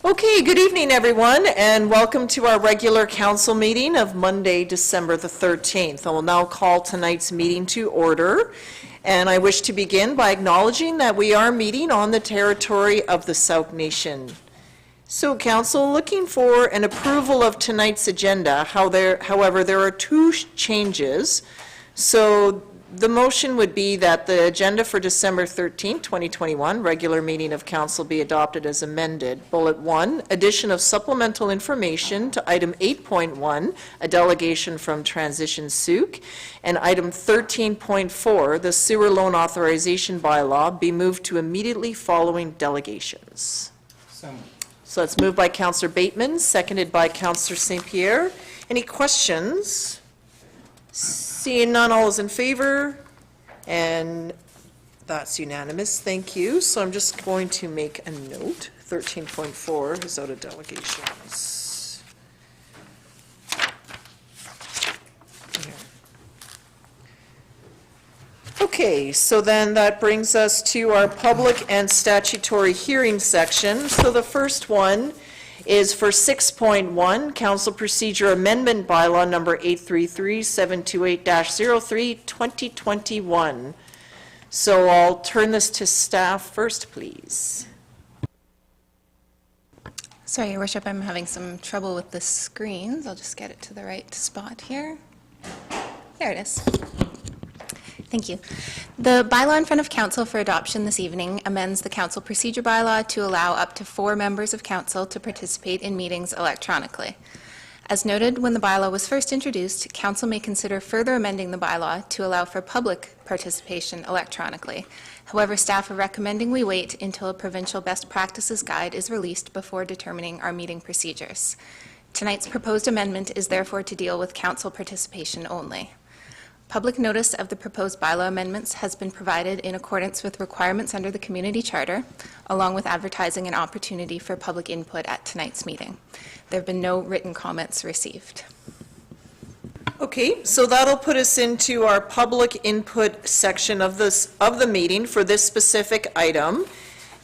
Okay, good evening, everyone, and welcome to our regular council meeting of Monday, December the 13th. I will now call tonight's meeting to order, and I wish to begin by acknowledging that we are meeting on the territory of the Sooke Nation. So, council, looking for an approval of tonight's agenda. However, there are two changes. So, the motion would be that the agenda for December 13, 2021, regular meeting of council be adopted as amended. Bullet 1, addition of supplemental information to item 8.1, a delegation from Transition Sooke, and item 13.4, the sewer loan authorization bylaw, be moved to immediately following delegations. So it's moved by Councillor Bateman, seconded by Councillor St. Pierre. Any questions? Seeing none, all is in favor, and that's unanimous. Thank you. So I'm just going to make a note. 13.4 is out of delegations. Okay, so then that brings us to our public and statutory hearing section. So the first one is for 6.1, Council Procedure Amendment Bylaw number 833-728-03, 2021. So I'll turn this to staff first, please. Sorry, Your Worship, I'm having some trouble with the screens. I'll just get it to the right spot here. There it is. Thank you. The bylaw in front of Council for adoption this evening amends the Council Procedure Bylaw to allow up to 4 members of Council to participate in meetings electronically. As noted when the bylaw was first introduced, Council may consider further amending the bylaw to allow for public participation electronically. However, staff are recommending we wait until a provincial best practices guide is released before determining our meeting procedures. Tonight's proposed amendment is therefore to deal with Council participation only. Public notice of the proposed bylaw amendments has been provided in accordance with requirements under the Community Charter, along with advertising an opportunity for public input at tonight's meeting. There have been no written comments received. Okay, so that'll put us into our public input section of the meeting for this specific item.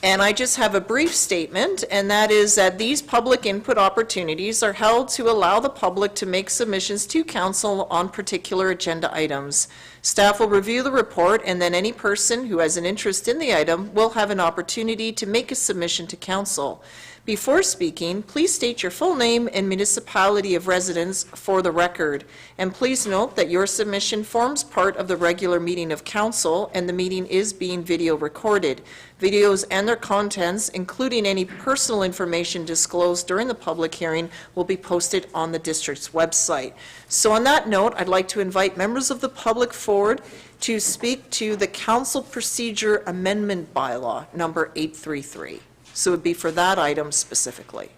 And I just have a brief statement, and that is that these public input opportunities are held to allow the public to make submissions to council on particular agenda items. Staff will review the report, and then any person who has an interest in the item will have an opportunity to make a submission to council. Before speaking, please state your full name and municipality of residence for the record. And please note that your submission forms part of the regular meeting of council, and the meeting is being video recorded. Videos and their contents, including any personal information disclosed during the public hearing, will be posted on the district's website. So on that note, I'd like to invite members of the public forward to speak to the Council Procedure Amendment Bylaw, number 833. So it would be for that item specifically.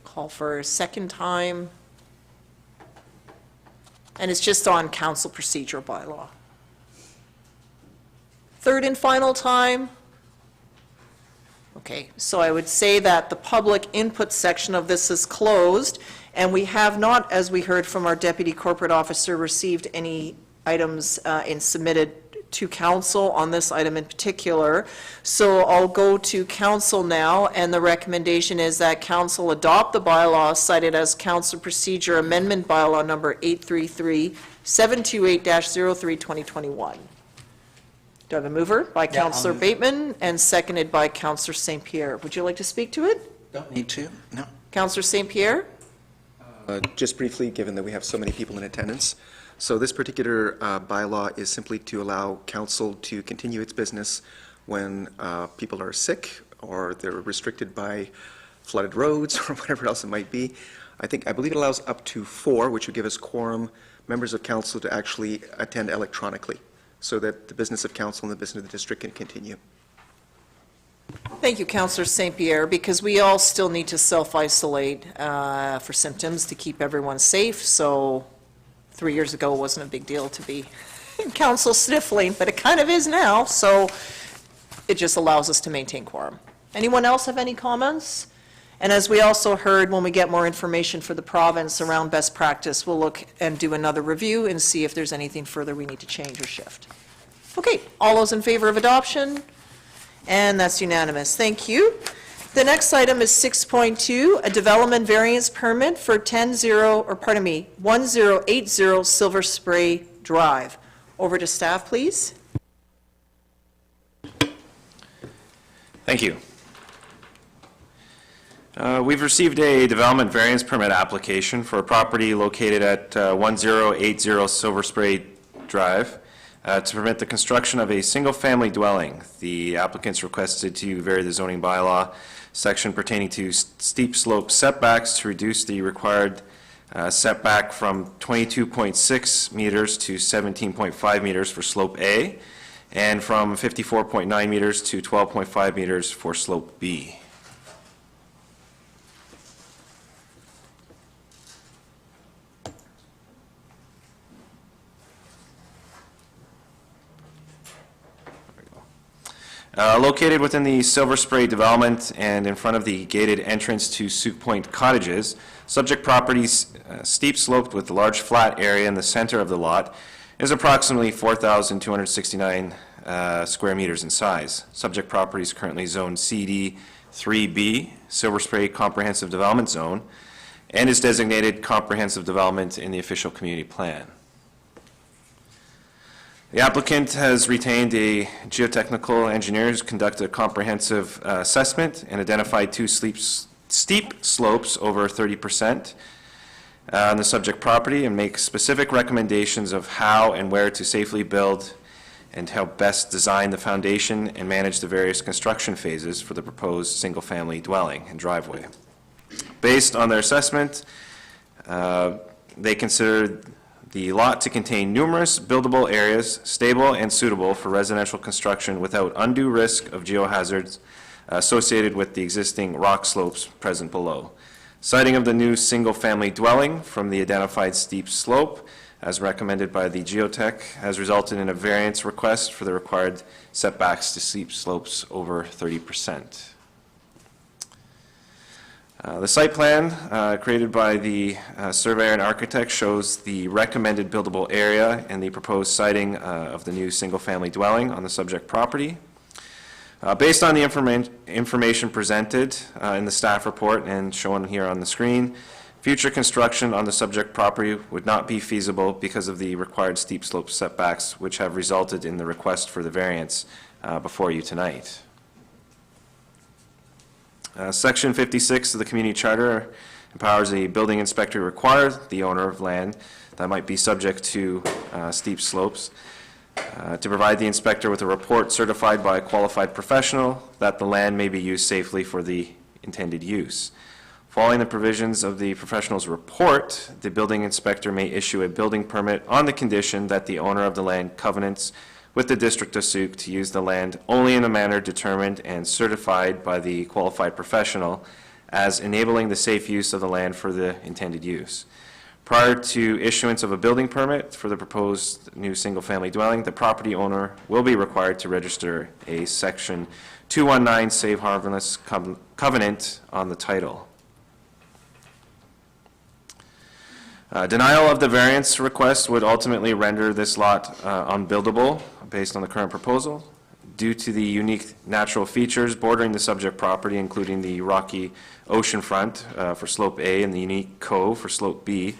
Call for a second time. And it's just on Council Procedure Bylaw. Third and final time. Okay, so I would say that the public input section of this is closed, and we have not, as we heard from our Deputy Corporate Officer, received any items submitted to council on this item in particular. So I'll go to council now, and the recommendation is that council adopt the bylaw cited as Council Procedure Amendment Bylaw number 833-728-03, 2021. Do I have a mover? By Councillor Bateman and seconded by Councillor St. Pierre. Would you like to speak to it? Don't need to, no. Councillor St. Pierre? Just briefly, given that we have so many people in attendance. So this particular bylaw is simply to allow council to continue its business when people are sick or they're restricted by flooded roads or whatever else it might be. I believe it allows up to 4, which would give us quorum members of council to actually attend electronically, so that the business of council and the business of the district can continue. Thank you, Councillor St. Pierre, because we all still need to self-isolate for symptoms to keep everyone safe. So 3 years ago it wasn't a big deal to be in council sniffling, but it kind of is now. So it just allows us to maintain quorum. Anyone else have any comments? And as we also heard, when we get more information for the province around best practice, we'll look and do another review and see if there's anything further we need to change or shift. Okay, all those in favor of adoption? And that's unanimous. Thank you. The next item is 6.2, a development variance permit for 1080 Silver Spray Drive. Over to staff, please. Thank you. We've received a development variance permit application for a property located at 1080 Silver Spray Drive to permit the construction of a single-family dwelling. The applicants requested to vary the zoning bylaw section pertaining to steep slope setbacks to reduce the required setback from 22.6 meters to 17.5 meters for slope A, and from 54.9 meters to 12.5 meters for slope B. Located within the Silver Spray development and in front of the gated entrance to Sooke Point Cottages, subject property's steep sloped with a large flat area in the center of the lot is approximately 4,269 square meters in size. Subject property is currently zoned CD 3B, Silver Spray Comprehensive Development Zone, and is designated comprehensive development in the official community plan. The applicant has retained a geotechnical engineer who's conducted a comprehensive assessment and identified two steep slopes over 30% on the subject property, and make specific recommendations of how and where to safely build and help best design the foundation and manage the various construction phases for the proposed single-family dwelling and driveway. Based on their assessment, they considered the lot to contain numerous buildable areas, stable and suitable for residential construction without undue risk of geohazards associated with the existing rock slopes present below. Siting of the new single-family dwelling from the identified steep slope, as recommended by the geotech, has resulted in a variance request for the required setbacks to steep slopes over 30%. The site plan created by the surveyor and architect shows the recommended buildable area and the proposed siting of the new single-family dwelling on the subject property. Based on the information presented in the staff report and shown here on the screen, future construction on the subject property would not be feasible because of the required steep slope setbacks, which have resulted in the request for the variance before you tonight. Section 56 of the Community Charter empowers a building inspector to require the owner of land that might be subject to steep slopes to provide the inspector with a report certified by a qualified professional that the land may be used safely for the intended use. Following the provisions of the professional's report, the building inspector may issue a building permit on the condition that the owner of the land covenants with the District of Sooke to use the land only in a manner determined and certified by the qualified professional as enabling the safe use of the land for the intended use. Prior to issuance of a building permit for the proposed new single-family dwelling, the property owner will be required to register a Section 219 Safe Harborless Covenant on the title. Denial of the variance request would ultimately render this lot unbuildable based on the current proposal due to the unique natural features bordering the subject property, including the rocky ocean front for slope A and the unique cove for slope B.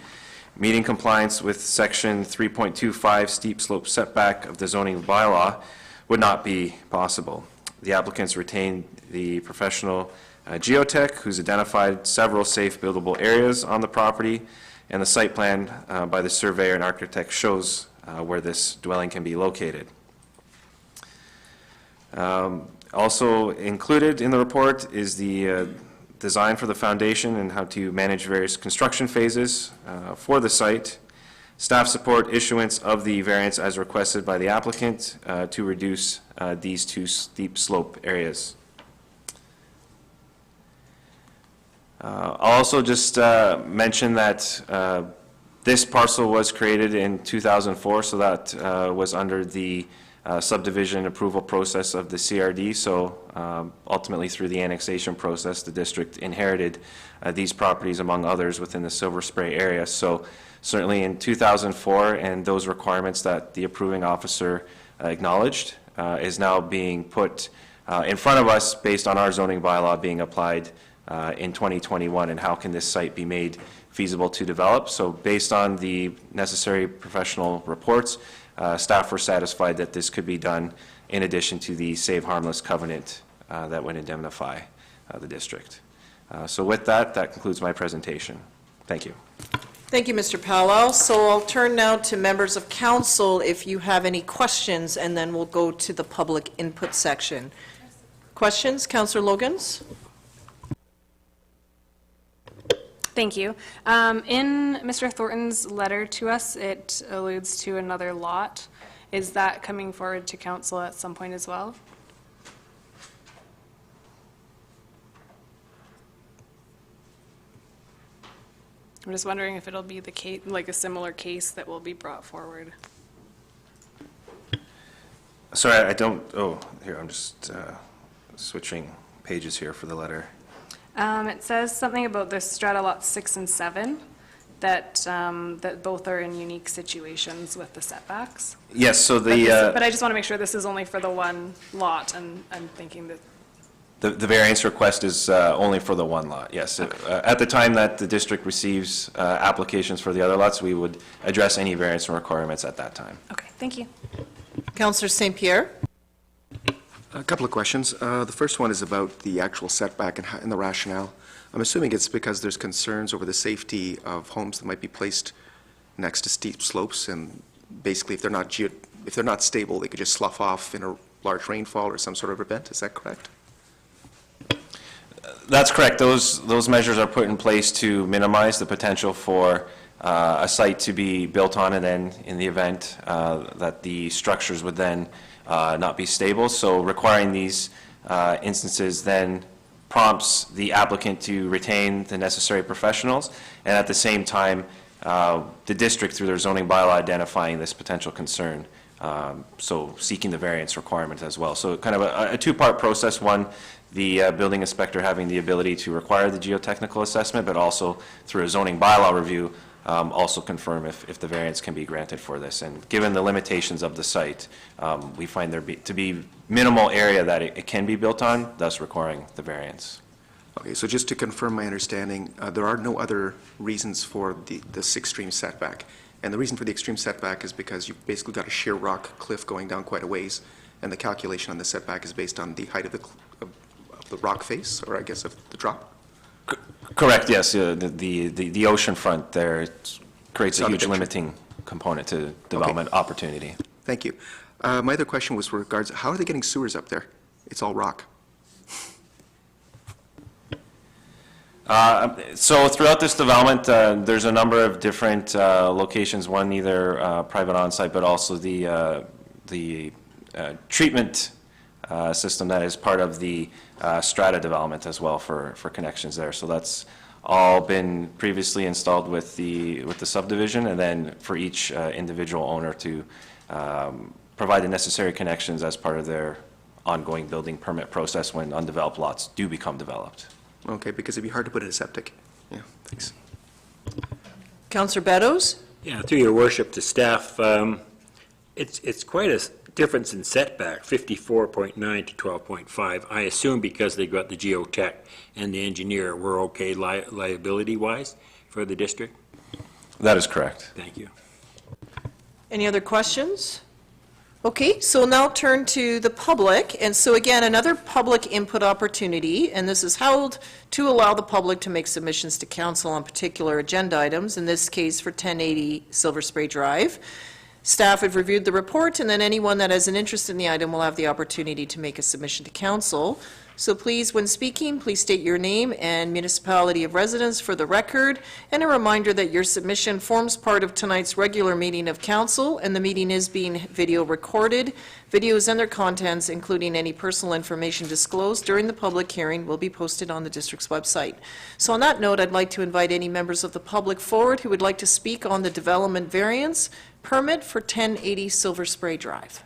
Meeting compliance with section 3.25 steep slope setback of the zoning bylaw would not be possible. The applicants retained the professional geotech who's identified several safe buildable areas on the property, and the site plan by the surveyor and architect shows where this dwelling can be located. Also included in the report is the design for the foundation and how to manage various construction phases for the site. Staff support issuance of the variance as requested by the applicant to reduce these two steep slope areas. I'll also just mention that this parcel was created in 2004, so that was under the subdivision approval process of the CRD. So ultimately, through the annexation process, the district inherited these properties, among others, within the Silver Spray area. So certainly in 2004, and those requirements that the approving officer acknowledged is now being put in front of us based on our zoning bylaw being applied in 2021, and how can this site be made feasible to develop. So based on the necessary professional reports, staff were satisfied that this could be done in addition to the Save Harmless covenant that would indemnify the district. So with that, that concludes my presentation. Thank you. Thank you, Mr. Powell. So I'll turn now to members of council if you have any questions, and then we'll go to the public input section. Questions? Councillor Logans? Thank you. In Mr. Thornton's letter to us, it alludes to another lot. Is that coming forward to council at some point as well? I'm just wondering if it'll be the case, like a similar case that will be brought forward. Sorry, I don't, oh, here, I'm just switching pages here for the letter. It says something about the strata lots 6 and 7, that, that both are in unique situations with the setbacks. Yes, so But I just want to make sure this is only for the one lot, and I'm thinking that. The variance request is only for the one lot, yes. At the time that the district receives applications for the other lots, we would address any variance requirements at that time. Okay, thank you. Councillor St. Pierre? A couple of questions. The first one is about the actual setback and the rationale. I'm assuming it's because there's concerns over the safety of homes that might be placed next to steep slopes, and basically if they're not stable, they could just slough off in a large rainfall or some sort of event. Is that correct? That's correct. Those measures are put in place to minimize the potential for a site to be built on, and then in the event that the structures would then not be stable. So requiring these instances then prompts the applicant to retain the necessary professionals, and at the same time, the district, through their zoning bylaw, identifying this potential concern, so seeking the variance requirement as well. So kind of a two-part process. One, the building inspector having the ability to require the geotechnical assessment, but also through a zoning bylaw review, also confirm if the variance can be granted for this. And given the limitations of the site, we find there to be minimal area that it can be built on, thus requiring the variance. Okay, so just to confirm my understanding, there are no other reasons for this extreme setback. And the reason for the extreme setback is because you've basically got a sheer rock cliff going down quite a ways, and the calculation on the setback is based on the height of the rock face, or I guess of the drop? Correct, yes. The ocean front there creates a huge limiting component to development opportunity. Thank you. My other question was with regards, how are they getting sewers up there? It's all rock. So throughout this development, there's a number of different locations, one either private on-site, but also the treatment system that is part of the strata development as well for connections there. So that's all been previously installed with the subdivision, and then for each individual owner to provide the necessary connections as part of their ongoing building permit process when undeveloped lots do become developed. Okay, because it'd be hard to put in a septic. Yeah, thanks. Councillor Beddoes? Yeah, through your worship to staff, it's quite a difference in setback, 54.9 to 12.5. I assume because they got the geotech and the engineer, we're okay liability-wise for the district? That is correct. Thank you. Any other questions? Okay, so we'll now turn to the public. And so again, another public input opportunity, and this is held to allow the public to make submissions to council on particular agenda items, in this case for 1080 Silver Spray Drive. Staff have reviewed the report, and then anyone that has an interest in the item will have the opportunity to make a submission to council. So please, when speaking, please state your name and municipality of residence for the record, and a reminder that your submission forms part of tonight's regular meeting of council, and the meeting is being video recorded. Videos and their contents, including any personal information disclosed during the public hearing, will be posted on the district's website. So on that note, I'd like to invite any members of the public forward who would like to speak on the development variance permit for 1080 Silver Spray Drive.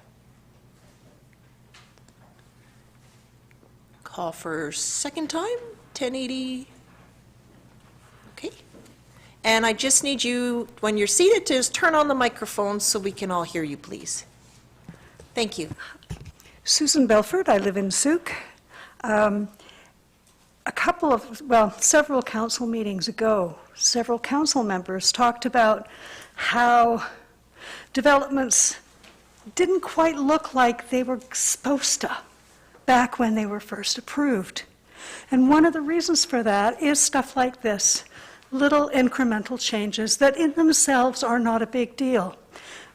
Call for second time, 1080. Okay. And I just need you, when you're seated, to just turn on the microphone so we can all hear you, please. Thank you. Susan Belford, I live in Sooke. Several council meetings ago, several council members talked about how developments didn't quite look like they were supposed to back when they were first approved. And one of the reasons for that is stuff like this, little incremental changes that in themselves are not a big deal.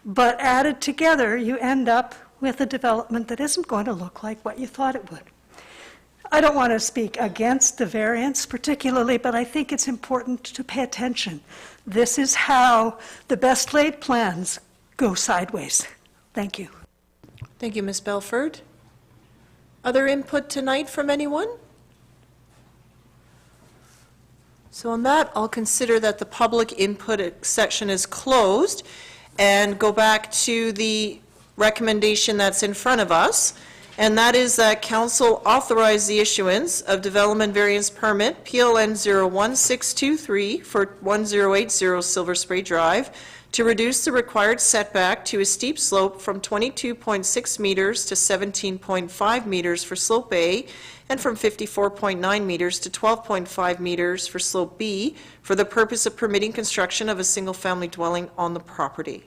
But added together, you end up with a development that isn't going to look like what you thought it would. I don't want to speak against the variance particularly, but I think it's important to pay attention. This is how the best laid plans go sideways. Thank you. Thank you, Ms. Belford. Other input tonight from anyone? So on that, I'll consider that the public input section is closed and go back to the recommendation that's in front of us, and that is that council authorize the issuance of development variance permit PLN 01623 for 1080 Silver Spray Drive to reduce the required setback to a steep slope from 22.6 meters to 17.5 meters for slope A and from 54.9 meters to 12.5 meters for slope B for the purpose of permitting construction of a single-family dwelling on the property.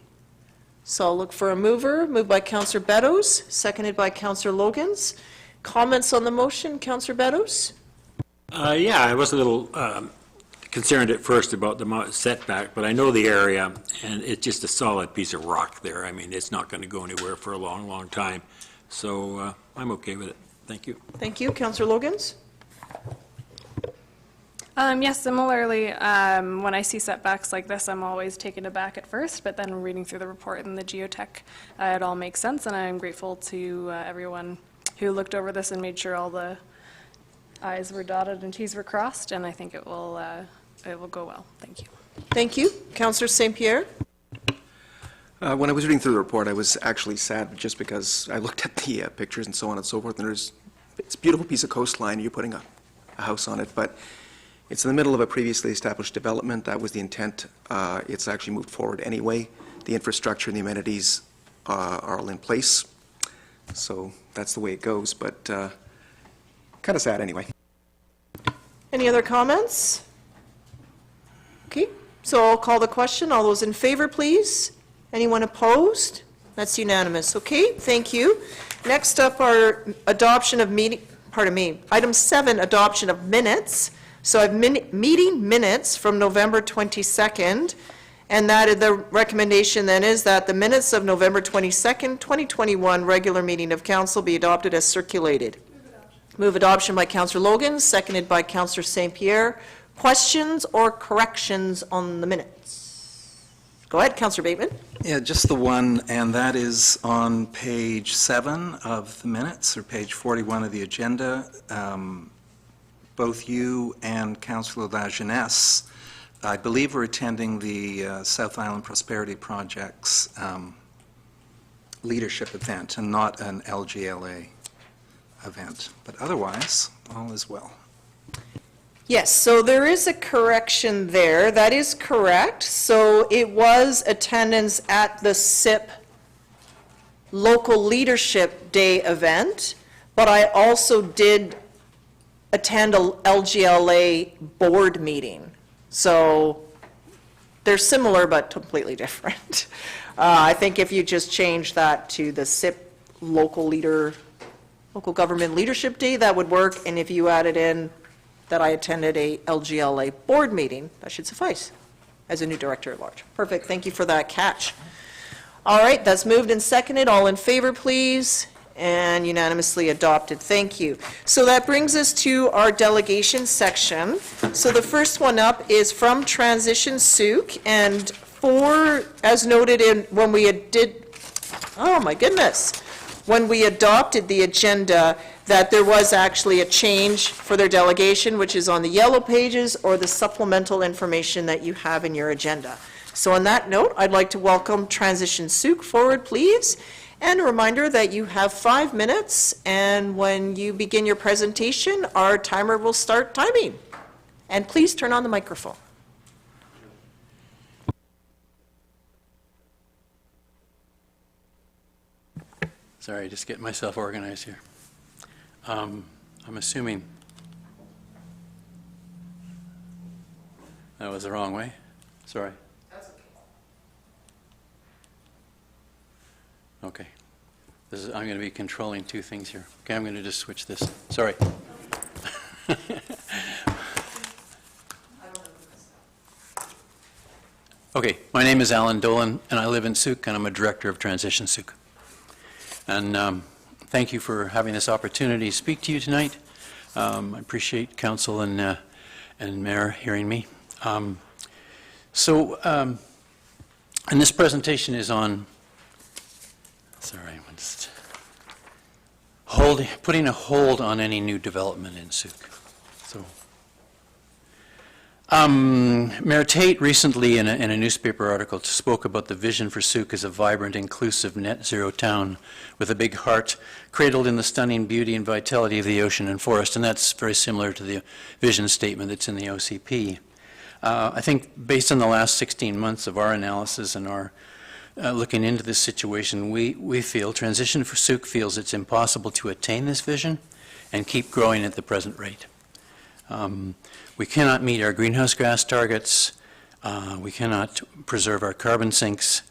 So I'll look for a mover. Moved by Councillor Beddoes, seconded by Councillor Logans. Comments on the motion, Councillor Beddoes? Yeah, I was a little concerned at first about the setback, but I know the area, and it's just a solid piece of rock there. I mean, it's not going to go anywhere for a long, long time. So I'm okay with it. Thank you. Thank you. Councillor Logans? Yes, similarly, when I see setbacks like this, I'm always taken aback at first, but then reading through the report and the geotech, it all makes sense, and I'm grateful to everyone who looked over this and made sure all the I's were dotted and T's were crossed, and I think it will go well. Thank you. Thank you. Councillor St. Pierre? When I was reading through the report, I was actually sad just because I looked at the pictures and so on and so forth, and it's a beautiful piece of coastline, you're putting a house on it, but it's in the middle of a previously established development. That was the intent. It's actually moved forward anyway. The infrastructure and the amenities are all in place, so that's the way it goes, but kind of sad anyway. Any other comments? Okay, so I'll call the question. All those in favor, please? Anyone opposed? That's unanimous. Okay, thank you. Next up, our adoption of item 7, adoption of minutes. So I have meeting minutes from November 22nd, and that the recommendation then is that the minutes of November 22nd, 2021 regular meeting of council be adopted as circulated. Move adoption by Councillor Logan, seconded by Councillor St. Pierre. Questions or corrections on the minutes? Go ahead, Councillor Bateman. Yeah, just the one, and that is on page 7 of the minutes, or page 41 of the agenda. Both you and Councillor Lajeunesse, I believe, were attending the South Island Prosperity Project's leadership event and not an LGLA event. But otherwise, all is well. Yes, so there is a correction there. That is correct. So it was attendance at the SIP Local Leadership Day event, but I also did attend a LGLA board meeting. So they're similar but completely different. I think if you just change that to the SIP Local Government Leadership Day, that would work. And if you added in that I attended a LGLA board meeting, that should suffice as a new director at large. Perfect, thank you for that catch. All right, that's moved and seconded. All in favor, please? And unanimously adopted. Thank you. So that brings us to our delegation section. So the first one up is from Transition Sooke, and as noted in when we when we adopted the agenda, that there was actually a change for their delegation, which is on the yellow pages or the supplemental information that you have in your agenda. So on that note, I'd like to welcome Transition Sooke forward, please. And a reminder that you have 5 minutes, and when you begin your presentation, our timer will start timing. And please turn on the microphone. Sorry, just getting myself organized here. I'm assuming that was the wrong way. Sorry. Okay. I'm going to be controlling two things here. Okay, I'm going to just switch this. Sorry. Okay, my name is Alan Dolan, and I live in Sooke, and I'm a director of Transition Sooke. And thank you for having this opportunity to speak to you tonight. I appreciate council and mayor hearing me. And this presentation is on, sorry, I'm just putting a hold on any new development in Sooke. So, Mayor Tate recently in a newspaper article spoke about the vision for Sooke as a vibrant, inclusive, net zero town with a big heart cradled in the stunning beauty and vitality of the ocean and forest, and that's very similar to the vision statement that's in the OCP. I think based on the last 16 months of our analysis and our looking into this situation, we feel, Transition for Sooke feels it's impossible to attain this vision and keep growing at the present rate. We cannot meet our greenhouse gas targets. We cannot preserve our carbon sinks.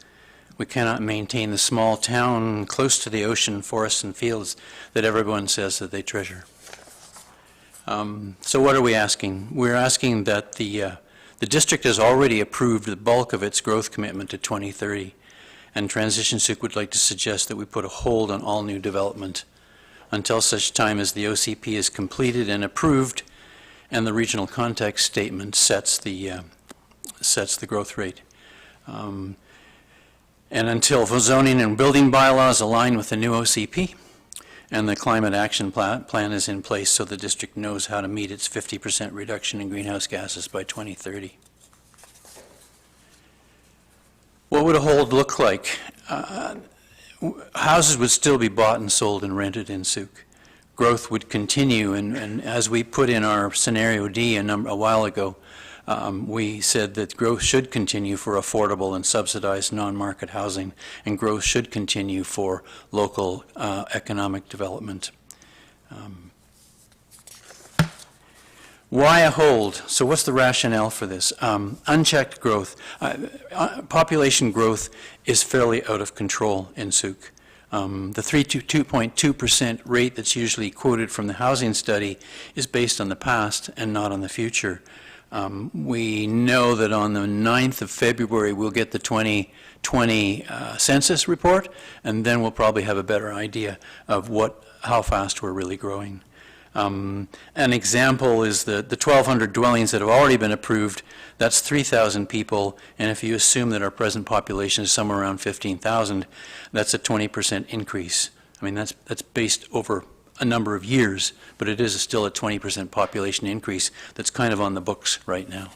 We cannot maintain the small town close to the ocean, forests, and fields that everyone says that they treasure. So what are we asking? We're asking that the district has already approved the bulk of its growth commitment to 2030, and Transition Sooke would like to suggest that we put a hold on all new development until such time as the OCP is completed and approved and the regional context statement sets the growth rate. And until zoning and building bylaws align with the new OCP and the climate action plan is in place so the district knows how to meet its 50% reduction in greenhouse gases by 2030. What would a hold look like? Houses would still be bought and sold and rented in Sooke. Growth would continue, and as we put in our scenario D a while ago, we said that growth should continue for affordable and subsidized non-market housing, and growth should continue for local economic development. Why a hold? So what's the rationale for this? Unchecked growth. Population growth is fairly out of control in Sooke. The 2.2% rate that's usually quoted from the housing study is based on the past and not on the future. We know that on the 9th of February we'll get the 2020 census report, and then we'll probably have a better idea of how fast we're really growing. An example is the 1,200 dwellings that have already been approved. That's 3,000 people, and if you assume that our present population is somewhere around 15,000, that's a 20% increase. I mean, that's based over a number of years, but it is still a 20% population increase that's kind of on the books right now.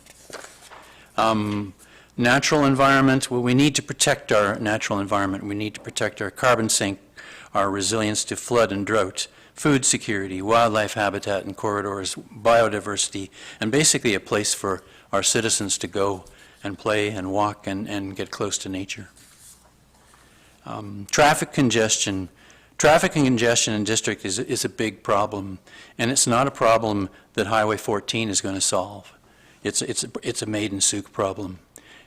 Natural environment, well, we need to protect our natural environment. We need to protect our carbon sink, our resilience to flood and drought, food security, wildlife habitat and corridors, biodiversity, and basically a place for our citizens to go and play and walk and get close to nature. Traffic congestion. Traffic congestion in district is a big problem, and it's not a problem that Highway 14 is going to solve. It's a made in Sooke problem,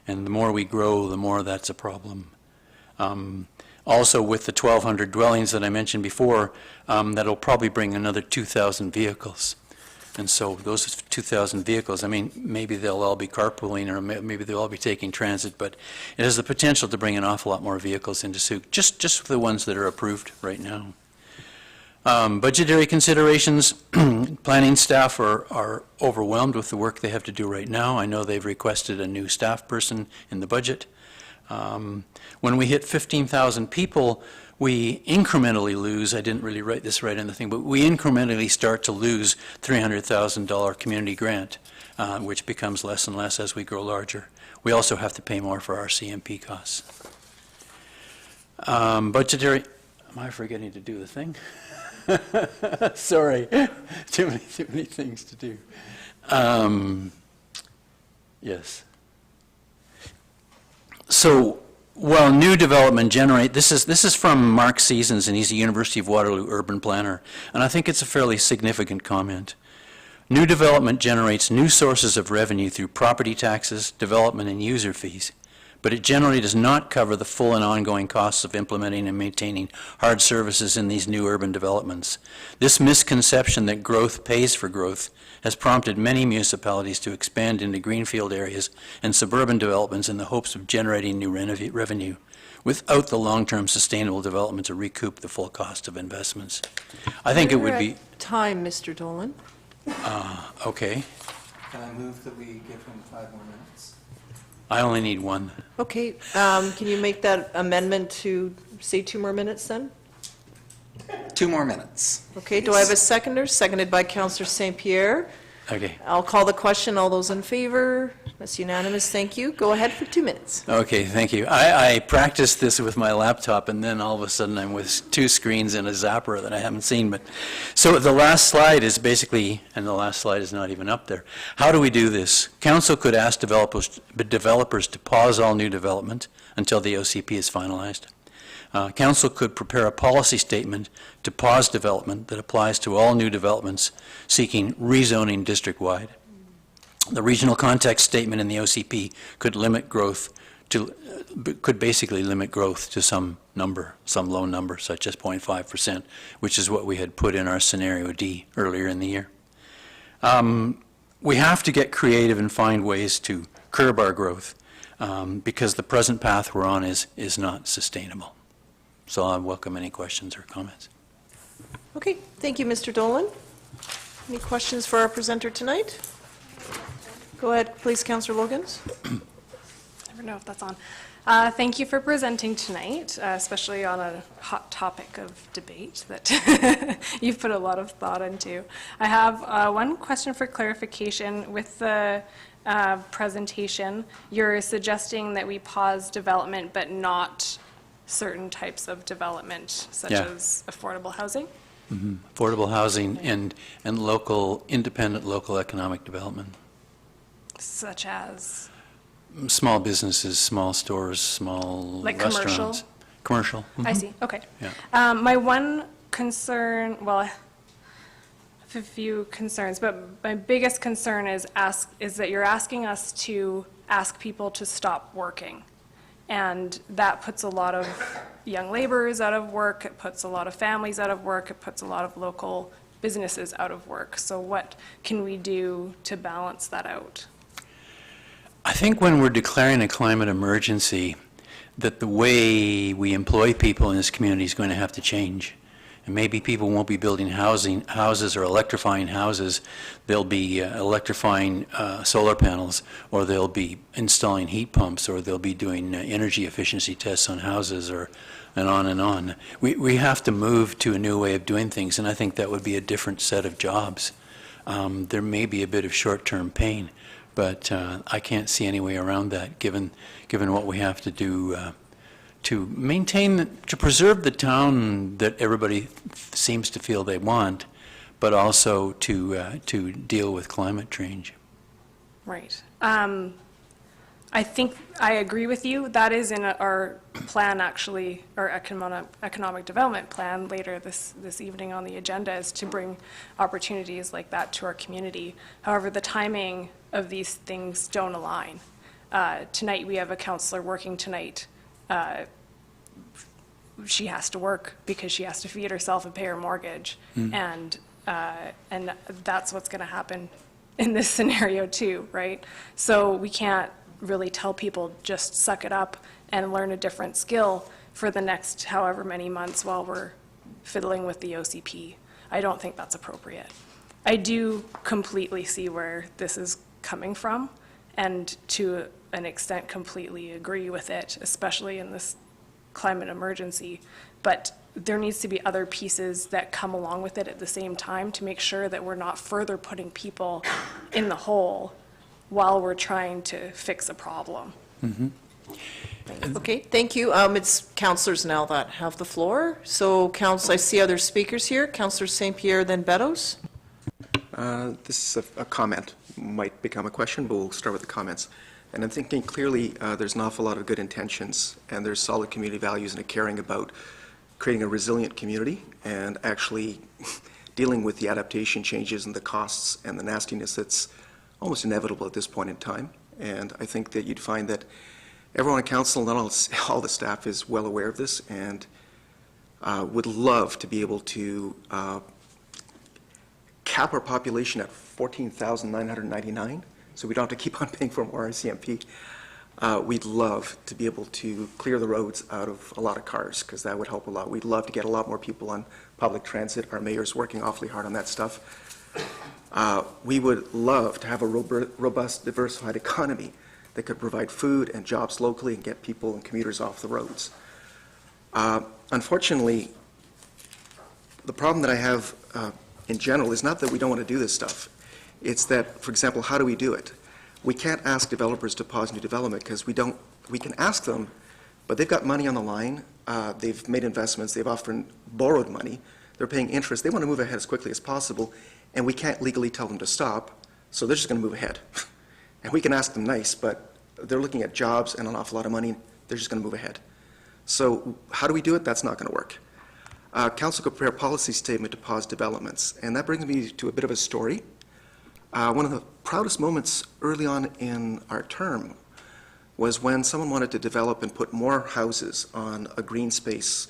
and the more we grow, the more that's a problem. Also, with the 1,200 dwellings that I mentioned before, that'll probably bring another 2,000 vehicles. And so those 2,000 vehicles, I mean, maybe they'll all be carpooling or maybe they'll all be taking transit, but it has the potential to bring an awful lot more vehicles into Sooke, just the ones that are approved right now. Budgetary considerations, planning staff are overwhelmed with the work they have to do right now. I know they've requested a new staff person in the budget. When we hit 15,000 people, we incrementally lose, I didn't really write this right in the thing, but we incrementally start to lose $300,000 community grant, which becomes less and less as we grow larger. We also have to pay more for our CMP costs. Budgetary, am I forgetting to do the thing? Sorry, too many things to do. Yes. So Well, new development this is from Mark Seasons, and he's a University of Waterloo urban planner, and I think it's a fairly significant comment. New development generates new sources of revenue through property taxes, development, and user fees, but it generally does not cover the full and ongoing costs of implementing and maintaining hard services in these new urban developments. This misconception that growth pays for growth has prompted many municipalities to expand into greenfield areas and suburban developments in the hopes of generating new revenue without the long-term sustainable development to recoup the full cost of investments. I think it would be... Time, Mr. Dolan. Okay. Can I move that we give him 5 more minutes? I only need one. Okay, can you make that amendment to say 2 more minutes then? 2 more minutes. Okay, do I have a seconder? Seconded by Councillor St. Pierre. Okay. I'll call the question. All those in favor? That's unanimous. Thank you. Go ahead for 2 minutes. Okay, thank you. I practiced this with my laptop, and then all of a sudden I'm with 2 screens and a zapper that I haven't seen. But so the last slide is basically, and the last slide is not even up there. How do we do this? Council could ask developers to pause all new development until the OCP is finalized. Council could prepare a policy statement to pause development that applies to all new developments seeking rezoning district-wide. The regional context statement in the OCP could basically limit growth to some number, some low number, such as 0.5%, which is what we had put in our scenario D earlier in the year. We have to get creative and find ways to curb our growth because the present path we're on is not sustainable. So I welcome any questions or comments. Okay, thank you, Mr. Dolan. Any questions for our presenter tonight? Go ahead, please, Councillor Logans. I never know if that's on. Thank you for presenting tonight, especially on a hot topic of debate that you've put a lot of thought into. I have one question for clarification. With the presentation, you're suggesting that we pause development but not certain types of development, such as affordable housing? Mm-hmm. Affordable housing and independent local economic development. Such as? Small businesses, small stores, small Like restaurants. Commercial? I see, okay. Yeah. My one concern, well, I have a few concerns, but my biggest concern is that you're asking us to ask people to stop working. And that puts a lot of young laborers out of work, it puts a lot of families out of work, it puts a lot of local businesses out of work. So what can we do to balance that out? I think when we're declaring a climate emergency, that the way we employ people in this community is going to have to change. And maybe people won't be building houses or electrifying houses. They'll be electrifying solar panels, or they'll be installing heat pumps, or they'll be doing energy efficiency tests on houses, and on and on. We have to move to a new way of doing things, and I think that would be a different set of jobs. There may be a bit of short-term pain, but I can't see any way around that, given what we have to do to preserve the town that everybody seems to feel they want, but also to deal with climate change. Right. I think I agree with you. That is in our plan, actually, our economic development plan later this evening on the agenda, is to bring opportunities like that to our community. However, the timing of these things don't align. Tonight, we have a councillor working tonight. She has to work because she has to feed herself and pay her mortgage. And that's what's going to happen in this scenario too, right? So we can't really tell people just suck it up and learn a different skill for the next however many months while we're fiddling with the OCP. I don't think that's appropriate. I do completely see where this is coming from, and to an extent completely agree with it, especially in this climate emergency, but there needs to be other pieces that come along with it at the same time to make sure that we're not further putting people in the hole while we're trying to fix a problem. Okay, thank you. It's councillors now that have the floor. So I see other speakers here. Councillor St. Pierre, then Beddoes. This is a comment, might become a question, but we'll start with the comments. And I'm thinking clearly there's an awful lot of good intentions, and there's solid community values and a caring about creating a resilient community and actually dealing with the adaptation changes and the costs and the nastiness that's almost inevitable at this point in time. And I think that you'd find that everyone on council, not all the staff, is well aware of this and would love to be able to cap our population at 14,999, so we don't have to keep on paying for more RCMP. We'd love to be able to clear the roads out of a lot of cars, because that would help a lot. We'd love to get a lot more people on public transit. Our mayor's working awfully hard on that stuff. We would love to have a robust, diversified economy that could provide food and jobs locally and get people and commuters off the roads. Unfortunately, the problem that I have in general is not that we don't want to do this stuff. It's that, for example, how do we do it? We can't ask developers to pause new development because we can ask them, but they've got money on the line, they've made investments, they've often borrowed money, they're paying interest, they want to move ahead as quickly as possible, and we can't legally tell them to stop, so they're just going to move ahead. And we can ask them nice, but they're looking at jobs and an awful lot of money, they're just going to move ahead. So how do we do it? That's not going to work. Council could prepare a policy statement to pause developments, and that brings me to a bit of a story. One of the proudest moments early on in our term was when someone wanted to develop and put more houses on a green space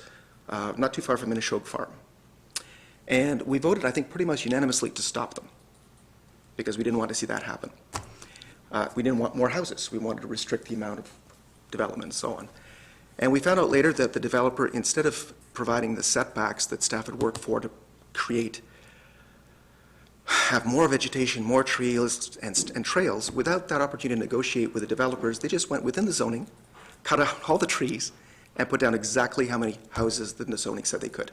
not too far from Minishogue Farm. And we voted, I think, pretty much unanimously to stop them because we didn't want to see that happen. We didn't want more houses. We wanted to restrict the amount of development and so on. And we found out later that the developer, instead of providing the setbacks that staff had worked for to have more vegetation, more trees and trails, without that opportunity to negotiate with the developers, they just went within the zoning, cut out all the trees, and put down exactly how many houses the zoning said they could.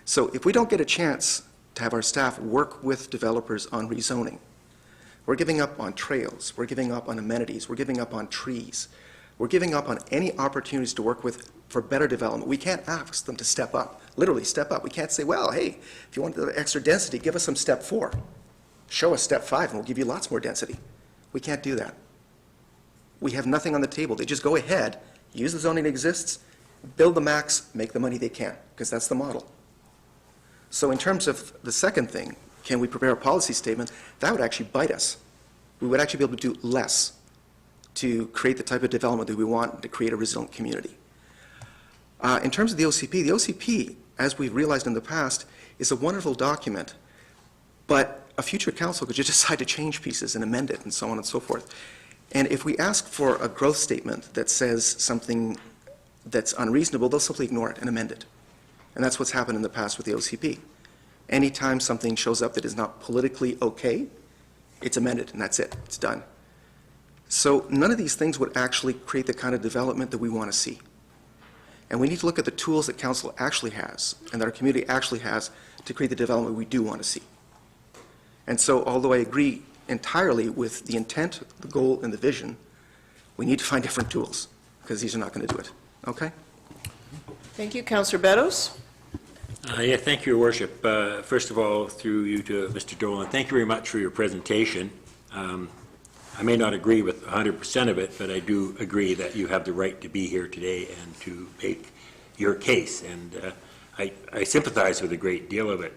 So if we don't get a chance to have our staff work with developers on rezoning, we're giving up on trails, we're giving up on amenities, we're giving up on trees, we're giving up on any opportunities to work with for better development. We can't ask them to step up, literally step up. We can't say, well, hey, if you want the extra density, give us some step 4. Show us step 5 and we'll give you lots more density. We can't do that. We have nothing on the table. They just go ahead, use the zoning that exists, build the max, make the money they can, because that's the model. So in terms of the second thing, can we prepare a policy statement? That would actually bite us. We would actually be able to do less to create the type of development that we want to create a resilient community. In terms of the OCP, as we've realized in the past, is a wonderful document, but a future council could just decide to change pieces and amend it and so on and so forth. And if we ask for a growth statement that says something that's unreasonable, they'll simply ignore it and amend it. And that's what's happened in the past with the OCP. Anytime something shows up that is not politically okay, it's amended and that's it, it's done. So none of these things would actually create the kind of development that we want to see. And we need to look at the tools that council actually has and that our community actually has to create the development we do want to see. And so although I agree entirely with the intent, the goal, and the vision, we need to find different tools because these are not going to do it. Okay? Thank you. Councillor Beddoes? Yeah, thank you, Your Worship. First of all, through you to Mr. Dolan, thank you very much for your presentation. I may not agree with 100% of it, but I do agree that you have the right to be here today and to make your case. And I sympathize with a great deal of it.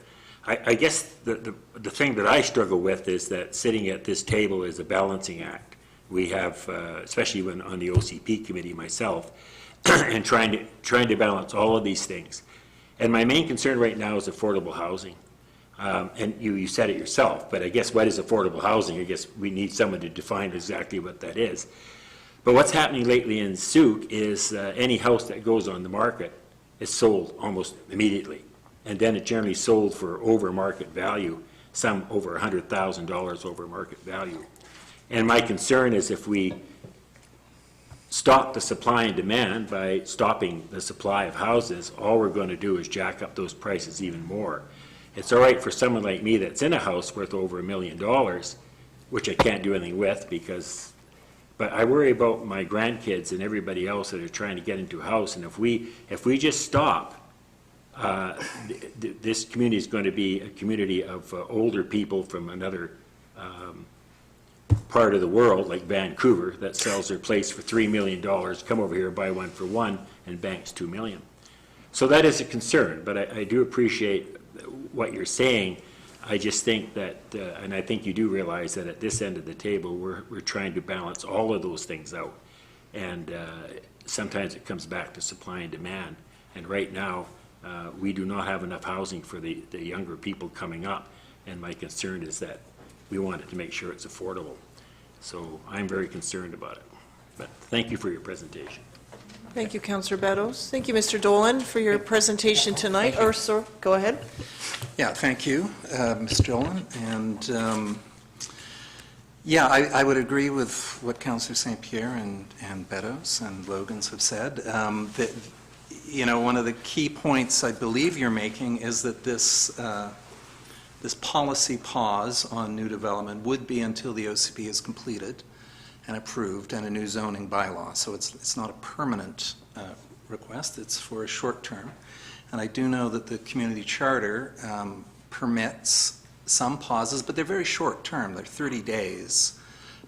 I guess the thing that I struggle with is that sitting at this table is a balancing act. We have, especially when on the OCP committee myself, and trying to balance all of these things. And my main concern right now is affordable housing. And you said it yourself, but I guess what is affordable housing? I guess we need someone to define exactly what that is. But what's happening lately in Sooke is any house that goes on the market is sold almost immediately. And then it's generally sold for over market value, some over $100,000 over market value. And my concern is if we stop the supply and demand by stopping the supply of houses, all we're going to do is jack up those prices even more. It's all right for someone like me that's in a house worth over $1 million, which I can't do anything with but I worry about my grandkids and everybody else that are trying to get into a house. And if we just stop, this community is going to be a community of older people from another part of the world, like Vancouver, that sells their place for $3 million, come over here, buy one for $1, and banks $2 million. So that is a concern, but I do appreciate what you're saying. I just think that, and I think you do realize that at this end of the table, we're trying to balance all of those things out. And sometimes it comes back to supply and demand. And right now, we do not have enough housing for the younger people coming up. And my concern is that we wanted to make sure it's affordable. So I'm very concerned about it. But thank you for your presentation. Thank you, Councillor Beddoes. Thank you, Mr. Dolan, for your presentation tonight. Or, sir, go ahead. Yeah, thank you, Mr. Dolan. And yeah, I would agree with what Councillor St. Pierre and Beddoes and Logans have said. That, you know, one of the key points I believe you're making is that this policy pause on new development would be until the OCP is completed and approved and a new zoning bylaw. So it's not a permanent request, it's for a short term. And I do know that the community charter permits some pauses, but they're very short term. They're 30 days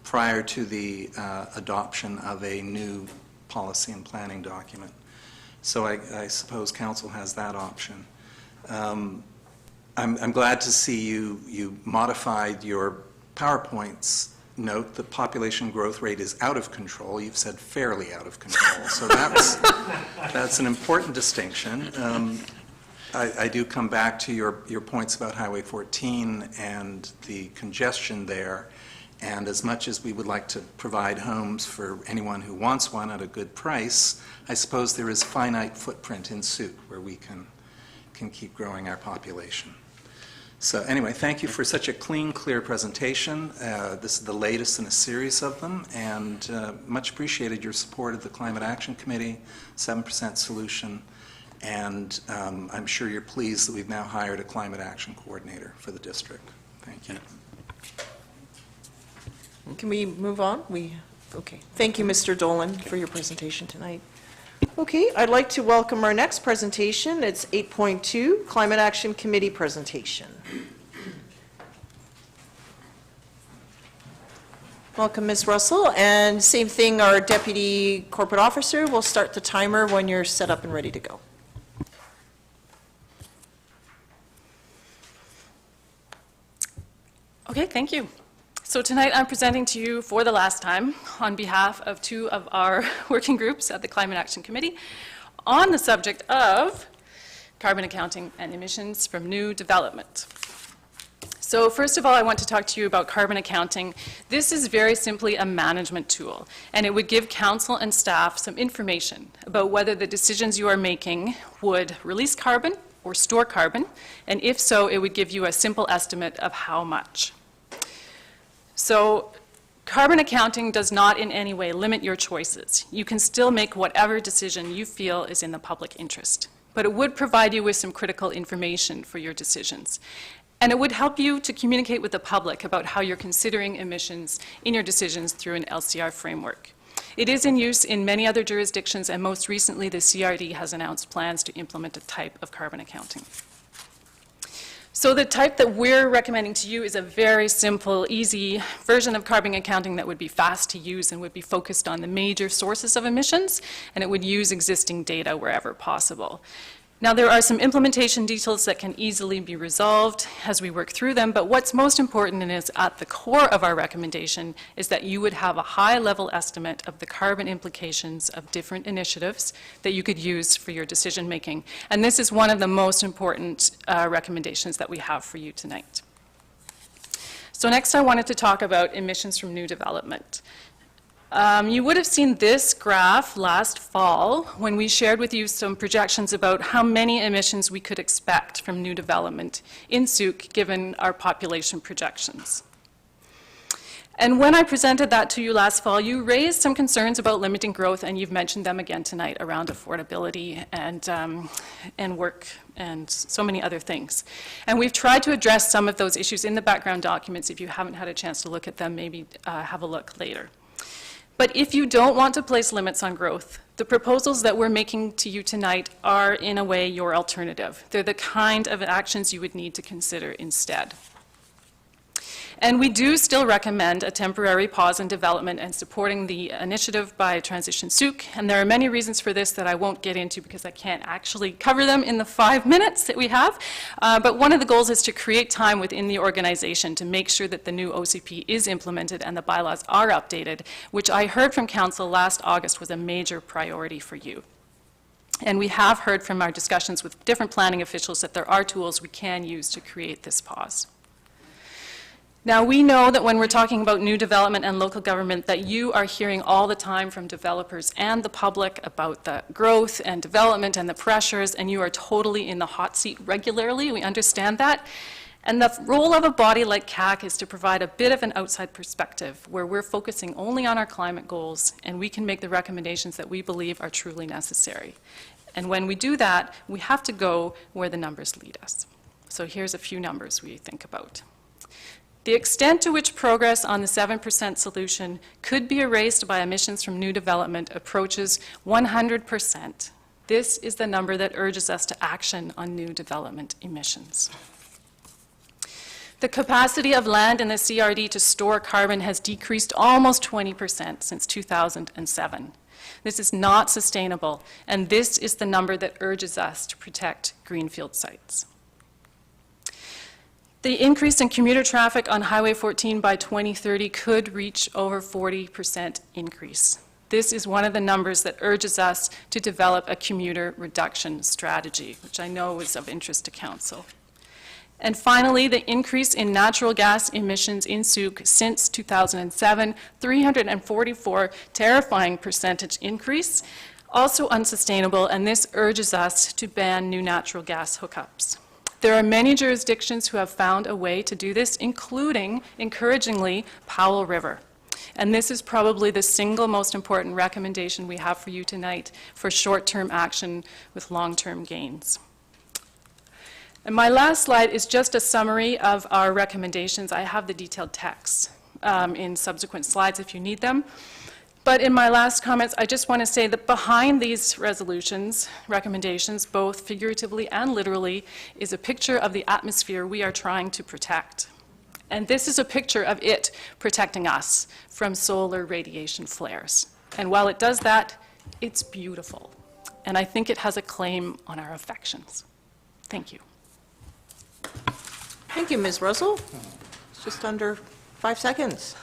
prior to the adoption of a new policy and planning document. So I suppose council has that option. I'm glad to see you modified your PowerPoint's note that population growth rate is out of control. You've said fairly out of control. So that's an important distinction. I do come back to your points about Highway 14 and the congestion there. And as much as we would like to provide homes for anyone who wants one at a good price, I suppose there is finite footprint in Sooke where we can keep growing our population. So anyway, thank you for such a clean, clear presentation. This is the latest in a series of them, and much appreciated your support of the Climate Action Committee, 7% solution, and I'm sure you're pleased that we've now hired a climate action coordinator for the district. Thank you. Can we move on? Okay. Thank you, Mr. Dolan, for your presentation tonight. Okay, I'd like to welcome our next presentation. It's 8.2, Climate Action Committee presentation. Welcome, Ms. Russell, and same thing, our Deputy Corporate Officer will start the timer when you're set up and ready to go. Okay, thank you. So tonight I'm presenting to you for the last time on behalf of two of our working groups at the Climate Action Committee on the subject of carbon accounting and emissions from new development. So first of all, I want to talk to you about carbon accounting. This is very simply a management tool, and it would give council and staff some information about whether the decisions you are making would release carbon or store carbon, and if so, it would give you a simple estimate of how much. So carbon accounting does not in any way limit your choices. You can still make whatever decision you feel is in the public interest, but it would provide you with some critical information for your decisions. And it would help you to communicate with the public about how you're considering emissions in your decisions through an LCR framework. It is in use in many other jurisdictions, and most recently the CRD has announced plans to implement a type of carbon accounting. So the type that we're recommending to you is a very simple, easy version of carbon accounting that would be fast to use and would be focused on the major sources of emissions, and it would use existing data wherever possible. Now, there are some implementation details that can easily be resolved as we work through them, but what's most important and is at the core of our recommendation is that you would have a high-level estimate of the carbon implications of different initiatives that you could use for your decision-making. And this is one of the most important recommendations that we have for you tonight. So next, I wanted to talk about emissions from new development. You would have seen this graph last fall when we shared with you some projections about how many emissions we could expect from new development in Sooke given our population projections. And when I presented that to you last fall, you raised some concerns about limiting growth, and you've mentioned them again tonight around affordability and work and so many other things. And we've tried to address some of those issues in the background documents. If you haven't had a chance to look at them, maybe have a look later. But if you don't want to place limits on growth, the proposals that we're making to you tonight are, in a way, your alternative. They're the kind of actions you would need to consider instead. And we do still recommend a temporary pause in development and supporting the initiative by Transition Sooke. And there are many reasons for this that I won't get into because I can't actually cover them in the 5 minutes that we have. But one of the goals is to create time within the organization to make sure that the new OCP is implemented and the bylaws are updated, which I heard from Council last August was a major priority for you. And we have heard from our discussions with different planning officials that there are tools we can use to create this pause. Now, we know that when we're talking about new development and local government, that you are hearing all the time from developers and the public about the growth and development and the pressures, and you are totally in the hot seat regularly. We understand that. And the role of a body like CAC is to provide a bit of an outside perspective where we're focusing only on our climate goals and we can make the recommendations that we believe are truly necessary. And when we do that, we have to go where the numbers lead us. So here's a few numbers we think about. The extent to which progress on the 7% solution could be erased by emissions from new development approaches 100%. This is the number that urges us to action on new development emissions. The capacity of land in the CRD to store carbon has decreased almost 20% since 2007. This is not sustainable, and this is the number that urges us to protect greenfield sites. The increase in commuter traffic on Highway 14 by 2030 could reach over 40% increase. This is one of the numbers that urges us to develop a commuter reduction strategy, which I know is of interest to Council. And finally, the increase in natural gas emissions in Sooke since 2007, 344 terrifying percentage increase, also unsustainable, and this urges us to ban new natural gas hookups. There are many jurisdictions who have found a way to do this, including, encouragingly, Powell River. And this is probably the single most important recommendation we have for you tonight for short-term action with long-term gains. And my last slide is just a summary of our recommendations. I have the detailed text in subsequent slides if you need them. But in my last comments, I just want to say that behind these resolutions, recommendations, both figuratively and literally, is a picture of the atmosphere we are trying to protect. And this is a picture of it protecting us from solar radiation flares. And while it does that, it's beautiful. And I think it has a claim on our affections. Thank you. Thank you, Ms. Russell. It's just under 5 seconds.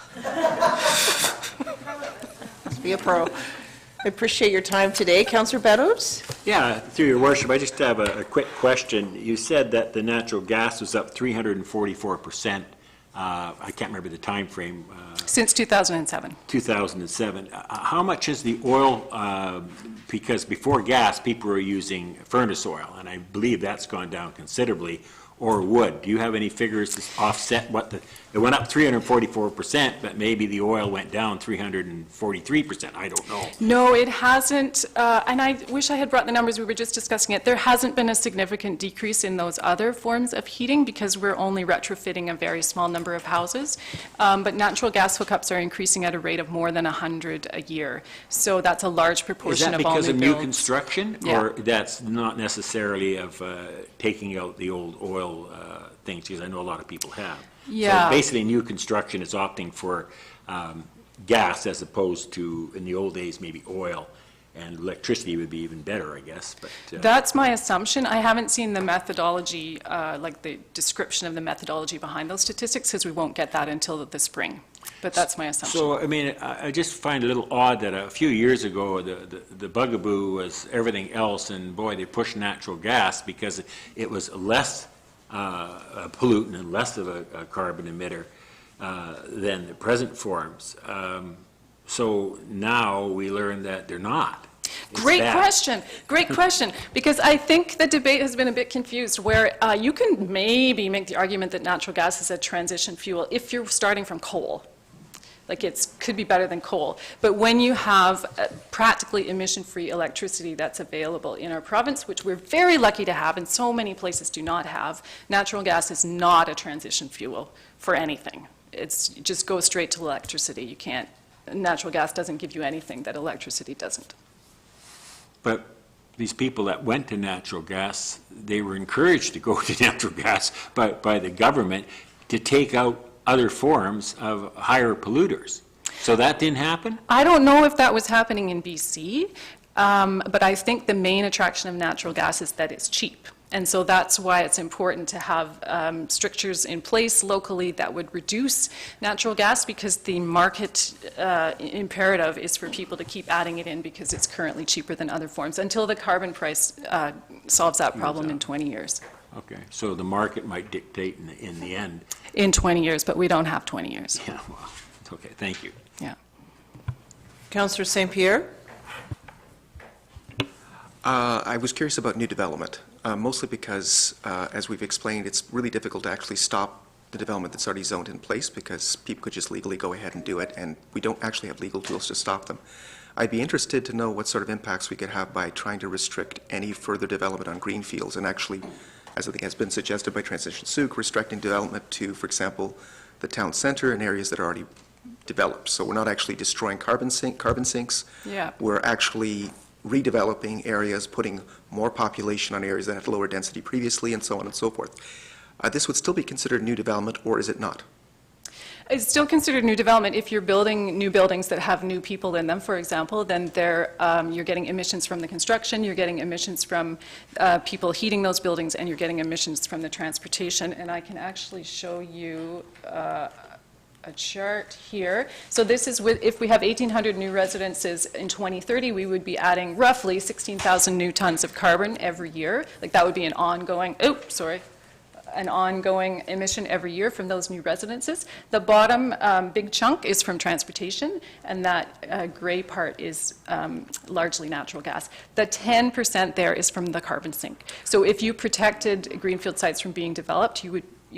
Must be a pro. I appreciate your time today. Councillor Beddoes? Yeah, through your worship, I just have a quick question. You said that the natural gas was up 344%. I can't remember the time frame. Since 2007. 2007. How much is the oil, because before gas, people were using furnace oil, and I believe that's gone down considerably, or wood. Do you have any figures to offset what it went up 344%, but maybe the oil went down 343%, I don't know. No, it hasn't, and I wish I had brought the numbers, we were just discussing it. There hasn't been a significant decrease in those other forms of heating because we're only retrofitting a very small number of houses. But natural gas hookups are increasing at a rate of more than 100 a year. So that's a large proportion of all new builds. Is that because of new construction? Yeah. Or that's not necessarily of taking out the old oil things, because I know a lot of people have. Yeah. So basically, new construction is opting for gas as opposed to, in the old days, maybe oil. And electricity would be even better, I guess, but... That's my assumption. I haven't seen the methodology, like the description of the methodology behind those statistics, because we won't get that until the spring. But that's my assumption. So, I mean, I just find it a little odd that a few years ago, the bugaboo was everything else, and boy, they pushed natural gas because it was less a pollutant and less of a carbon emitter than the present forms. So now we learn that they're not. Great question, because I think the debate has been a bit confused, where you can maybe make the argument that natural gas is a transition fuel if you're starting from coal. Like it could be better than coal. But when you have practically emission-free electricity that's available in our province, which we're very lucky to have and so many places do not have, natural gas is not a transition fuel for anything. It just goes straight to electricity. You can't, natural gas doesn't give you anything that electricity doesn't. But these people that went to natural gas, they were encouraged to go to natural gas by the government to take out other forms of higher polluters. So that didn't happen? I don't know if that was happening in BC, but I think the main attraction of natural gas is that it's cheap. And so that's why it's important to have strictures in place locally that would reduce natural gas, because the market imperative is for people to keep adding it in because it's currently cheaper than other forms, until the carbon price solves that problem in 20 years. Okay, so the market might dictate in the end. In 20 years, but we don't have 20 years. Yeah, well, it's okay, thank you. Yeah. Councillor St. Pierre? I was curious about new development, mostly because, as we've explained, it's really difficult to actually stop the development that's already zoned in place, because people could just legally go ahead and do it, and we don't actually have legal tools to stop them. I'd be interested to know what sort of impacts we could have by trying to restrict any further development on green fields, and actually, as I think has been suggested by Transition Sooke, restricting development to, for example, the town center and areas that are already developed. So we're not actually destroying carbon sinks. Yeah. We're actually redeveloping areas, putting more population on areas that had lower density previously, and so on and so forth. This would still be considered new development, or is it not? It's still considered new development. If you're building new buildings that have new people in them, for example, then you're getting emissions from the construction, you're getting emissions from people heating those buildings, and you're getting emissions from the transportation. And I can actually show you a chart here. So this is with, if we have 1,800 new residences in 2030, we would be adding roughly 16,000 new tons of carbon every year. Like that would be an ongoing, an ongoing emission every year from those new residences. The bottom big chunk is from transportation, and that gray part is largely natural gas. The 10% there is from the carbon sink. So if you protected greenfield sites from being developed, you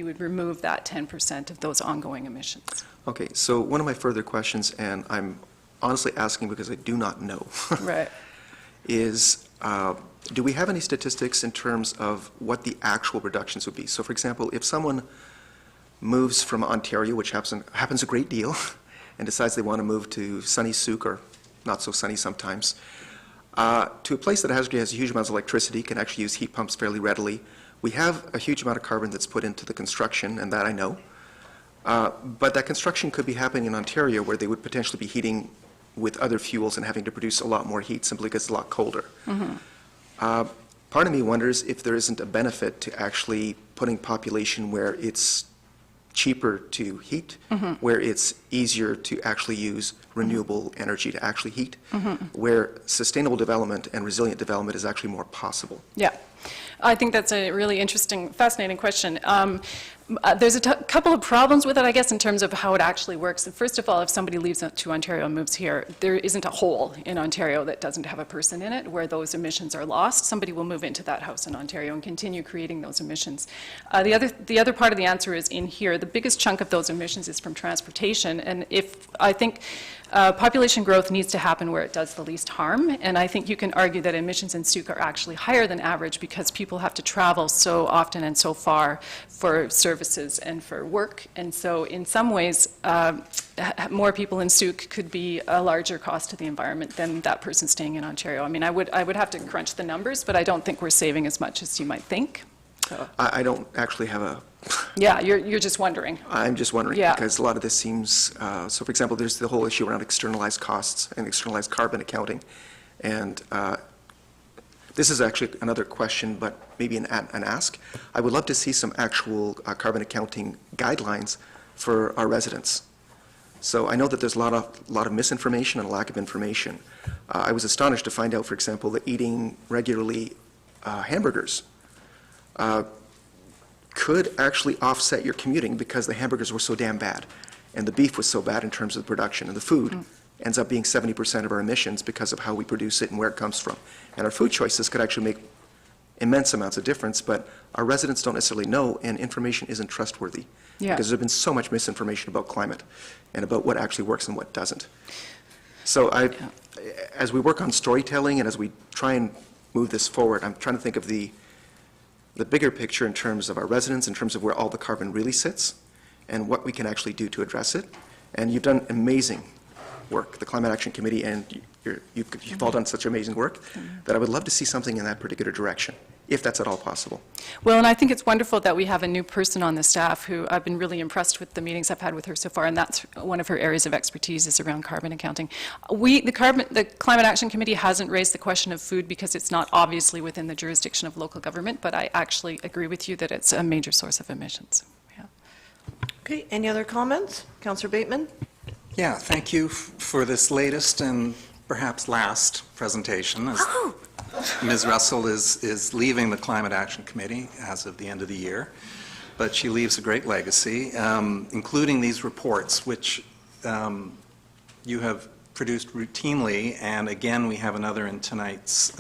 would remove that 10% of those ongoing emissions. Okay, so one of my further questions, and I'm honestly asking because I do not know, Right. is do we have any statistics in terms of what the actual reductions would be? So for example, if someone moves from Ontario, which happens a great deal, and decides they want to move to sunny Sooke, or not so sunny sometimes, to a place that has huge amounts of electricity, can actually use heat pumps fairly readily. We have a huge amount of carbon that's put into the construction, and that I know. But that construction could be happening in Ontario, where they would potentially be heating with other fuels and having to produce a lot more heat simply because it's a lot colder. Part of me wonders if there isn't a benefit to actually putting population where it's cheaper to heat, where it's easier to actually use renewable energy to actually heat, where sustainable development and resilient development is actually more possible. Yeah. I think that's a really interesting, fascinating question. There's a couple of problems with it, I guess, in terms of how it actually works. And first of all, if somebody leaves to Ontario and moves here, there isn't a hole in Ontario that doesn't have a person in it where those emissions are lost. Somebody will move into that house in Ontario and continue creating those emissions. The other part of the answer is in here. The biggest chunk of those emissions is from transportation. And I think population growth needs to happen where it does the least harm. And I think you can argue that emissions in Sooke are actually higher than average because people have to travel so often and so far for services and for work. And so in some ways, more people in Sooke could be a larger cost to the environment than that person staying in Ontario. I mean, I would have to crunch the numbers, but I don't think we're saving as much as you might think. So. I don't actually have a... Yeah, you're just wondering. I'm just wondering, Yeah. because a lot of this seems, so for example, there's the whole issue around externalized costs and externalized carbon accounting. And this is actually another question, but maybe an ask. I would love to see some actual carbon accounting guidelines for our residents. So I know that there's a lot of misinformation and a lack of information. I was astonished to find out, for example, that eating regularly hamburgers could actually offset your commuting because the hamburgers were so damn bad, and the beef was so bad in terms of the production, and the food ends up being 70% of our emissions because of how we produce it and where it comes from. And our food choices could actually make immense amounts of difference, but our residents don't necessarily know, and information isn't trustworthy. Yeah. Because there's been so much misinformation about climate and about what actually works and what doesn't. So as we work on storytelling and as we try and move this forward, I'm trying to think of the bigger picture in terms of our residents, in terms of where all the carbon really sits, and what we can actually do to address it. And you've done amazing work, the Climate Action Committee, and you've all done such amazing work that I would love to see something in that particular direction. if that's at all possible. Well, and I think it's wonderful that we have a new person on the staff who I've been really impressed with the meetings I've had with her so far, and that's one of her areas of expertise is around carbon accounting. The Climate Action Committee hasn't raised the question of food because it's not obviously within the jurisdiction of local government, but I actually agree with you that it's a major source of emissions. Yeah. Okay, any other comments? Councillor Bateman? Yeah, thank you for this latest and perhaps last presentation. As Ms. Russell is leaving the Climate Action Committee as of the end of the year, but she leaves a great legacy, including these reports, which you have produced routinely, and again, we have another in tonight's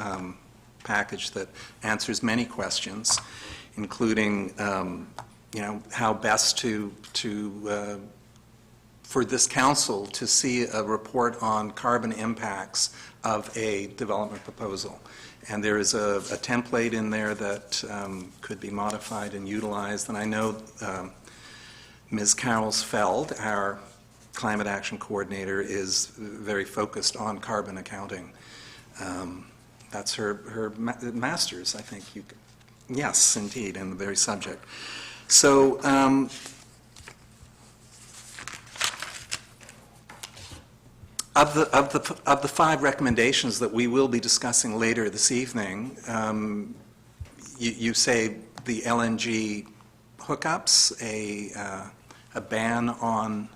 package that answers many questions, including, how best for this council to see a report on carbon impacts of a development proposal. And there is a template in there that could be modified and utilized. And I know Ms. Carrollsfeld, our Climate Action Coordinator, is very focused on carbon accounting. That's her master's, I think. Yes, indeed, in the very subject. So Of the 5 recommendations that we will be discussing later this evening, you say the LNG hookups, a ban on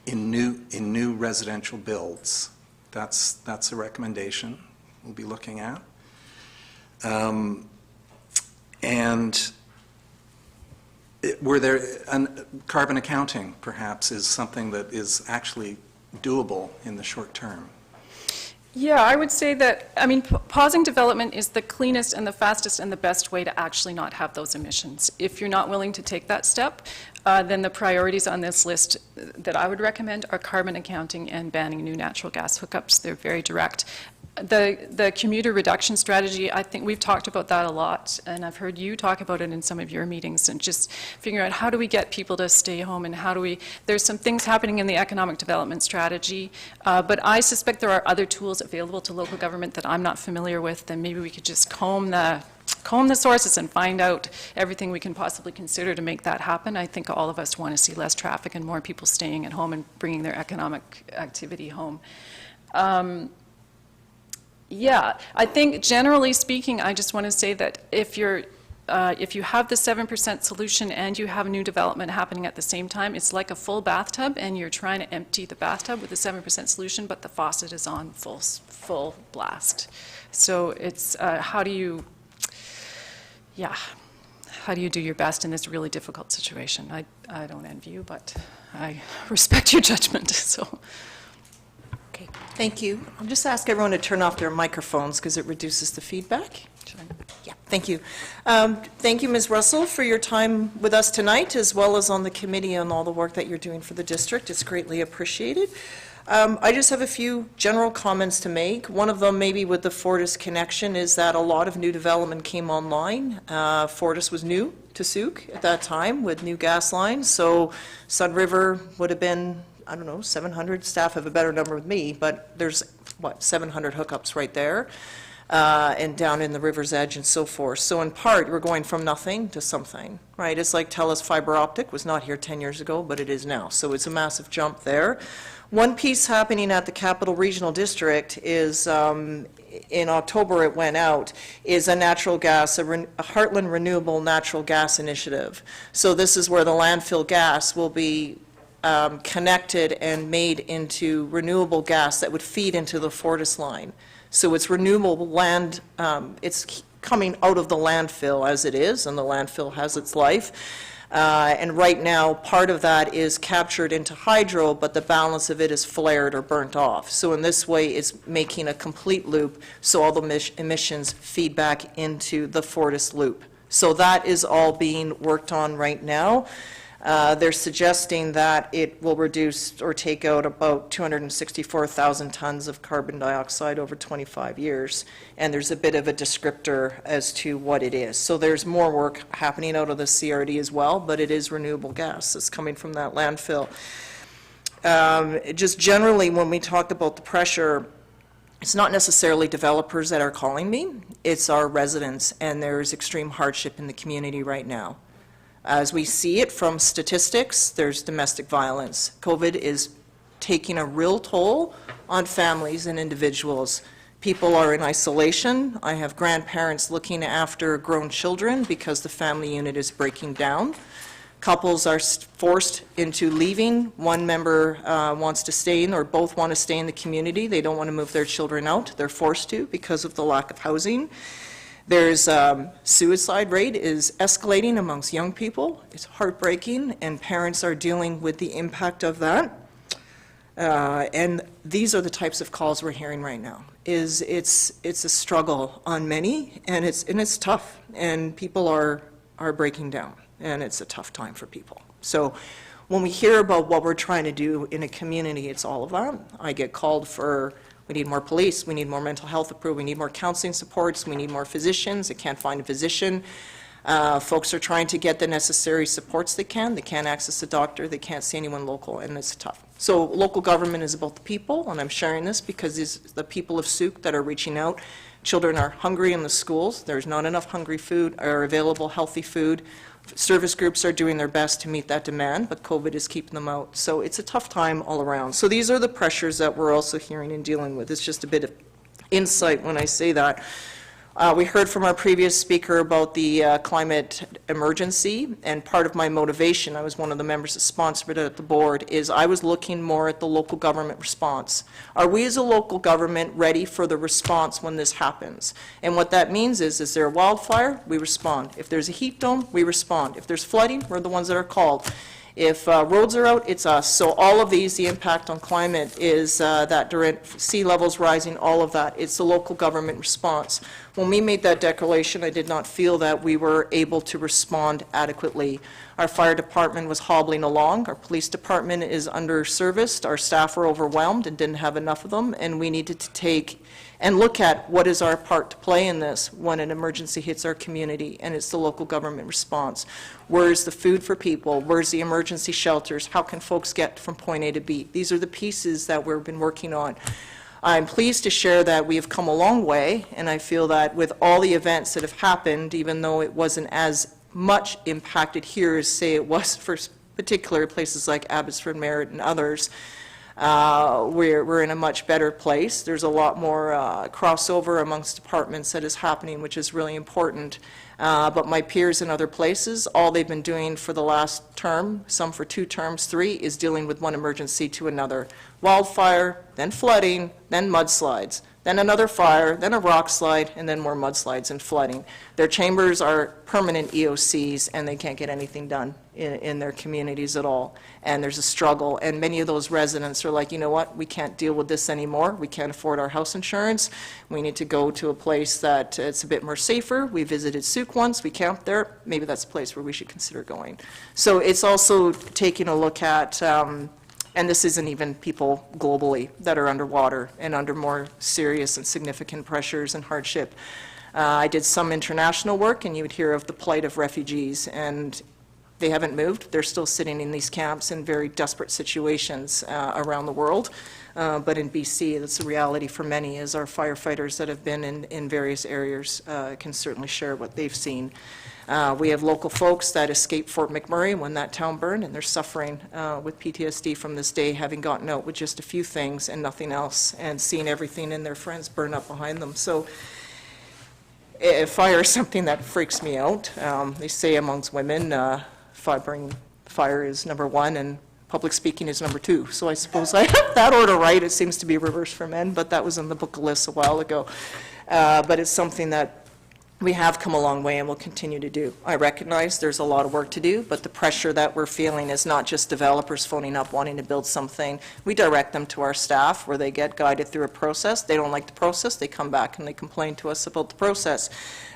in new residential builds. That's a recommendation we'll be looking at, and were there carbon accounting perhaps is something that is actually doable in the short term? Yeah, I would say that, pausing development is the cleanest and the fastest and the best way to actually not have those emissions. If you're not willing to take that step, then the priorities on this list that I would recommend are carbon accounting and banning new natural gas hookups. They're very direct. The commuter reduction strategy, I think we've talked about that a lot, and I've heard you talk about it in some of your meetings, and just figuring out how do we get people to stay home, and there's some things happening in the economic development strategy, but I suspect there are other tools available to local government that I'm not familiar with, and maybe we could just comb the sources and find out everything we can possibly consider to make that happen. I think all of us want to see less traffic and more people staying at home and bringing their economic activity home. Yeah, I think generally speaking, I just want to say that if you have the 7% solution and you have new development happening at the same time, it's like a full bathtub, and you're trying to empty the bathtub with a 7% solution, but the faucet is on full blast. So it's how do you do your best in this really difficult situation? I don't envy you, but I respect your judgment. So. Okay, thank you. I'll just ask everyone to turn off their microphones because it reduces the feedback. Sure. Yeah, thank you. Thank you, Ms. Russell, for your time with us tonight, as well as on the committee and all the work that you're doing for the district. It's greatly appreciated. I just have a few general comments to make. One of them, maybe with the Fortis connection, is that a lot of new development came online. Fortis was new to Sooke at that time with new gas lines, so Sun River would have been, I don't know, 700. Staff have a better number with me, but there's, 700 hookups right there, and down in the river's edge and so forth. So in part, we're going from nothing to something, right? It's like TELUS fiber optic was not here 10 years ago, but it is now. So it's a massive jump there. One piece happening at the Capital Regional District is, in October it went out, is a natural gas, a Heartland Renewable Natural Gas Initiative. So this is where the landfill gas will be connected and made into renewable gas that would feed into the Fortis line. So it's renewable land, it's coming out of the landfill as it is, and the landfill has its life. And right now, part of that is captured into hydro, but the balance of it is flared or burnt off. So in this way, it's making a complete loop, so all the emissions feed back into the Fortis loop. So that is all being worked on right now. They're suggesting that it will reduce or take out about 264,000 tons of carbon dioxide over 25 years, and there's a bit of a descriptor as to what it is. So there's more work happening out of the CRD as well, but it is renewable gas that's coming from that landfill. Just generally, when we talk about the pressure it's not necessarily developers that are calling me, it's our residents, and there's extreme hardship in the community right now. As we see it from statistics, there's domestic violence. COVID is taking a real toll on families and individuals. People are in isolation. I have grandparents looking after grown children because the family unit is breaking down. Couples are forced into leaving. One member wants to stay in, or both want to stay in the community. They don't want to move their children out. They're forced to because of the lack of housing. There's suicide rate is escalating amongst young people. It's heartbreaking, and parents are dealing with the impact of that. And these are the types of calls we're hearing right now. It's a struggle on many, and it's tough, and people are breaking down, and it's a tough time for people. So when we hear about what we're trying to do in a community, it's all of that. I get called for, we need more police, we need more mental health approved, we need more counseling supports, we need more physicians. I can't find a physician. Folks are trying to get the necessary supports they can. They can't access a doctor, they can't see anyone local, and it's tough. So local government is about the people, and I'm sharing this because it's the people of Sooke that are reaching out. Children are hungry in the schools. There's not enough hungry food or available healthy food. Service groups are doing their best to meet that demand, but COVID is keeping them out. So it's a tough time all around. So these are the pressures that we're also hearing and dealing with. It's just a bit of insight when I say that. We heard from our previous speaker about the climate emergency, and part of my motivation, I was one of the members that sponsored it at the board, is I was looking more at the local government response. Are we as a local government ready for the response when this happens? And what that means is there a wildfire? We respond. If there's a heat dome, we respond. If there's flooding, we're the ones that are called. If roads are out, it's us. So all of these, the impact on climate is that direct sea levels rising, all of that. It's the local government response. When we made that declaration, I did not feel that we were able to respond adequately. Our fire department was hobbling along. Our police department is under-serviced. Our staff were overwhelmed and didn't have enough of them, and we needed to take and look at what is our part to play in this when an emergency hits our community, and it's the local government response. Where's the food for people? Where's the emergency shelters? How can folks get from point A to B? These are the pieces that we've been working on. I'm pleased to share that we have come a long way, and I feel that with all the events that have happened, even though it wasn't as much impacted here as, say, it was for particular places like Abbotsford, Merritt, and others, we're in a much better place. There's a lot more crossover amongst departments that is happening, which is really important. But my peers in other places, all they've been doing for the last term, some for 2 terms, 3, is dealing with one emergency to another. Wildfire, then flooding, then mudslides, then another fire, then a rock slide, and then more mudslides and flooding. Their chambers are permanent EOCs, and they can't get anything done in their communities at all. And there's a struggle, and many of those residents are like, you know what, we can't deal with this anymore. We can't afford our house insurance. We need to go to a place that it's a bit more safer. We visited Sooke once, we camped there. Maybe that's a place where we should consider going. So it's also taking a look at, and this isn't even people globally that are underwater and under more serious and significant pressures and hardship. I did some international work, and you would hear of the plight of refugees, and they haven't moved. They're still sitting in these camps in very desperate situations around the world. But in BC, that's a reality for many, as our firefighters that have been in various areas can certainly share what they've seen. We have local folks that escaped Fort McMurray when that town burned, and they're suffering with PTSD from this day, having gotten out with just a few things and nothing else, and seeing everything and their friends burn up behind them. So fire is something that freaks me out. They say amongst women, fire is number 1, and public speaking is number 2. So I suppose I have that order right. It seems to be reversed for men, but that was in the book of lists a while ago. But it's something that we have come a long way and will continue to do. I recognize there's a lot of work to do, but the pressure that we're feeling is not just developers phoning up wanting to build something. We direct them to our staff where they get guided through a process. They don't like the process, they come back and they complain to us about the process.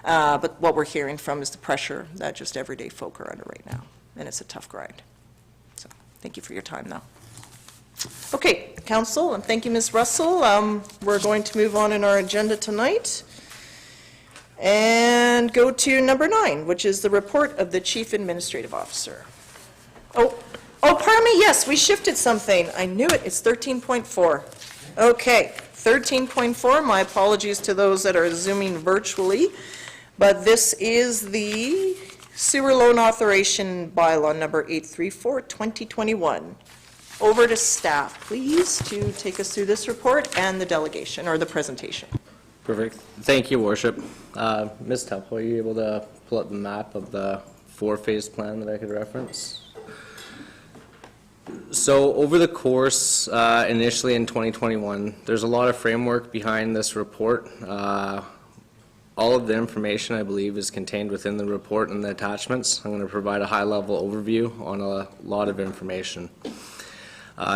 But what we're hearing from is the pressure that just everyday folk are under right now, and it's a tough grind. So thank you for your time now. Okay, Council, and thank you, Ms. Russell. We're going to move on in our agenda tonight and go to number 9, which is the report of the Chief Administrative Officer. Oh, pardon me, yes, we shifted something. I knew it, it's 13.4. Okay. 13.4, my apologies to those that are zooming virtually, but this is the sewer loan authorization bylaw number 834, 2021. Over to staff, please, to take us through this report and the delegation, or the presentation. Perfect. Thank you, Worship. Ms. Temple, are you able to pull up the map of the four-phase plan that I could reference? So over the course, initially in 2021, there's a lot of framework behind this report. All of the information, I believe, is contained within the report and the attachments. I'm going to provide a high-level overview on a lot of information.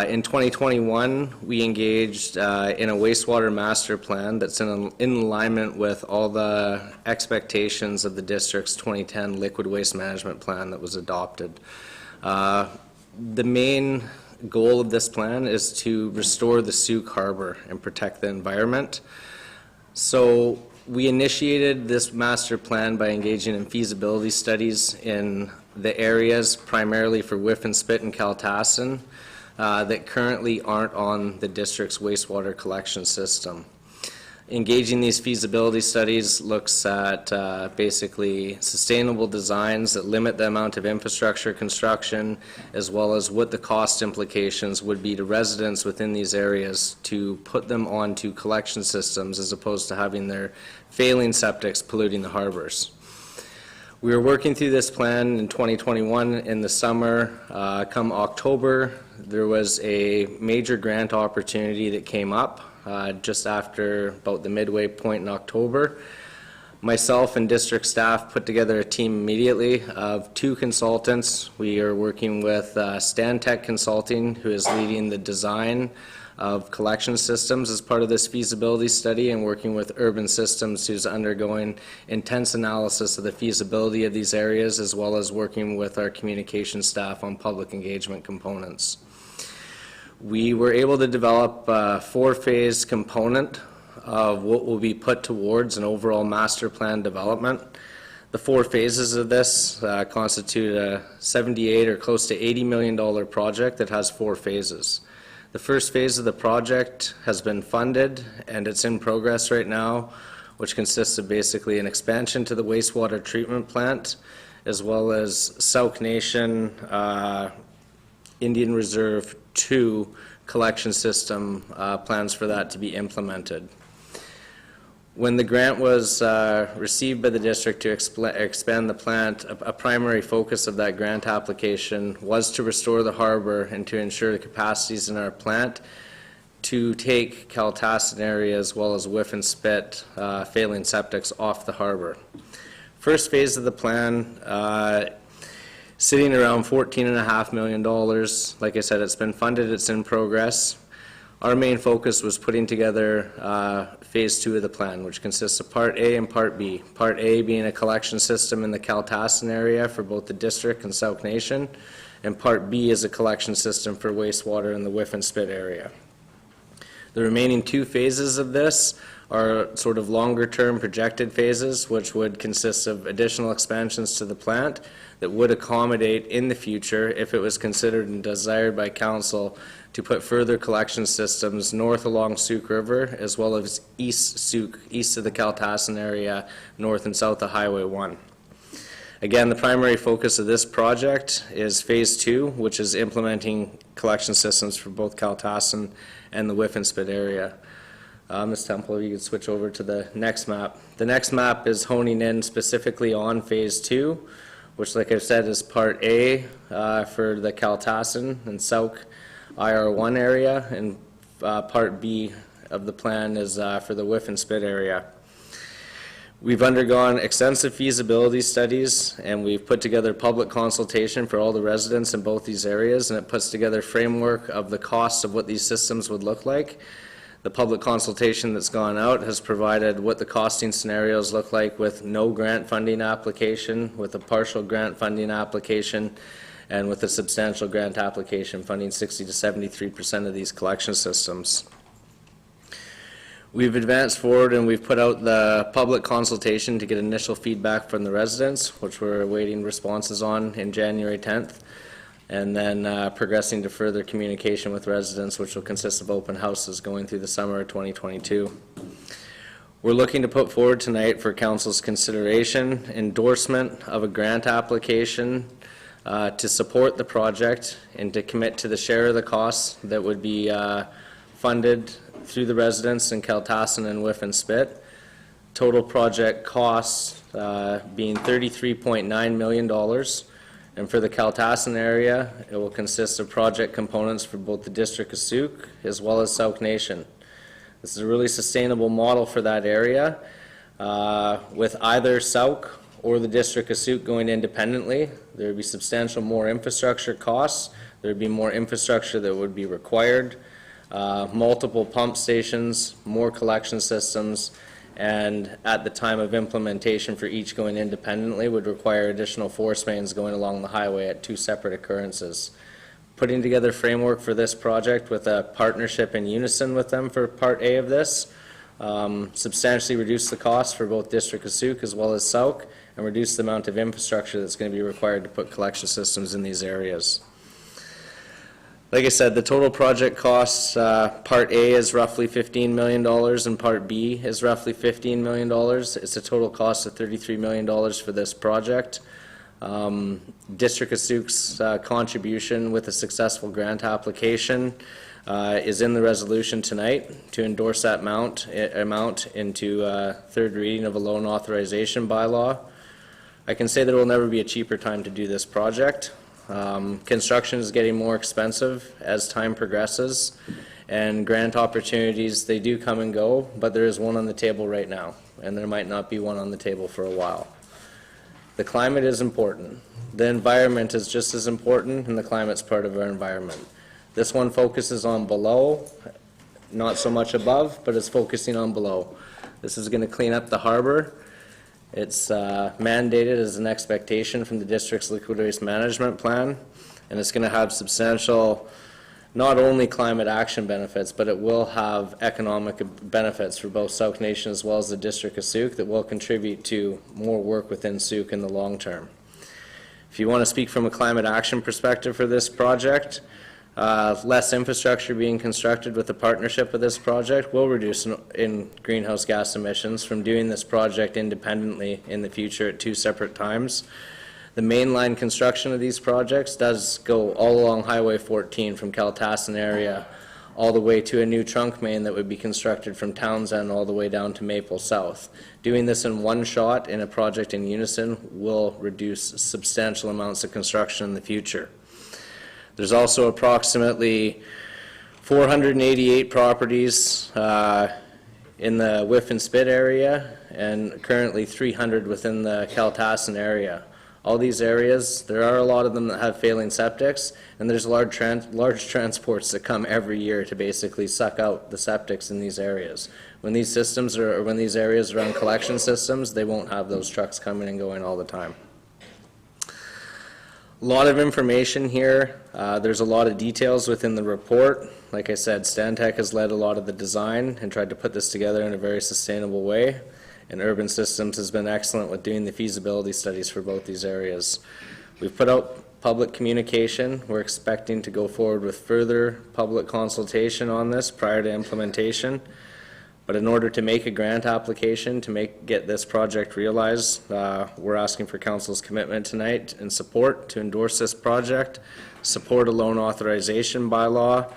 In 2021, we engaged in a wastewater master plan that's in alignment with all the expectations of the district's 2010 liquid waste management plan that was adopted. The main goal of this plan is to restore the Sooke Harbor and protect the environment. So we initiated this master plan by engaging in feasibility studies in the areas primarily for Whiff and Spit and Kaltassin that currently aren't on the district's wastewater collection system. Engaging these feasibility studies looks at basically sustainable designs that limit the amount of infrastructure construction, as well as what the cost implications would be to residents within these areas to put them onto collection systems as opposed to having their failing septics polluting the harbors. We were working through this plan in 2021 in the summer. Come October, there was a major grant opportunity that came up just after about the midway point in October. Myself and district staff put together a team immediately of 2 consultants. We are working with Stantec Consulting, who is leading the design of collection systems as part of this feasibility study, and working with Urban Systems, who's undergoing intense analysis of the feasibility of these areas, as well as working with our communication staff on public engagement components. We were able to develop a 4-phase component of what will be put towards an overall master plan development. The 4 phases of this constitute a $78 or close to $80 million project that has 4 phases. The first phase of the project has been funded and it's in progress right now, which consists of basically an expansion to the wastewater treatment plant, as well as Sooke Nation Indian Reserve 2 collection system plans for that to be implemented. When the grant was received by the district to expand the plant, a primary focus of that grant application was to restore the harbor and to ensure the capacities in our plant to take Kaltassin area as well as Whiff and Spit failing septics off the harbor. First phase of the plan, sitting around $14.5 million. Like I said, it's been funded, it's in progress. Our main focus was putting together phase 2 of the plan, which consists of Part A and Part B. Part A being a collection system in the Kaltassin area for both the district and Sooke Nation, and Part B is a collection system for wastewater in the Whiff and Spit area. The remaining 2 phases of this are sort of longer-term projected phases, which would consist of additional expansions to the plant that would accommodate in the future, if it was considered and desired by council, to put further collection systems north along Sooke River, as well as east Sooke, east of the Kaltassin area, north and south of Highway 1. Again, the primary focus of this project is phase 2, which is implementing collection systems for both Kaltassin and the Whiff and Spit area. Ms. Temple, you could switch over to the next map. The next map is honing in specifically on phase 2, which, like I've said, is Part A for the Kaltassin and Sooke IR1 area, and Part B of the plan is for the Whiff and Spit area. We've undergone extensive feasibility studies, and we've put together public consultation for all the residents in both these areas, and it puts together a framework of the costs of what these systems would look like. The public consultation that's gone out has provided what the costing scenarios look like with no grant funding application, with a partial grant funding application, and with a substantial grant application funding 60 to 73% of these collection systems. We've advanced forward and we've put out the public consultation to get initial feedback from the residents, which we're awaiting responses on in January 10th. and then progressing to further communication with residents, which will consist of open houses going through the summer of 2022. We're looking to put forward tonight for council's consideration endorsement of a grant application to support the project and to commit to the share of the costs that would be funded through the residents in Kaltassin and Whiff and Spit. Total project costs being $33.9 million. And for the Kaltassin area, it will consist of project components for both the District of Sooke as well as Sooke Nation. This is a really sustainable model for that area. With either Sooke or the District of Sooke going independently, there would be substantial more infrastructure costs. There would be more infrastructure that would be required, multiple pump stations, more collection systems, and at the time of implementation for each going independently would require additional force mains going along the highway at 2 separate occurrences. Putting together a framework for this project with a partnership in unison with them for Part A of this, substantially reduce the cost for both District of Sooke as well as Sooke, and reduce the amount of infrastructure that's going to be required to put collection systems in these areas. Like I said, the total project costs, Part A is roughly $15 million and Part B is roughly $15 million. It's a total cost of $33 million for this project. District of Sooke's contribution with a successful grant application is in the resolution tonight to endorse that amount into third reading of a loan authorization bylaw. I can say there will never be a cheaper time to do this project. Construction is getting more expensive as time progresses, and grant opportunities, they do come and go, but there is one on the table right now, and there might not be one on the table for a while. The climate is important. The environment is just as important, and the climate's part of our environment. This one focuses on below, not so much above, but it's focusing on below. This is going to clean up the harbor. It's mandated as an expectation from the district's liquid waste management plan, and it's going to have substantial, not only climate action benefits, but it will have economic benefits for both Sooke Nation as well as the District of Sooke that will contribute to more work within Sooke in the long term. If you want to speak from a climate action perspective for this project, less infrastructure being constructed with the partnership of this project will reduce in greenhouse gas emissions from doing this project independently in the future at 2 separate times. The mainline construction of these projects does go all along Highway 14 from Kaltassin area all the way to a new trunk main that would be constructed from Townsend all the way down to Maple South. Doing this in one shot in a project in unison will reduce substantial amounts of construction in the future. There's also approximately 488 properties in the Whiff and Spit area, and currently 300 within the Kaltassin area. All these areas, there are a lot of them that have failing septics, and there's large transports that come every year to basically suck out the septics in these areas. When these systems are, or when these areas are on collection systems, they won't have those trucks coming and going all the time. A lot of information here. There's a lot of details within the report. Like I said, Stantec has led a lot of the design and tried to put this together in a very sustainable way. And Urban Systems has been excellent with doing the feasibility studies for both these areas. We've put out public communication. We're expecting to go forward with further public consultation on this prior to implementation. But in order to make a grant application to get this project realized, we're asking for council's commitment tonight and support to endorse this project, support a loan authorization bylaw,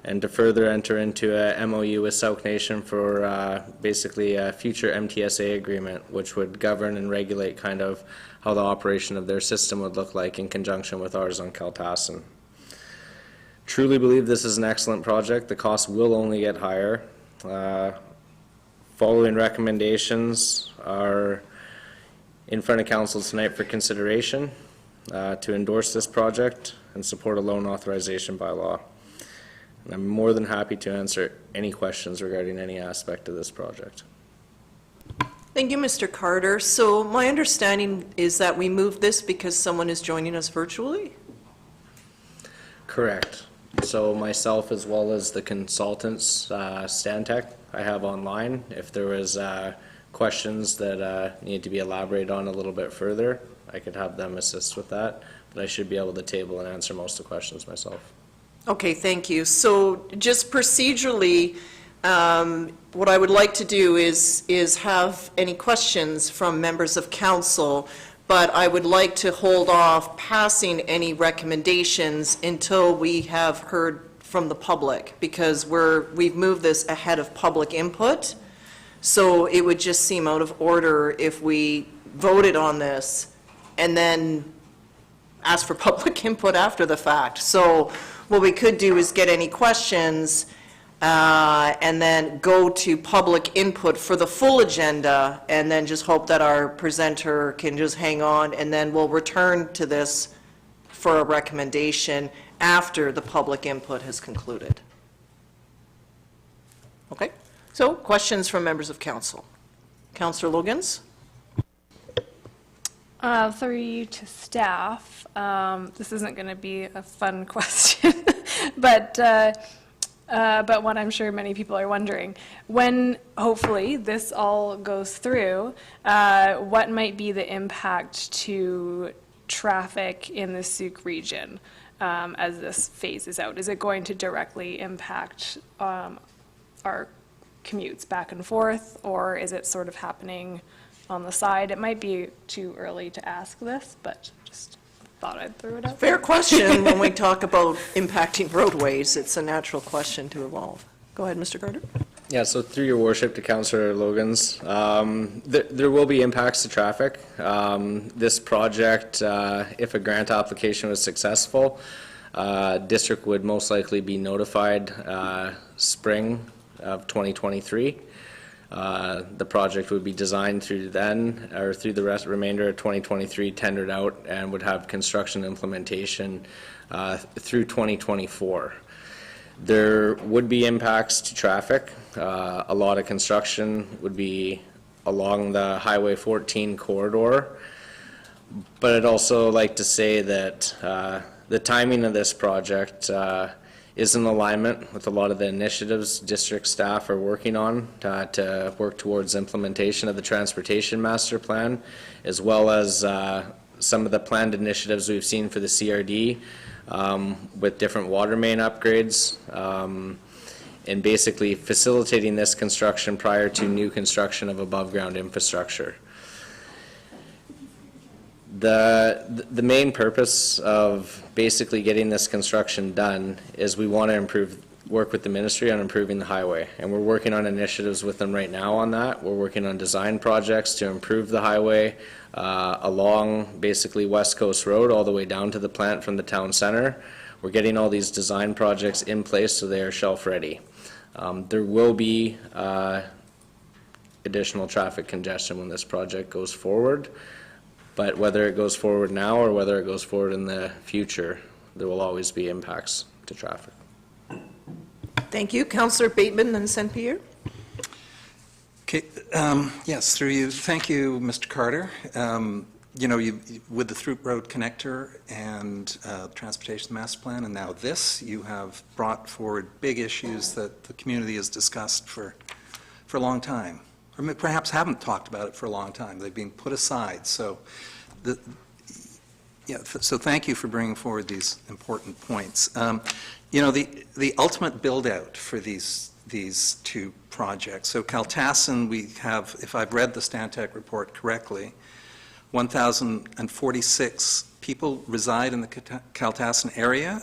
and to further enter into a MOU with Sooke Nation for basically a future MTSA agreement, which would govern and regulate kind of how the operation of their system would look like in conjunction with ours on Kaltassin. Truly believe this is an excellent project. The cost will only get higher. Following recommendations are in front of council tonight for consideration to endorse this project and support a loan authorization bylaw. And I'm more than happy to answer any questions regarding any aspect of this project. Thank you, Mr. Carter. So my understanding is that we moved this because someone is joining us virtually? Correct. So myself as well as the consultants, Stantec, I have online. If there was questions that need to be elaborated on a little bit further, I could have them assist with that. I should be able to table and answer most of the questions myself. Okay, thank you. So just procedurally, what I would like to do is have any questions from members of council, but I would like to hold off passing any recommendations until we have heard from the public, because we've moved this ahead of public input. So it would just seem out of order if we voted on this and then asked for public input after the fact. So what we could do is get any questions and then go to public input for the full agenda, and then just hope that our presenter can just hang on, and then we'll return to this for a recommendation after the public input has concluded. Okay? So, questions from members of council. Councillor Logans? Through to staff, this isn't going to be a fun question, but what I'm sure many people are wondering. When, hopefully, this all goes through, what might be the impact to traffic in the Sooke region as this phases out? Is it going to directly impact our commutes back and forth, or is it sort of happening on the side? It might be too early to ask this, but just thought I'd throw it out. Fair question. When we talk about impacting roadways, it's a natural question to evolve. Go ahead, Mr. Carter. Yeah, so through your worship to Councillor Logans, there will be impacts to traffic. This project, if a grant application was successful, district would most likely be notified spring of 2023. The project would be designed through then, or through the remainder of 2023, tendered out, and would have construction implementation through 2024. There would be impacts to traffic. A lot of construction would be along the Highway 14 corridor, but I'd also like to say that the timing of this project is in alignment with a lot of the initiatives district staff are working on to work towards implementation of the Transportation Master Plan, as well as some of the planned initiatives we've seen for the CRD with different water main upgrades, and basically facilitating this construction prior to new construction of above-ground infrastructure. The main purpose of basically getting this construction done is we want to work with the ministry on improving the highway, and we're working on initiatives with them right now on that. We're working on design projects to improve the highway along basically West Coast Road all the way down to the plant from the town center. We're getting all these design projects in place so they are shelf ready. There will be additional traffic congestion when this project goes forward. But whether it goes forward now or whether it goes forward in the future, there will always be impacts to traffic. Thank you. Councillor Bateman, then St. Pierre. Okay, yes, through you. Thank you, Mr. Carter. You know, with the Throop Road Connector and Transportation Master Plan, and now this, you have brought forward big issues that the community has discussed for a long time, or perhaps haven't talked about it for a long time. They've been put aside. So, so thank you for bringing forward these important points. You know, the ultimate build-out for these two projects. So Kaltassin, we have, if I've read the Stantec report correctly, 1,046 people reside in the Kaltassin area.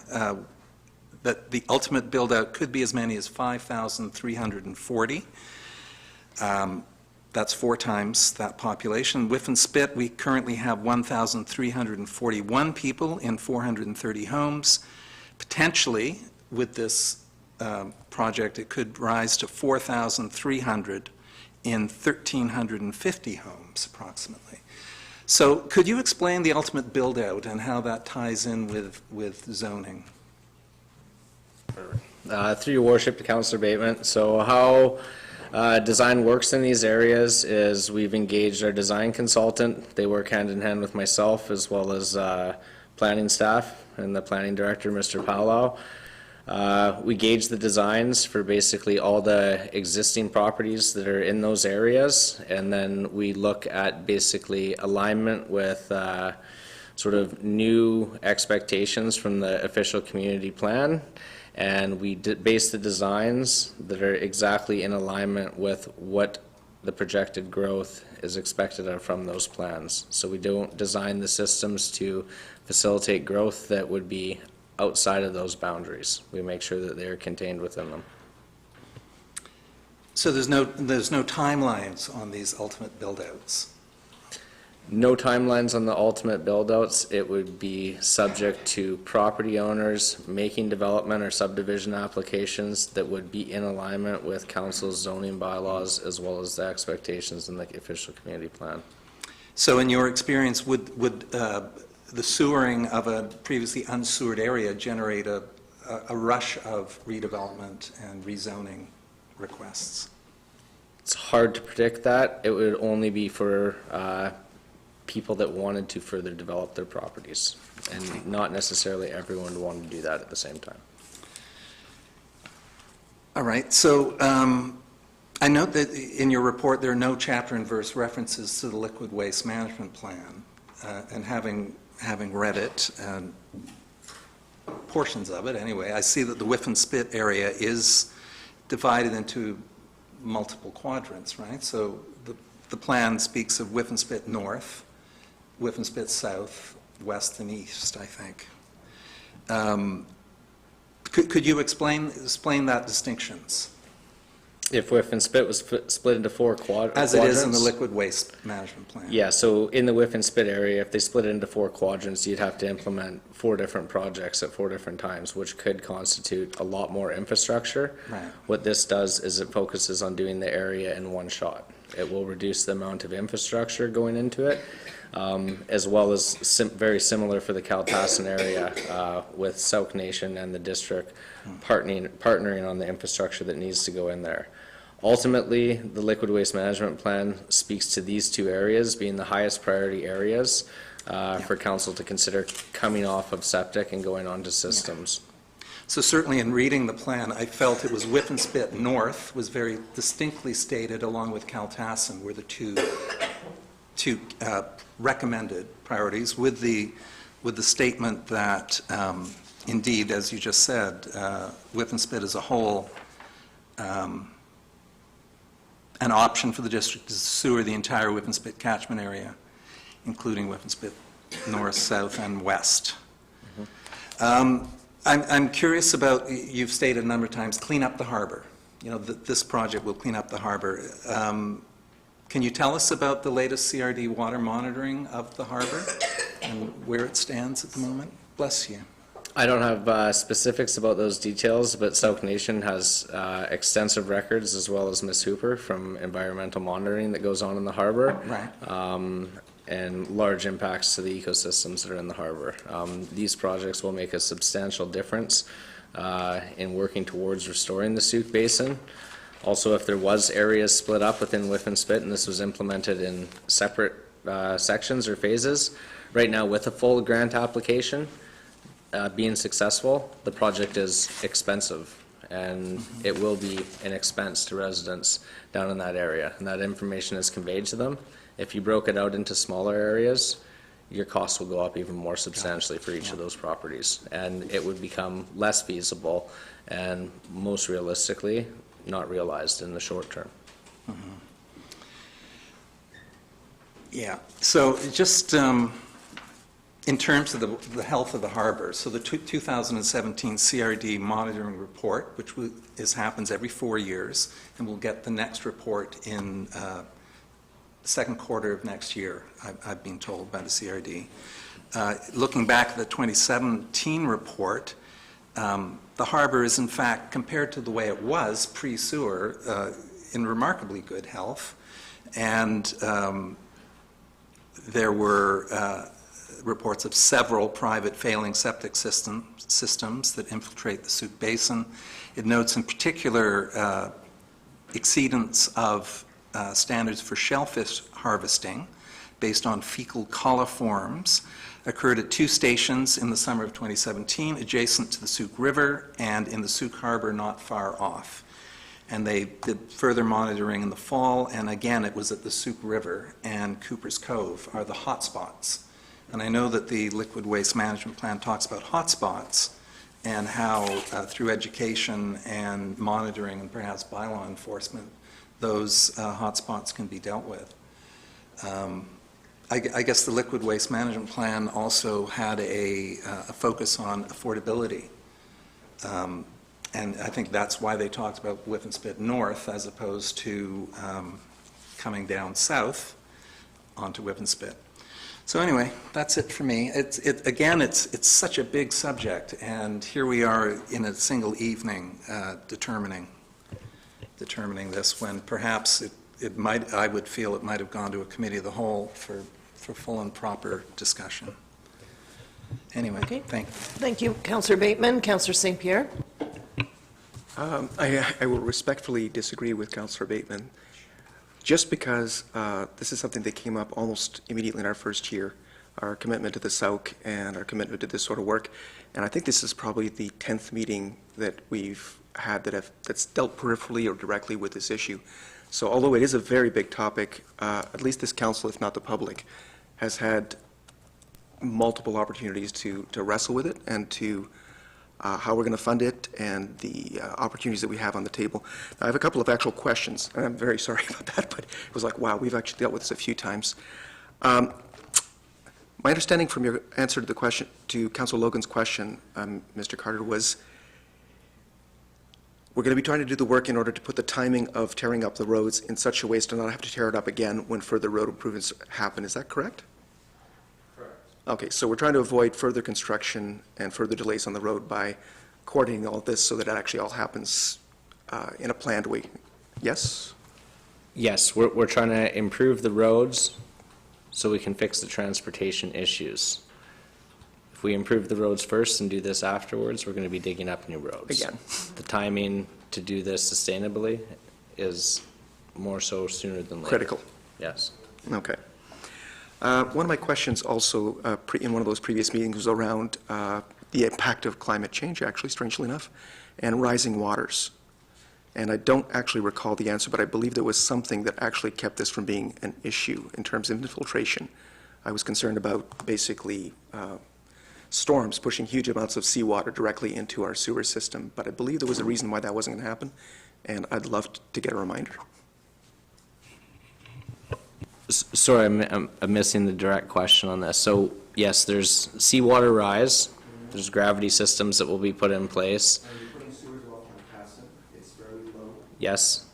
That the ultimate build-out could be as many as 5,340. That's 4 times that population. Whiff and Spit, we currently have 1,341 people in 430 homes. Potentially, with this project, it could rise to 4,300 in 1,350 homes, approximately. So could you explain the ultimate build-out and how that ties in with zoning? Through your worship to Councillor Bateman, so how design works in these areas is we've engaged our design consultant. They work hand in hand with myself as well as planning staff and the planning director, Mr. Bylaw. We gauge the designs for basically all the existing properties that are in those areas, and then we look at basically alignment with sort of new expectations from the official community plan, and we base the designs that are exactly in alignment with what the projected growth is expected from those plans. So we don't design the systems to facilitate growth that would be outside of those boundaries. We make sure that they are contained within them. So there's no timelines on these ultimate build-outs? No timelines on the ultimate build-outs. It would be subject to property owners making development or subdivision applications that would be in alignment with council's zoning bylaws as well as the expectations in the official community plan. So in your experience, would the sewering of a previously unsewered area generate a rush of redevelopment and rezoning requests? It's hard to predict that. It would only be for people that wanted to further develop their properties, and not necessarily everyone would want to do that at the same time. All right, so I note that in your report there are no chapter and verse references to the liquid waste management plan, and having read it, portions of it anyway, I see that the Whiff and Spit area is divided into multiple quadrants, right? So the plan speaks of Whiff and Spit North, Whiff and Spit South, West and East, I think. Could you explain that distinctions? If Whiff and Spit was split into four quadrants? As it is in the liquid waste management plan. Yeah, so in the Whiff and Spit area, if they split it into four quadrants, you'd have to implement 4 different projects at 4 different times, which could constitute a lot more infrastructure. Right. What this does is it focuses on doing the area in one shot. It will reduce the amount of infrastructure going into it, as well as very similar for the Kaltassin area with Sooke Nation and the district partnering on the infrastructure that needs to go in there. Ultimately, the liquid waste management plan speaks to these 2 areas being the highest priority areas for council to consider coming off of septic and going on to systems. So certainly in reading the plan, I felt it was Whiff and Spit North was very distinctly stated, along with Kaltassin were the two recommended priorities, with the statement that indeed, as you just said, Whiff and Spit as a whole, an option for the district to sewer the entire Whiff and Spit catchment area, including Whiff and Spit North, South, and West. I'm curious about, you've stated a number of times, clean up the harbor. You know, this project will clean up the harbor. Can you tell us about the latest CRD water monitoring of the harbor and where it stands at the moment? Bless you. I don't have specifics about those details, but Sooke Nation has extensive records, as well as Ms. Hooper, from environmental monitoring that goes on in the harbor. Right. And large impacts to the ecosystems that are in the harbor. These projects will make a substantial difference in working towards restoring the Sooke Basin. Also, if there was areas split up within Whiff and Spit, and this was implemented in separate sections or phases, right now with a full grant application, being successful, the project is expensive, and it will be an expense to residents down in that area, and that information is conveyed to them. If you broke it out into smaller areas, your costs will go up even more substantially for each of those properties, and it would become less feasible and most realistically not realized in the short term. Mm-hmm. Yeah, so just in terms of the health of the harbor, so the 2017 CRD monitoring report, which happens every 4 years, and we'll get the next report in second quarter of next year, I've been told by the CRD. Looking back at the 2017 report, the harbor is in fact, compared to the way it was pre-sewer, in remarkably good health. And there were reports of several private failing septic systems that infiltrate the Sooke Basin. It notes in particular exceedance of standards for shellfish harvesting based on fecal coliforms occurred at 2 stations in the summer of 2017 adjacent to the Sooke River and in the Sooke Harbor not far off. And they did further monitoring in the fall, and again it was at the Sooke River and Cooper's Cove are the hot spots And I know that the liquid waste management plan talks about hotspots and how through education and monitoring and perhaps bylaw enforcement, those hotspots can be dealt with. I guess the liquid waste management plan also had a focus on affordability. And I think that's why they talked about Whiffenspit North as opposed to coming down south onto Whiffenspit. So anyway, that's it for me. Again, it's such a big subject, and here we are in a single evening determining this, when perhaps it might, I would feel it might have gone to a committee of the whole for full and proper discussion. Anyway, Okay. thank you. Thank you, Councillor Bateman. Councillor St. Pierre? I will respectfully disagree with Councillor Bateman, just because this is something that came up almost immediately in our first year, our commitment to the Sooke and our commitment to this sort of work. And I think this is probably the 10th meeting that we've had that's dealt peripherally or directly with this issue. So although it is a very big topic, at least this council, if not the public, has had multiple opportunities to wrestle with it and to how we're going to fund it and the opportunities that we have on the table. Now, I have a couple of actual questions, and I'm very sorry about that, but it was like, wow, we've actually dealt with this a few times. My understanding from your answer to the question, to Councillor Logan's question, Mr. Carter, was we're going to be trying to do the work in order to put the timing of tearing up the roads in such a way as to not have to tear it up again when further road improvements happen. Is that correct? Okay, so we're trying to avoid further construction and further delays on the road by coordinating all of this so that it actually all happens in a planned way. Yes? Yes, we're trying to improve the roads so we can fix the transportation issues. If we improve the roads first and do this afterwards, we're going to be digging up new roads. Again. The timing to do this sustainably is more so sooner than later. Critical. Yes. Okay. One of my questions also in one of those previous meetings was around the impact of climate change, actually, strangely enough, and rising waters. And I don't actually recall the answer, but I believe there was something that actually kept this from being an issue in terms of infiltration. I was concerned about basically storms pushing huge amounts of seawater directly into our sewer system, but I believe there was a reason why that wasn't going to happen, and I'd love to get a reminder. Sorry, I'm missing the direct question on this. So, yes, there's seawater rise, there's gravity systems that will be put in place. Are you putting sewers off on Casson? It's fairly low. Yes.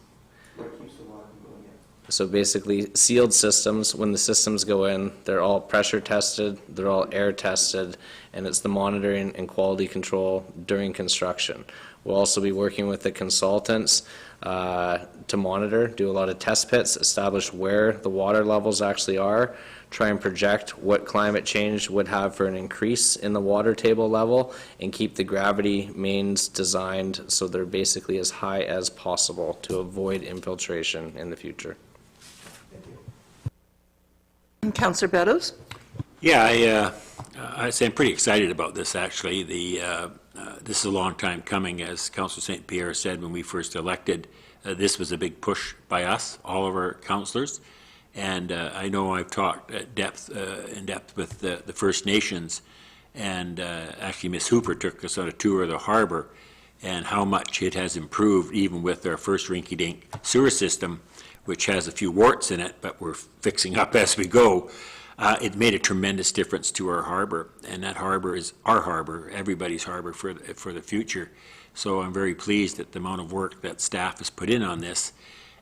What keeps the water from going in? So basically, sealed systems, when the systems go in, they're all pressure tested, they're all air tested, and it's the monitoring and quality control during construction. We'll also be working with the consultants to monitor, do a lot of test pits, establish where the water levels actually are, try and project what climate change would have for an increase in the water table level, and keep the gravity mains designed so they're basically as high as possible to avoid infiltration in the future. Councillor Beddoes? Yeah, I say I'm pretty excited about this, actually. This is a long time coming, as Councillor St. Pierre said when we first elected. This was a big push by us, all of our councillors, and I know I've talked in depth with the First Nations, and actually Ms. Hooper took us on a tour of the harbour, and how much it has improved even with our first rinky-dink sewer system, which has a few warts in it, but we're fixing up as we go. It made a tremendous difference to our harbor, and that harbor is our harbor, everybody's harbor for the future. So I'm very pleased at the amount of work that staff has put in on this,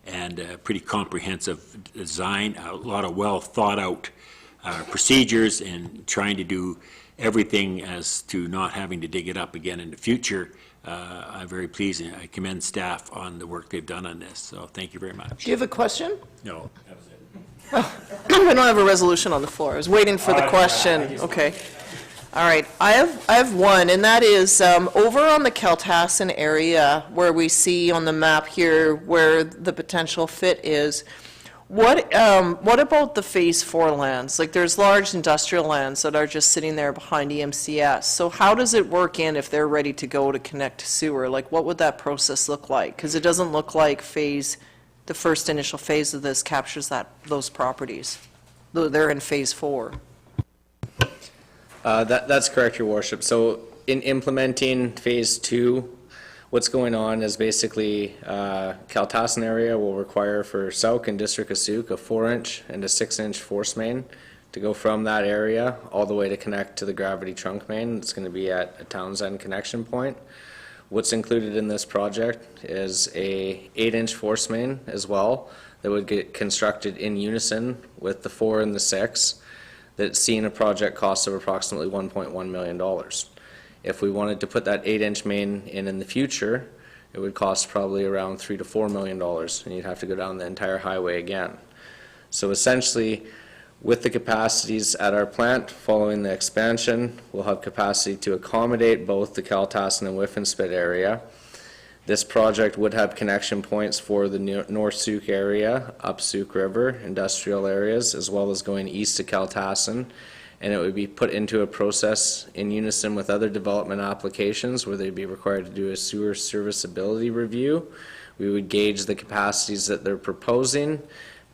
and a pretty comprehensive design, a lot of well thought out procedures, and trying to do everything as to not having to dig it up again in the future. I'm very pleased, and I commend staff on the work they've done on this. So thank you very much. Do you have a question? No, that was it. We don't have a resolution on the floor. I was waiting for the question. Okay. All right. I have one, and that is over on the Keltassin area where we see on the map here where the potential fit is. What about the Phase 4 lands? Like, there's large industrial lands that are just sitting there behind EMCS. So how does it work in if they're ready to go to connect to sewer? Like, what would that process look like? Because it doesn't look like the first initial phase of this captures those properties. They're in Phase 4. That's correct, Your Worship. So in implementing Phase 2, what's going on is basically Kaltassan area will require for Sooke and District of Sooke a 4-inch and a 6-inch force main to go from that area all the way to connect to the gravity trunk main. It's going to be at a Townsend connection point. What's included in this project is a 8-inch force main as well that would get constructed in unison with the 4 and the 6. That's seen a project cost of approximately $1.1 million. If we wanted to put that 8-inch main in the future, it would cost probably around $3 to $4 million, and you'd have to go down the entire highway again. So essentially, with the capacities at our plant following the expansion, we'll have capacity to accommodate both the Kaltassan and Whiffenspit area. This project would have connection points for the North Sooke area, up Sooke River, industrial areas, as well as going east to Kaltassan. And it would be put into a process in unison with other development applications where they'd be required to do a sewer serviceability review. We would gauge the capacities that they're proposing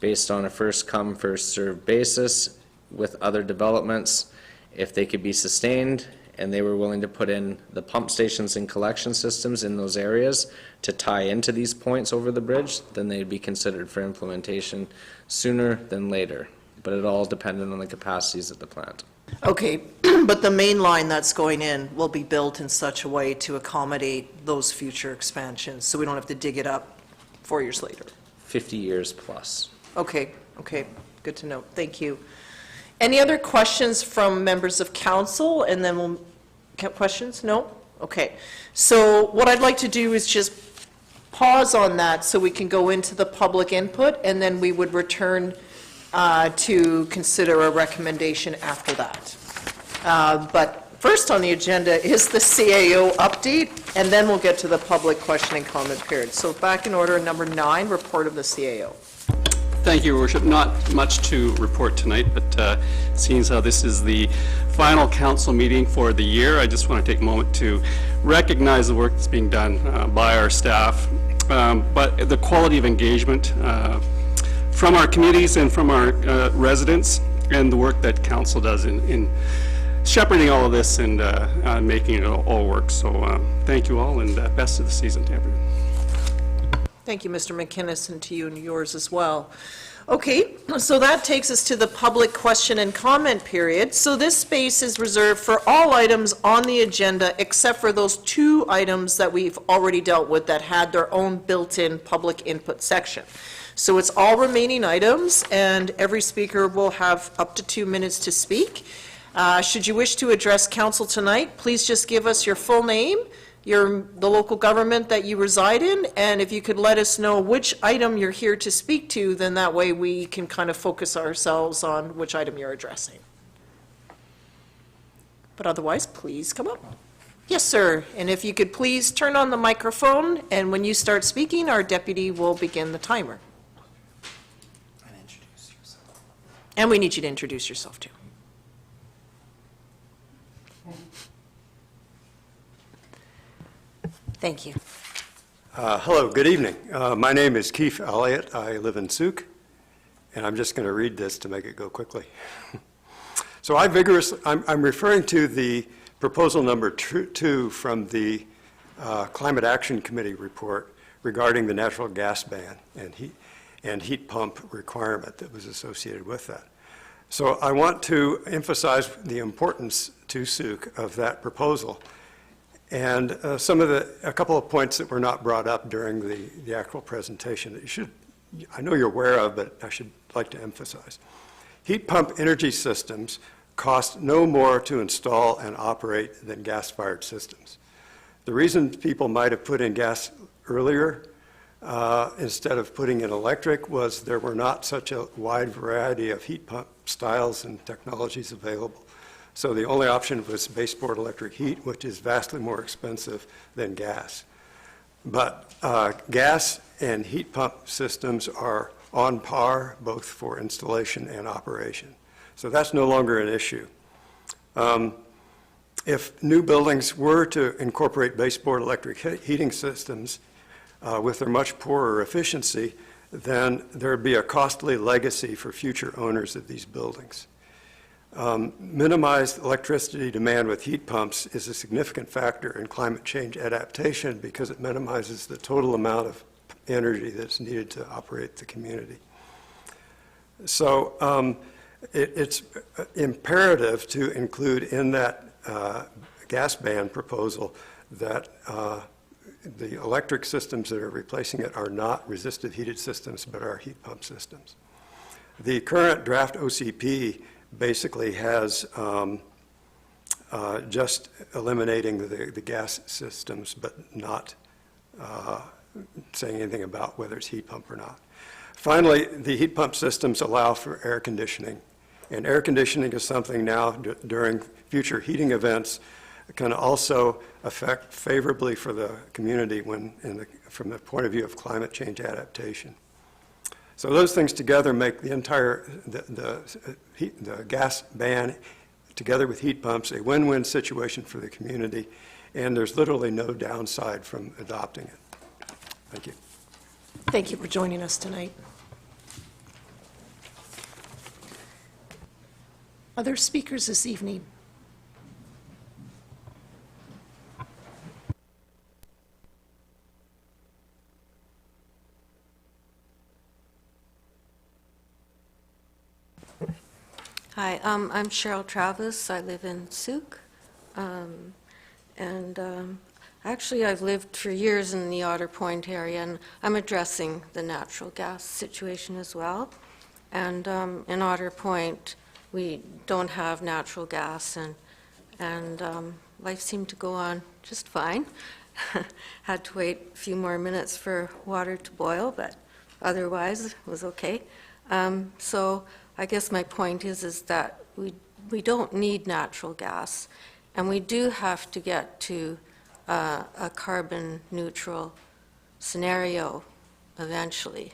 based on a first-come, first-served basis with other developments. If they could be sustained and they were willing to put in the pump stations and collection systems in those areas to tie into these points over the bridge, then they'd be considered for implementation sooner than later. But it all depended on the capacities of the plant. Okay, but the main line that's going in will be built in such a way to accommodate those future expansions, so we don't have to dig it up 4 years later. 50 years plus. Okay, good to know. Thank you. Any other questions from members of council? And then we'll, questions? No? Okay. So what I'd like to do is just pause on that so we can go into the public input, and then we would return to consider a recommendation after that. But first on the agenda is the CAO update, and then we'll get to the public question and comment period. So back in order, number 9, report of the CAO. Thank you, Your Worship. Not much to report tonight, but seeing how this is the final council meeting for the year, I just want to take a moment to recognize the work that's being done by our staff, but the quality of engagement from our communities and from our residents, and the work that council does in shepherding all of this and making it all work. So thank you all, and best of the season to everyone. Thank you, Mr. McInnes, and to you and yours as well. Okay, so that takes us to the public question and comment period. So this space is reserved for all items on the agenda except for those 2 items that we've already dealt with that had their own built-in public input section. So it's all remaining items, and every speaker will have up to 2 minutes to speak. Should you wish to address council tonight, please just give us your full name, the local government that you reside in, and if you could let us know which item you're here to speak to, then that way we can kind of focus ourselves on which item you're addressing. But otherwise, please come up. Yes, sir. And if you could please turn on the microphone, and when you start speaking, our deputy will begin the timer. And we need you to introduce yourself, too. Thank you. Hello, good evening. My name is Keith Elliott. I live in Sooke, and I'm just going to read this to make it go quickly. So I'm referring to the proposal number 2 from the Climate Action Committee report regarding the natural gas ban and heat pump requirement that was associated with that. So I want to emphasize the importance to Sooke of that proposal. And a couple of points that were not brought up during the actual presentation that I know you're aware of, but I should like to emphasize. Heat pump energy systems cost no more to install and operate than gas-fired systems. The reason people might have put in gas earlier instead of putting in electric was there were not such a wide variety of heat pump styles and technologies available. So the only option was baseboard electric heat, which is vastly more expensive than gas. But gas and heat pump systems are on par, both for installation and operation. So that's no longer an issue. If new buildings were to incorporate baseboard electric heating systems with their much poorer efficiency, then there'd be a costly legacy for future owners of these buildings. Minimized electricity demand with heat pumps is a significant factor in climate change adaptation because it minimizes the total amount of energy that's needed to operate the community. So it's imperative to include in that gas ban proposal that the electric systems that are replacing it are not resistive heated systems, but are heat pump systems. The current draft OCP basically has just eliminating the gas systems, but not saying anything about whether it's heat pump or not. Finally, the heat pump systems allow for air conditioning. And air conditioning is something now during future heating events can also affect favorably for the community when from the point of view of climate change adaptation. So those things together make the entire the gas ban together with heat pumps a win-win situation for the community, and there's literally no downside from adopting it. Thank you. Thank you for joining us tonight. Other speakers this evening? Hi, I'm Cheryl Travis. I live in Sooke. Actually, I've lived for years in the Otter Point area, and I'm addressing the natural gas situation as well. And in Otter Point, we don't have natural gas, and life seemed to go on just fine. Had to wait a few more minutes for water to boil, but otherwise it was okay. So I guess my point is that we don't need natural gas, and we do have to get to a carbon neutral scenario eventually.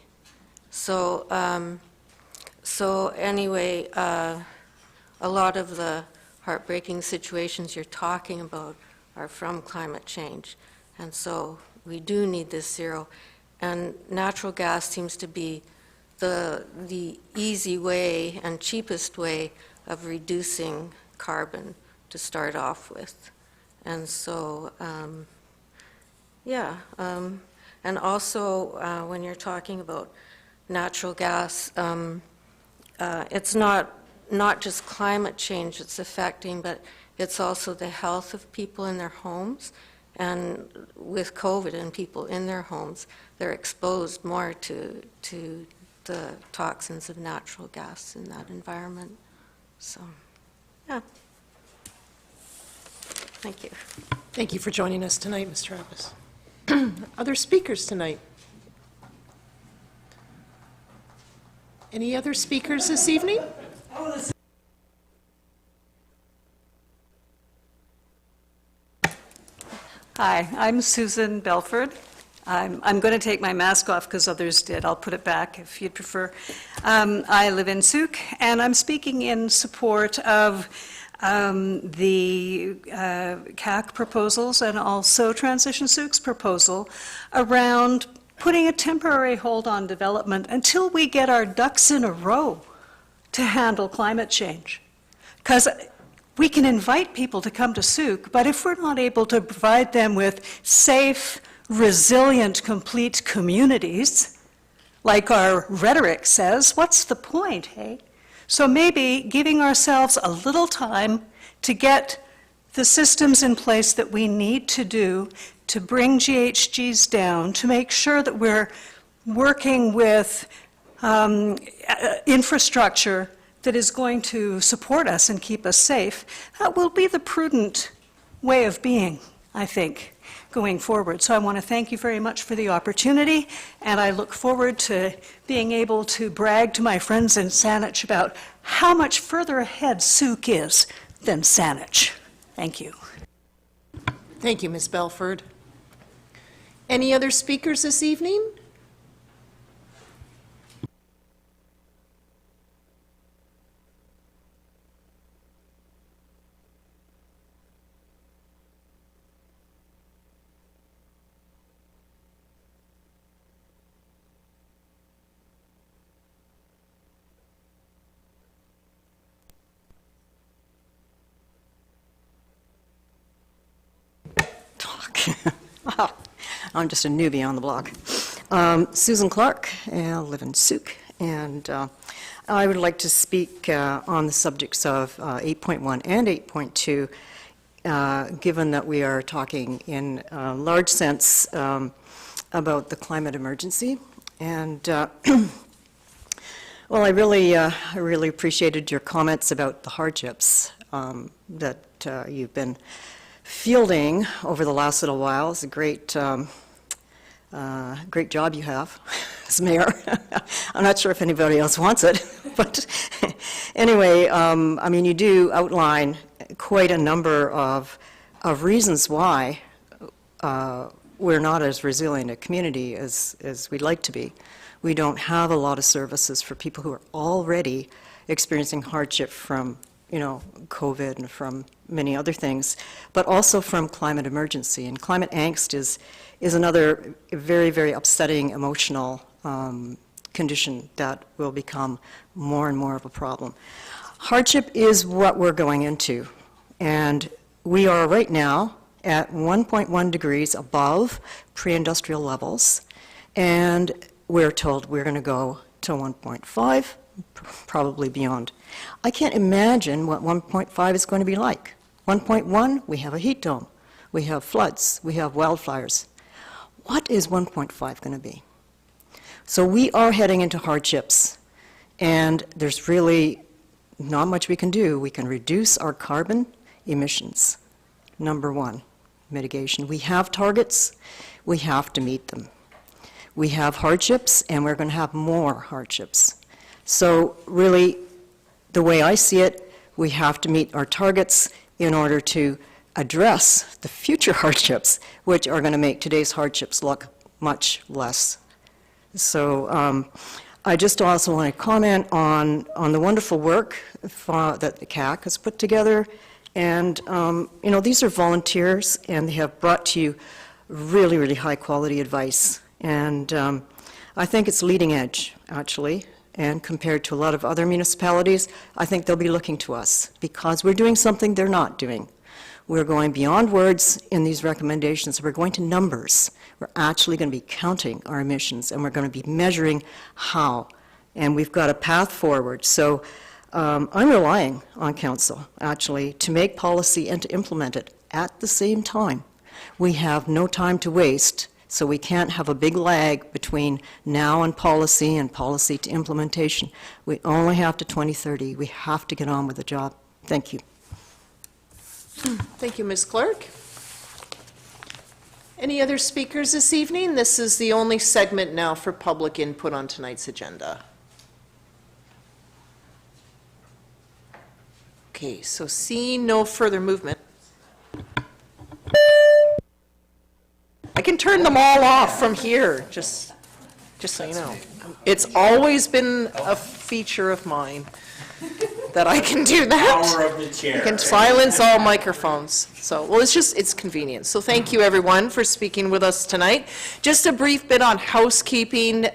So anyway, a lot of the heartbreaking situations you're talking about are from climate change, and so we do need this zero. And natural gas seems to be the easy way and cheapest way of reducing carbon to start off with. And so, and also when you're talking about natural gas, it's not just climate change it's affecting, but it's also the health of people in their homes. And with COVID and people in their homes, they're exposed more to the toxins of natural gas in that environment. So, yeah. Thank you. Thank you for joining us tonight, Ms. Travis. Other speakers tonight? Any other speakers this evening? Hi, I'm Susan Belford. I'm going to take my mask off because others did. I'll put it back if you'd prefer. I live in Sooke, and I'm speaking in support of the CAC proposals and also Transition Sooke's proposal around putting a temporary hold on development until we get our ducks in a row to handle climate change. Because we can invite people to come to Sooke, but if we're not able to provide them with safe, resilient, complete communities, like our rhetoric says, what's the point, hey? So maybe giving ourselves a little time to get the systems in place that we need to do to bring GHGs down, to make sure that we're working with infrastructure that is going to support us and keep us safe, that will be the prudent way of being, I think, going forward. So I want to thank you very much for the opportunity, and I look forward to being able to brag to my friends in Saanich about how much further ahead Sooke is than Saanich. Thank you. Thank you, Ms. Belford. Any other speakers this evening? block. I'm just a newbie on the block. Susan Clark, and I live in Sooke, and I would like to speak on the subjects of 8.1 and 8.2, given that we are talking in a large sense about the climate emergency. And well, I really appreciated your comments about the hardships that you've been fielding over the last little while. It's a great job you have as mayor. I'm not sure if anybody else wants it, but anyway, I mean, you do outline quite a number of reasons why we're not as resilient a community as we'd like to be. We don't have a lot of services for people who are already experiencing hardship from, COVID and from many other things, but also from climate emergency. And climate angst is another very, very upsetting emotional condition that will become more and more of a problem. Hardship is what we're going into, and we are right now at 1.1 degrees above pre-industrial levels, and we're told we're going to go to 1.5, probably beyond. I can't imagine what 1.5 is going to be like. 1.1, we have a heat dome, we have floods, we have wildfires. What is 1.5 going to be? So we are heading into hardships, and there's really not much we can do. We can reduce our carbon emissions. Number one, mitigation. We have targets, we have to meet them. We have hardships, and we're going to have more hardships. So really, the way I see it, we have to meet our targets in order to address the future hardships, which are going to make today's hardships look much less. So I just also want to comment on the wonderful work that the CAC has put together. And, these are volunteers, and they have brought to you really, really high-quality advice. And I think it's leading edge, actually. And compared to a lot of other municipalities, I think they'll be looking to us because we're doing something they're not doing. We're going beyond words in these recommendations. We're going to numbers. We're actually going to be counting our emissions, and we're going to be measuring how. And we've got a path forward. So I'm relying on council, actually, to make policy and to implement it at the same time. We have no time to waste, so we can't have a big lag between now and policy to implementation. We only have to 2030. We have to get on with the job. Thank you. Thank you, Ms. Clark. Any other speakers this evening? This is the only segment now for public input on tonight's agenda. Okay, so seeing no further movement. I can turn them all off from here, just so you know. It's always been a feature of mine that I can do that. Power of the chair. You can silence all microphones. So, well, it's convenient. So thank you, everyone, for speaking with us tonight. Just a brief bit on housekeeping.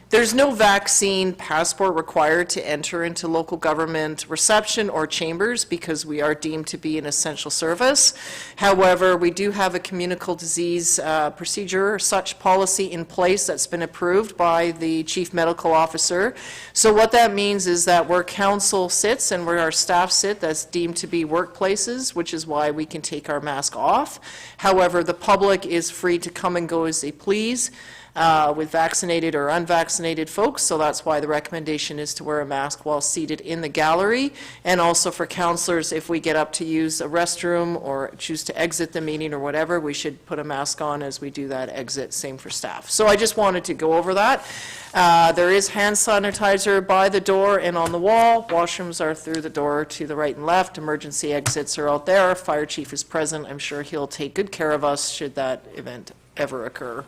There's no vaccine passport required to enter into local government reception or chambers because we are deemed to be an essential service. However, we do have a communicable disease procedure, such policy in place that's been approved by the chief medical officer. So what that means is that where council sits and where our staff sit, that's deemed to be workplaces, which is why we can take our mask off. However, the public is free to come and go as they please. With vaccinated or unvaccinated folks, so that's why the recommendation is to wear a mask while seated in the gallery, and also for councillors, if we get up to use a restroom or choose to exit the meeting or whatever, we should put a mask on as we do that exit, same for staff. So I just wanted to go over that. There is hand sanitizer by the door and on the wall. Washrooms are through the door to the right and left. Emergency exits are out there. Fire chief is present. I'm sure he'll take good care of us should that event ever occur.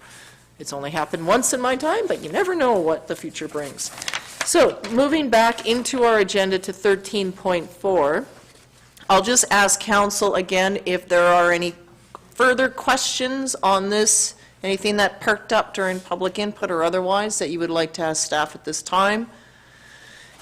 It's only happened once in my time, but you never know what the future brings. So, moving back into our agenda to 13.4, I'll just ask council again if there are any further questions on this, anything that perked up during public input or otherwise that you would like to ask staff at this time.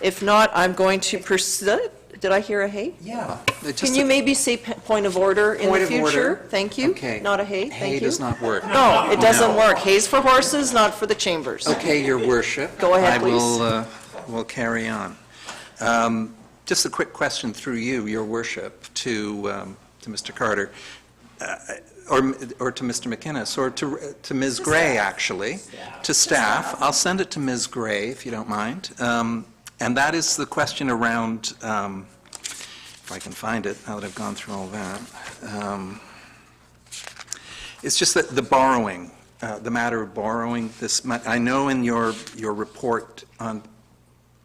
If not, I'm going to proceed. Did I hear a hey? Yeah. Can you maybe say point of order in the Point of future? order. Thank you. Okay. Not a hey, Hay thank you. does not work. No, it doesn't No. work. Hay's for horses, not for the chambers. Okay, Your Worship. Go ahead, I will carry on. Just a quick question through you, Your Worship, to Mr. Carter, or to Mr. McInnes, or to Ms. Gray, actually, to staff. I'll send it to Ms. Gray, if you don't mind. And that is the question around, if I can find it, now that I've gone through all that. It's just that the borrowing, the matter of borrowing this, I know in your report on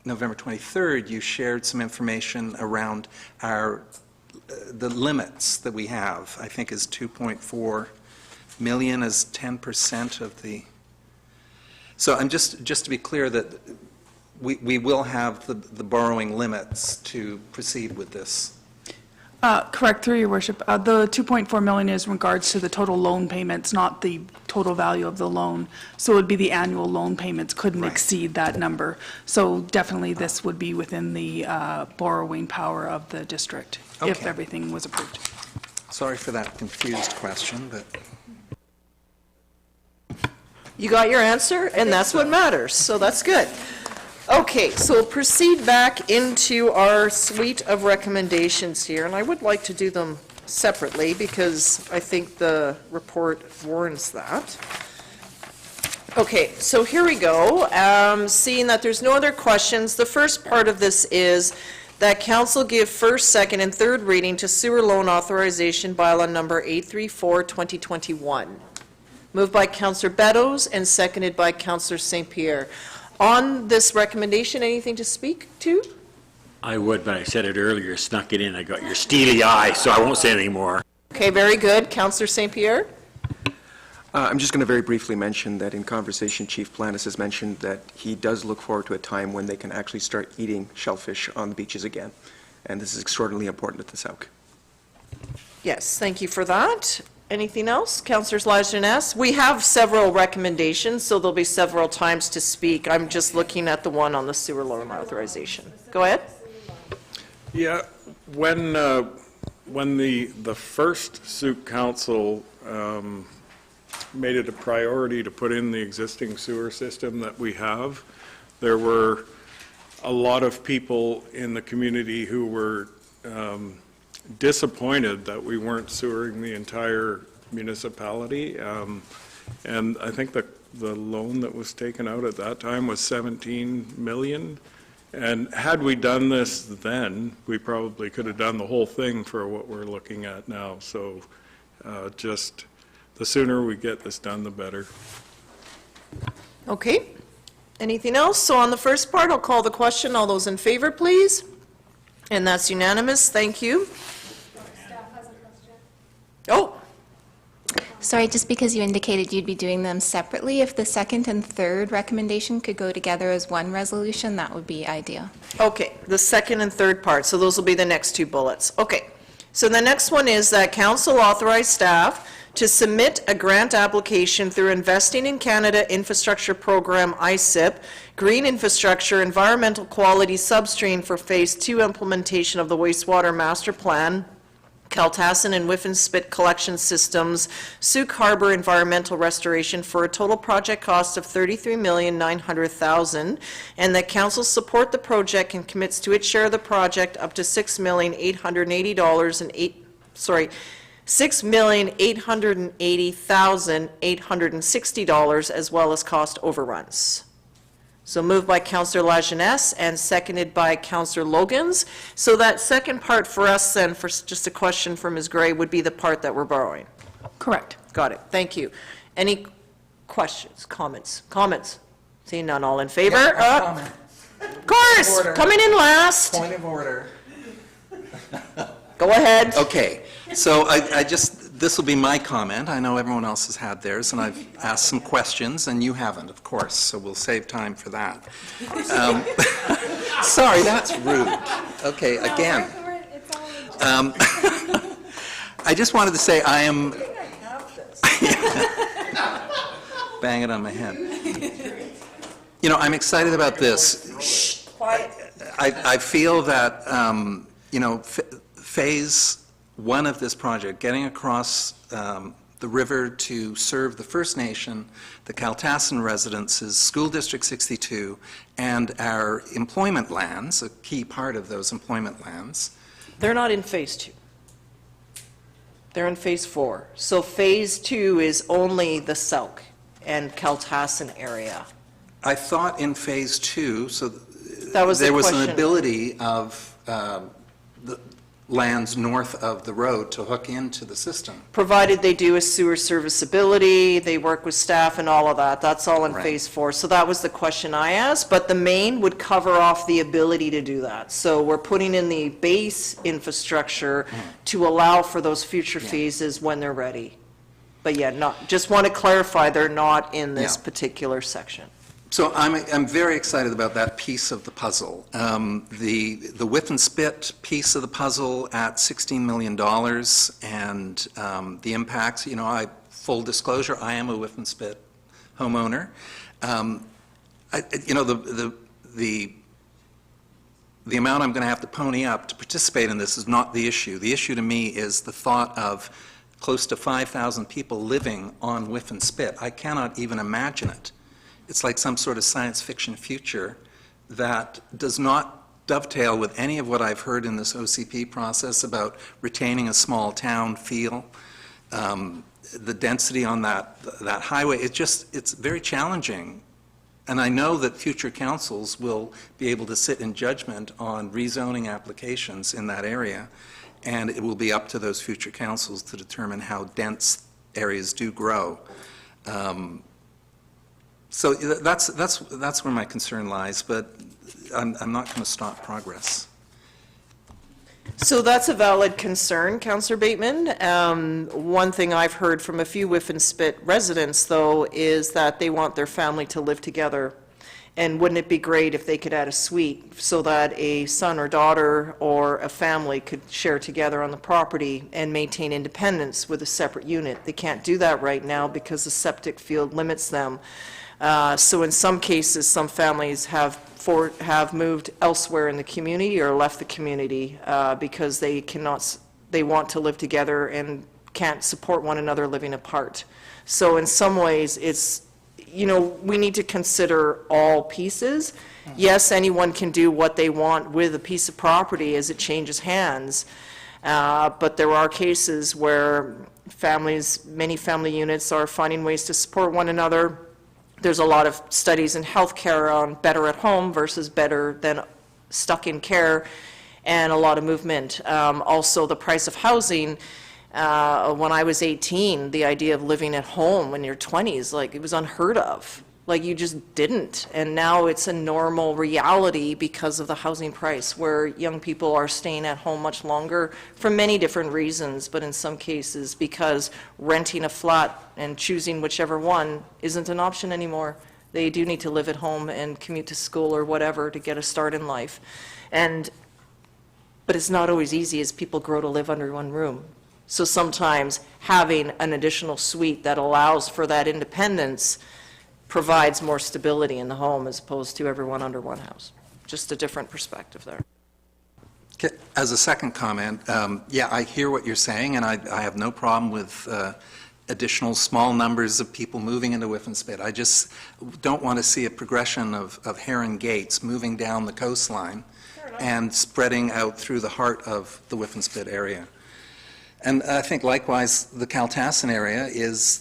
November 23rd, you shared some information around the limits that we have. I think is 2.4 million as 10% of the, so I'm just to be clear that we will have the borrowing limits to proceed with this. Correct, through your worship. The 2.4 million is in regards to the total loan payments, not the total value of the loan. So it would be the annual loan payments couldn't exceed that number. So definitely this would be within the borrowing power of the district if Okay. everything was approved. Sorry for that confused question, but You got your answer, and that's what matters, so that's good. Okay, so we'll proceed back into our suite of recommendations here, and I would like to do them separately because I think the report warrants that. Okay, so here we go. Seeing that there's no other questions, the first part of this is that council give first, second, and third reading to sewer loan authorization bylaw number 834, 2021. Moved by Councillor Beddoes and seconded by Councillor St. Pierre. On this recommendation, anything to speak to? I would, but I said it earlier, snuck it in. I got your steely eye, so I won't say any more. Okay, very good. Councillor St. Pierre? I'm just going to very briefly mention that in conversation, Chief Planis has mentioned that he does look forward to a time when they can actually start eating shellfish on the beaches again, and this is extraordinarily important at the Sooke. Yes, thank you for that. Anything else? Councillors Lajeunesse? We have several recommendations, so there'll be several times to speak. I'm just looking at the one on the sewer loan authorization. Go ahead. Yeah, when the first Sooke Council made it a priority to put in the existing sewer system that we have, there were a lot of people in the community who were disappointed that we weren't sewering the entire municipality. And I think the loan that was taken out at that time was 17 million. And had we done this then, we probably could have done the whole thing for what we're looking at now. So just the sooner we get this done, the better. Okay. Anything else? So on the first part, I'll call the question. All those in favor, please? And that's unanimous. Thank you. Oh, Sorry, just because you indicated you'd be doing them separately, if the second and third recommendation could go together as one resolution, that would be ideal. okay, the second and third part, so those will be the next two bullets. Okay, so the next one is that council authorize staff to submit a grant application through Investing in Canada Infrastructure Program, ISIP, Green Infrastructure Environmental Quality Substream for Phase 2 implementation of the wastewater master plan, Kaltassin and Whiffenspit collection systems, Sooke Harbor environmental restoration for a total project cost of $33,900,000, and that council support the project and commits to its share of the project up to $6,880,860 as well as cost overruns. So moved by Councillor Lajeunesse and seconded by Councillor Logans. So that second part for us then, for just a question for Ms. Gray, would be the part that we're borrowing. Correct. Got it, thank you. Any questions, comments? Comments? Seeing none, all in favor? comment. Of course, Order. coming in last. Point of order. Go ahead. Okay, so I just, this will be my comment. I know everyone else has had theirs, and I've asked some questions, and you haven't, of course, so we'll save time for that. Sorry, that's rude. Okay, again. I just wanted to say I am... Bang it on my head. You know, I'm excited about this. Quiet. I feel that, phase one of this project, getting across the river to serve the First Nation, the Kaltassan residences, School District 62, and our employment lands, a key part of those employment lands. They're not in Phase 2. They're in Phase 4. So Phase 2 is only the Sooke and Kaltassan area. I thought in Phase 2, so That was the there was an question. ability of the lands north of the road to hook into the system. Provided they do a sewer serviceability, they work with staff and all of that, that's all in Right. Phase 4. So that was the question I asked, but the main would cover off the ability to do that. So we're putting in the base infrastructure to allow for those future phases when they're ready. But yeah, just want to clarify, they're not in this Yeah. particular section. So I'm very excited about that piece of the puzzle. The width and spit piece of the puzzle at $16 million, and the impacts, full disclosure, I am a width and spit homeowner. The amount I'm going to have to pony up to participate in this is not the issue. The issue to me is the thought of close to 5,000 people living on width and spit. I cannot even imagine it. It's like some sort of science fiction future that does not dovetail with any of what I've heard in this OCP process about retaining a small town feel. The density on that highway, it's very challenging. And I know that future councils will be able to sit in judgment on rezoning applications in that area, and it will be up to those future councils to determine how dense areas do grow. So that's where my concern lies, but I'm not going to stop progress. So that's a valid concern, Councillor Bateman. One thing I've heard from a few Whiff and Spit residents, though, is that they want their family to live together. And wouldn't it be great if they could add a suite so that a son or daughter or a family could share together on the property and maintain independence with a separate unit? They can't do that right now because the septic field limits them. So in some cases, some families have moved elsewhere in the community or left the community because they want to live together and can't support one another living apart. So in some ways, we need to consider all pieces. Yes, anyone can do what they want with a piece of property as it changes hands, but there are cases where many family units are finding ways to support one another. There's a lot of studies in healthcare on better at home versus better than stuck in care, and a lot of movement. Also, the price of housing. When I was 18, the idea of living at home in your 20s, it was unheard of. You just didn't. And now it's a normal reality because of the housing price, where young people are staying at home much longer for many different reasons, but in some cases because renting a flat and choosing whichever one isn't an option anymore. They do need to live at home and commute to school or whatever to get a start in life. But it's not always easy as people grow to live under one room. So sometimes having an additional suite that allows for that independence provides more stability in the home as opposed to everyone under one house. Just a different perspective there. As a second comment, I hear what you're saying, and I have no problem with additional small numbers of people moving into Whiff and Spit. I just don't want to see a progression of Heron Gates moving down the coastline and spreading out through the heart of the Whiff and Spit area. And I think likewise the Kaltassan area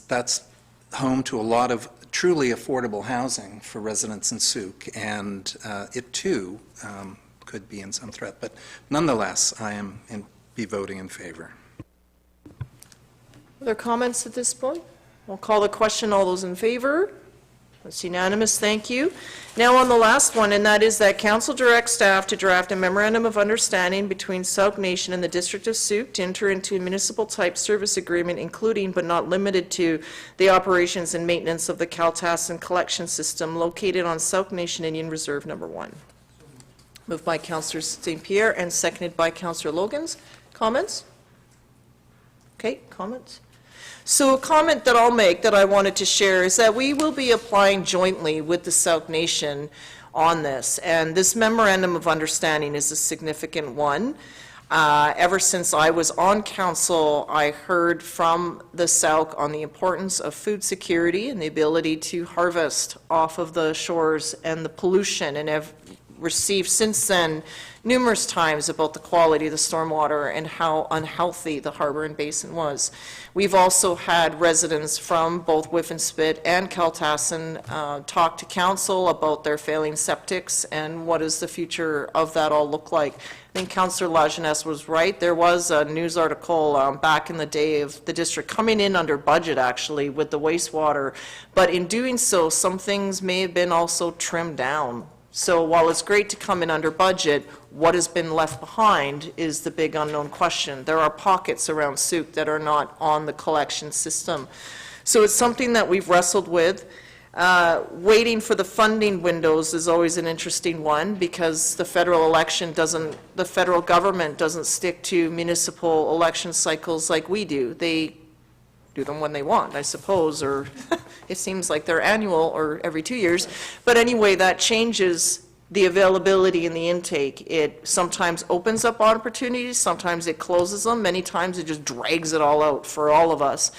that's home to a lot of truly affordable housing for residents in Sooke, and it too could be in some threat. But nonetheless, I am be voting in favor. Other comments at this point? We'll call the question. All those in favor? That's unanimous. Thank you. Now on the last one, and that is that council directs staff to draft a memorandum of understanding between Sooke Nation and the District of Sooke to enter into a municipal-type service agreement, including but not limited to the operations and maintenance of the Kaltassan collection system located on Sooke Nation Indian Reserve Number 1. Moved by Councillor St. Pierre and seconded by Councillor Logans. Comments? Okay, comments? So a comment that I'll make that I wanted to share is that we will be applying jointly with the Sooke Nation on this, and this memorandum of understanding is a significant one. Ever since I was on council, I heard from the Sooke on the importance of food security and the ability to harvest off of the shores and the pollution, and have received since then numerous times about the quality of the stormwater and how unhealthy the harbor and basin was. We've also had residents from both Whiffenspit and Kaltassin talk to council about their failing septics and what does the future of that all look like. I think Councillor Lajeunesse was right. There was a news article back in the day of the district coming in under budget, actually, with the wastewater. But in doing so, some things may have been also trimmed down. So while it's great to come in under budget, what has been left behind is the big unknown question. There are pockets around Sooke that are not on the collection system. So it's something that we've wrestled with. Waiting for the funding windows is always an interesting one, because the federal government doesn't stick to municipal election cycles like we do. They do them when they want, I suppose, or it seems like they're annual or every 2 years. But anyway, that changes the availability and the intake. It sometimes opens up opportunities, sometimes it closes them, many times it just drags it all out for all of us.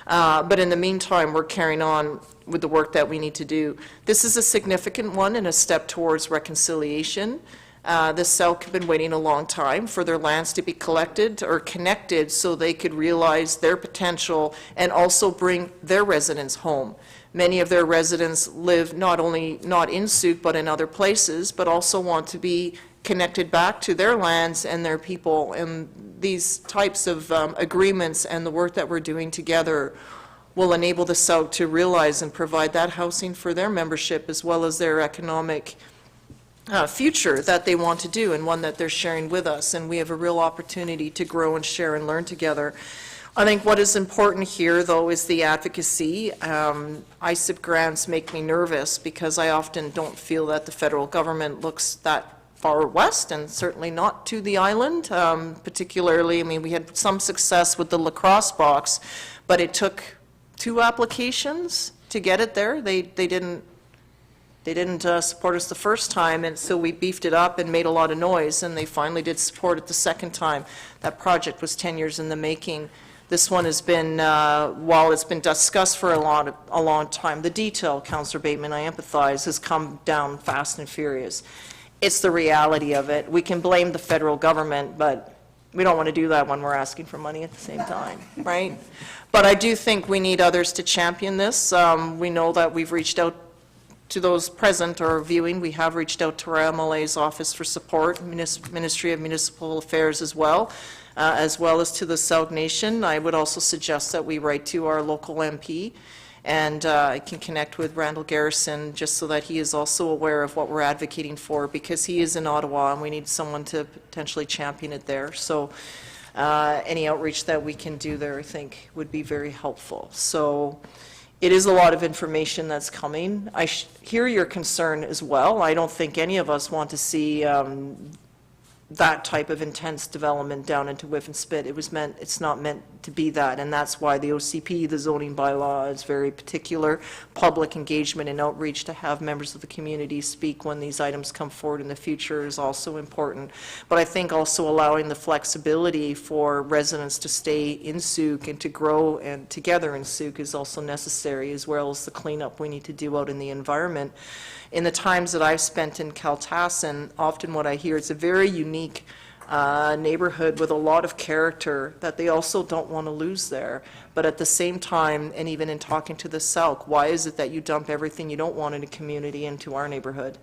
But in the meantime, we're carrying on with the work that we need to do. This is a significant one and a step towards reconciliation. The Sooke have been waiting a long time for their lands to be collected or connected so they could realize their potential and also bring their residents home. Many of their residents live not only not in Sooke but in other places, but also want to be connected back to their lands and their people. And these types of agreements and the work that we're doing together will enable the Sooke to realize and provide that housing for their membership, as well as their economic future that they want to do, and one that they're sharing with us. And we have a real opportunity to grow and share and learn together. I think what is important here, though, is the advocacy. ISIP grants make me nervous because I often don't feel that the federal government looks that far west, and certainly not to the island. Particularly, I mean, we had some success with the lacrosse box, but it took 2 applications to get it there. They didn't support us the first time, and so we beefed it up and made a lot of noise, and they finally did support it the second time. That project was 10 years in the making. This one has been, while it's been discussed for a long time, the detail, Councillor Bateman, I empathize, has come down fast and furious. It's the reality of it. We can blame the federal government, but we don't want to do that when we're asking for money at the same time, right? But I do think we need others to champion this. We know that we've reached out to those present or viewing. We have reached out to our MLA's office for support, Ministry of Municipal Affairs as well as to the Sooke Nation. I would also suggest that we write to our local MP, and I can connect with Randall Garrison just so that he is also aware of what we're advocating for, because he is in Ottawa and we need someone to potentially champion it there. So any outreach that we can do there, I think, would be very helpful. So it is a lot of information that's coming. I hear your concern as well. I don't think any of us want to see that type of intense development down into Whiffenspit. It's not meant to be that, and that's why the OCP, the zoning bylaw, is very particular. Public engagement and outreach to have members of the community speak when these items come forward in the future is also important. But I think also allowing the flexibility for residents to stay in Sooke and to grow and together in Sooke is also necessary, as well as the cleanup we need to do out in the environment. In the times that I've spent in Kaltassin, often what I hear is a very unique neighborhood with a lot of character that they also don't want to lose there. But at the same time, and even in talking to the Sooke, why is it that you dump everything you don't want in a community into our neighborhood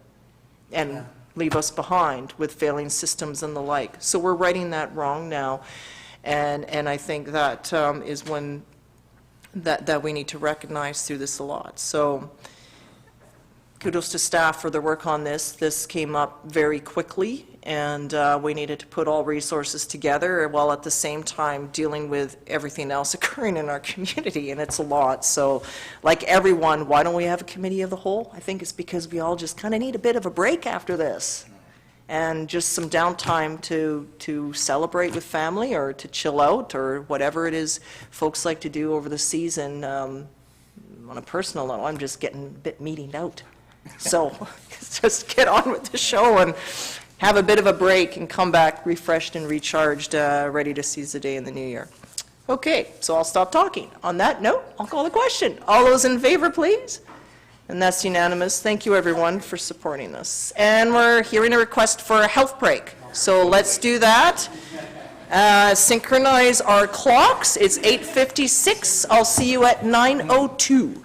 and leave us behind with failing systems and the like? So we're righting that wrong now, and I think that is one that we need to recognize through this a lot. So kudos to staff for their work on this. This came up very quickly, and we needed to put all resources together while at the same time dealing with everything else occurring in our community, and it's a lot. So like everyone, why don't we have a committee of the whole? I think it's because we all just kind of need a bit of a break after this, and just some downtime to celebrate with family or to chill out or whatever it is folks like to do over the season. On a personal level, I'm just getting a bit meetinged out. So just get on with the show and have a bit of a break and come back refreshed and recharged, ready to seize the day in the new year. Okay, so I'll stop talking. On that note, I'll call the question. All those in favor, please? And that's unanimous. Thank you, everyone, for supporting this. And we're hearing a request for a health break. So let's do that. Synchronize our clocks. It's 8:56. I'll see you at 9:02.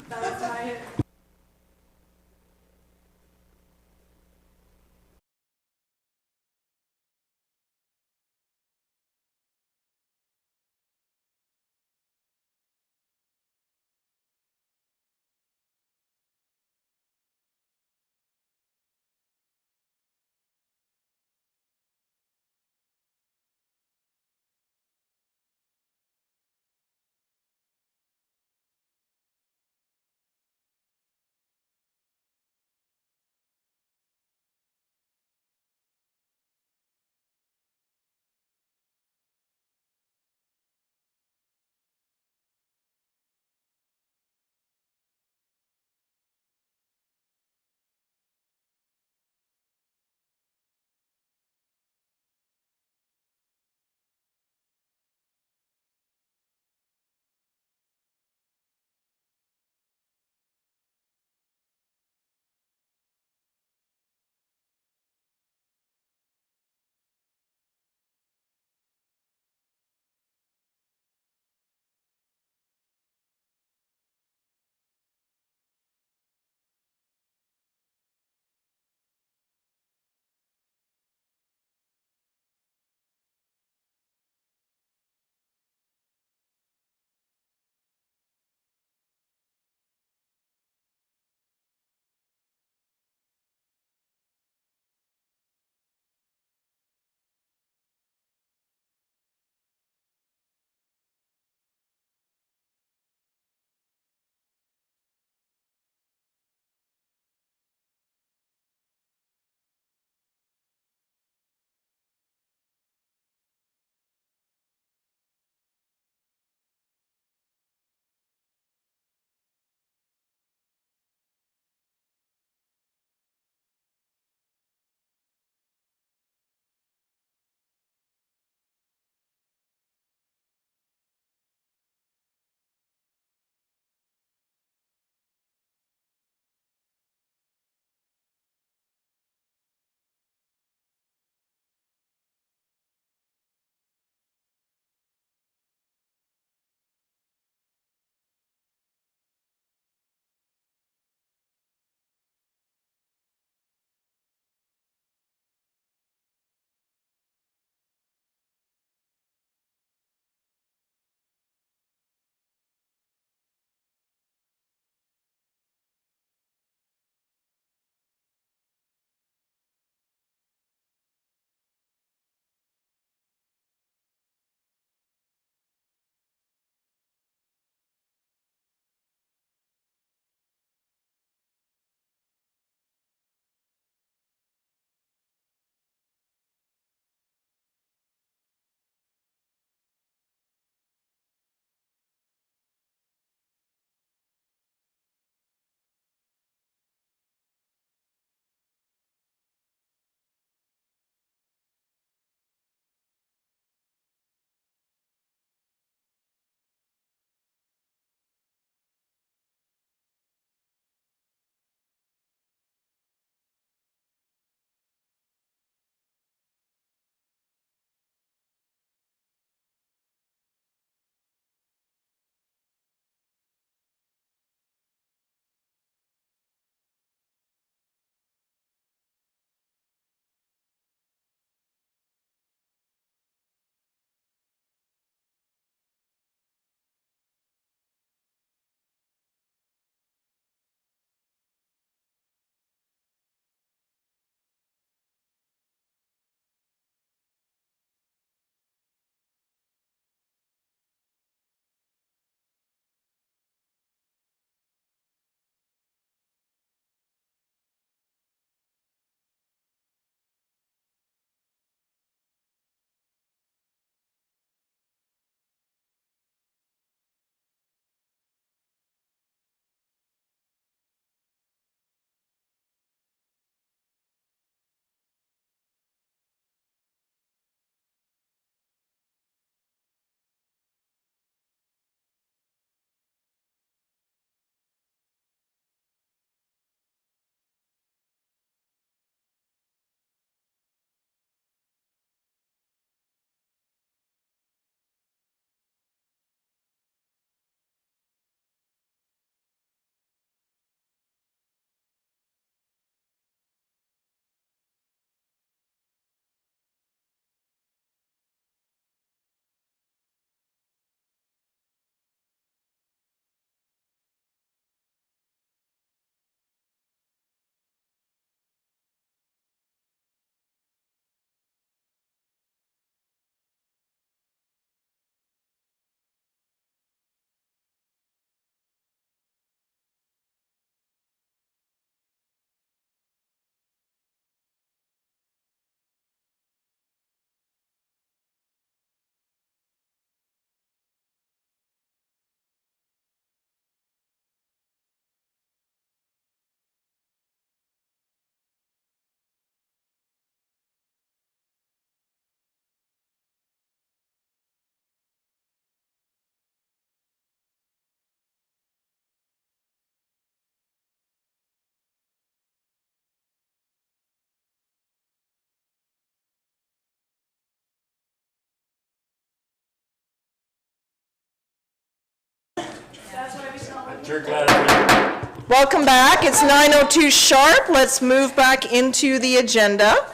Welcome back. It's 9:02 sharp. Let's move back into the agenda.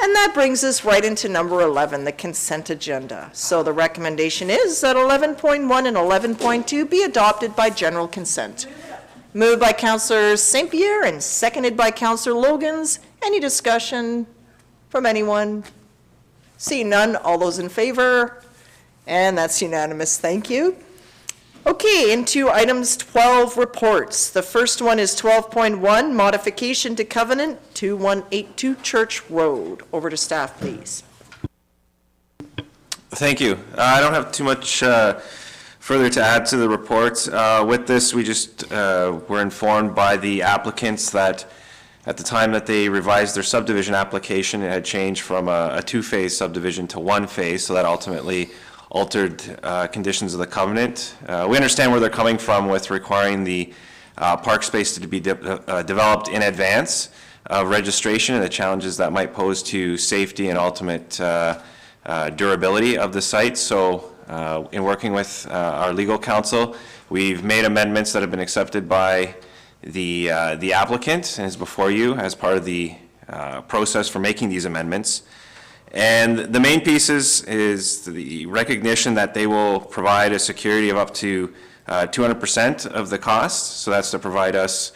And that brings us right into number 11, the consent agenda. So the recommendation is that 11.1 and 11.2 be adopted by general consent. Moved by Councillor St. Pierre and seconded by Councillor Logans. Any discussion from anyone? Seeing none, all those in favor? And that's unanimous, thank you. Okay, into items 12 reports. The first one is 12.1, modification to covenant 2182 Church Road. Over to staff, please. Thank you. I don't have too much further to add to the report. With this, we just were informed by the applicants that at the time that they revised their subdivision application, it had changed from a two-phase subdivision to one phase, so that ultimately altered conditions of the covenant. We understand where they're coming from with requiring the park space to be developed in advance of registration and the challenges that might pose to safety and ultimate durability of the site. So in working with our legal counsel, we've made amendments that have been accepted by the applicant and is before you as part of the process for making these amendments. And the main pieces is the recognition that they will provide a security of up to 200% of the cost. So that's to provide us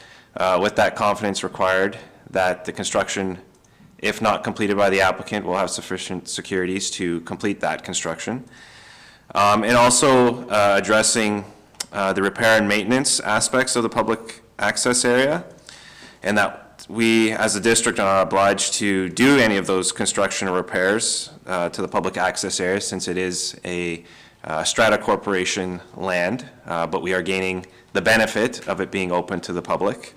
with that confidence required that the construction, if not completed by the applicant, will have sufficient securities to complete that construction. And also addressing the repair and maintenance aspects of the public access area, and that we, as a district, are not obliged to do any of those construction or repairs to the public access area, since it is a strata corporation land, but we are gaining the benefit of it being open to the public.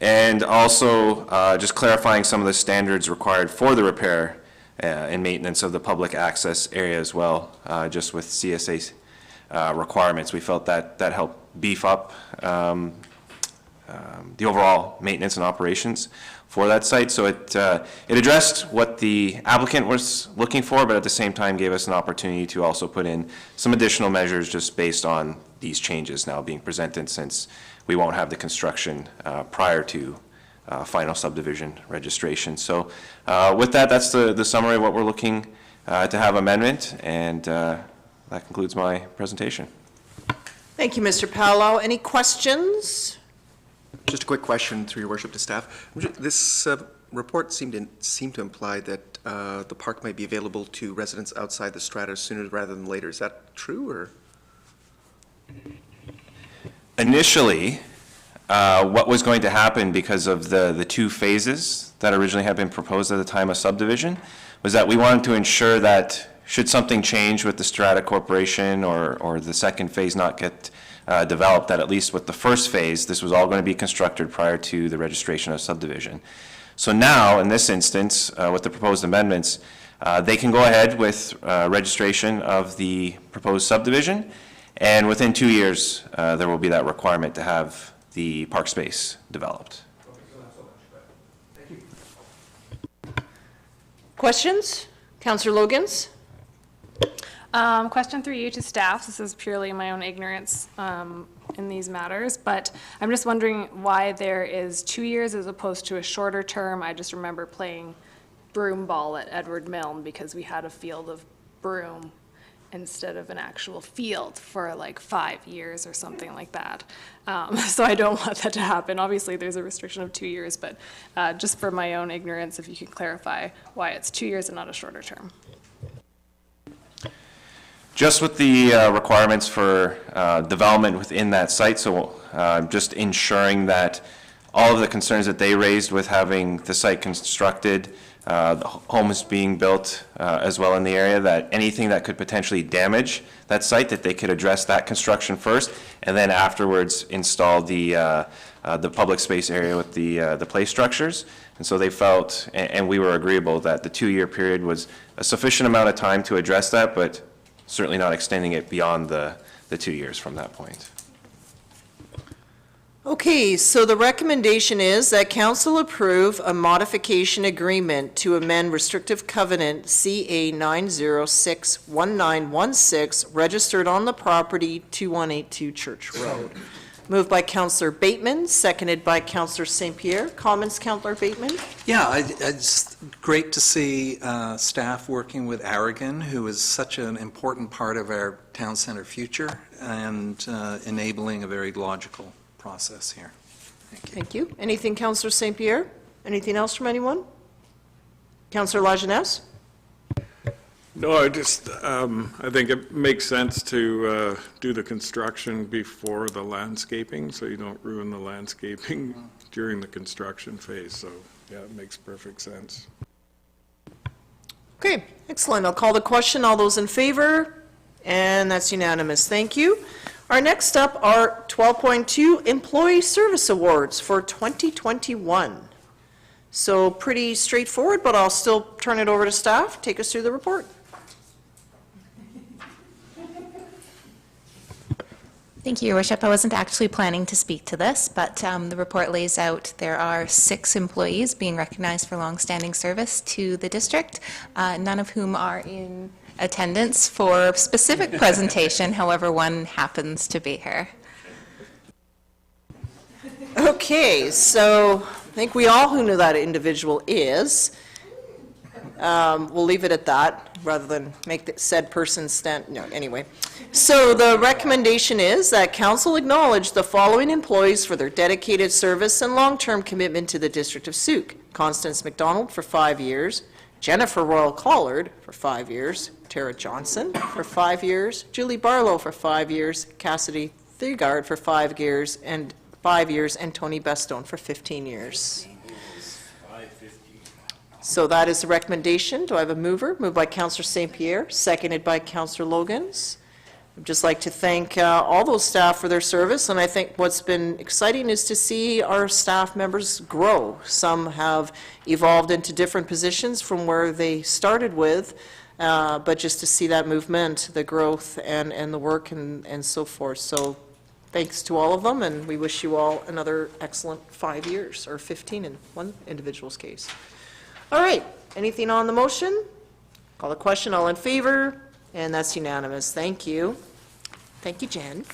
And also just clarifying some of the standards required for the repair and maintenance of the public access area as well, just with CSA requirements. We felt that helped beef up the overall maintenance and operations for that site. So it addressed what the applicant was looking for, but at the same time gave us an opportunity to also put in some additional measures just based on these changes now being presented, since we won't have the construction prior to final subdivision registration. So with that, that's the summary of what we're looking to have amendment, and that concludes my presentation. Thank you, Mr. Paulo. Any questions? Just a quick question through your worship to staff. This report seemed to imply that the park might be available to residents outside the strata sooner rather than later. Is that true, or? Initially, what was going to happen because of the two phases that originally had been proposed at the time of subdivision was that we wanted to ensure that should something change with the strata corporation or the second phase not get developed, that at least with the first phase, this was all going to be constructed prior to the registration of subdivision. So now, in this instance, with the proposed amendments, they can go ahead with registration of the proposed subdivision, and within 2 years, there will be that requirement to have the park space developed. Questions? Councillor Logans? Question through you to staff. This is purely my own ignorance in these matters, but I'm just wondering why there is 2 years as opposed to a shorter term. I just remember playing broom ball at Edward Milne because we had a field of broom instead of an actual field for like 5 years or something like that. So I don't want that to happen. Obviously, there's a restriction of 2 years, but just for my own ignorance, if you could clarify why it's 2 years and not a shorter term. Just with the requirements for development within that site, so just ensuring that all of the concerns that they raised with having the site constructed, the homes being built as well in the area, that anything that could potentially damage that site, that they could address that construction first, and then afterwards install the public space area with the play structures. And so they felt, and we were agreeable, that the 2 year period was a sufficient amount of time to address that, but certainly not extending it beyond the 2 years from that point. Okay, so the recommendation is that council approve a modification agreement to amend restrictive covenant CA 9061916, registered on the property 2182 Church Road. Moved by Councillor Bateman, seconded by Councillor St. Pierre. Comments, Councillor Bateman? Yeah, it's great to see staff working with Aragon, who is such an important part of our town center future, and enabling a very logical process here. Thank you. Anything, Councillor St. Pierre? Anything else from anyone? Councillor Lajeunesse? No, I think it makes sense to do the construction before the landscaping, so you don't ruin the landscaping during the construction phase. So, yeah, it makes perfect sense. Okay, excellent. I'll call the question. All those in favor? And that's unanimous. Thank you. Our next up are 12.2 Employee Service Awards for 2021. So pretty straightforward, but I'll still turn it over to staff. Take us through the report. Thank you, Your Worship. I wasn't actually planning to speak to this, but the report lays out there are 6 employees being recognized for longstanding service to the district, none of whom are in attendance for specific presentation, however, one happens to be here. Okay, so I think we all who know that individual is. We'll leave it at that, rather than make the said person stand, no, anyway. So the recommendation is that council acknowledge the following employees for their dedicated service and long-term commitment to the District of Sooke. Constance McDonald for 5 years, Jennifer Royal Collard for 5 years, Tara Johnson for 5 years, Julie Barlow for 5 years, Cassidy Thigard for 5 years, and Tony Bestone for 15 years. So that is the recommendation. Do I have a mover? Moved by Councillor St. Pierre, seconded by Councillor Logans. I'd just like to thank all those staff for their service, and I think what's been exciting is to see our staff members grow. Some have evolved into different positions from where they started with, but just to see that movement, the growth, and the work, and so forth. So thanks to all of them, and we wish you all another excellent 5 years, or 15 in one individual's case. All right, anything on the motion? Call the question, all in favor, and that's unanimous. Thank you. Thank you, Jen.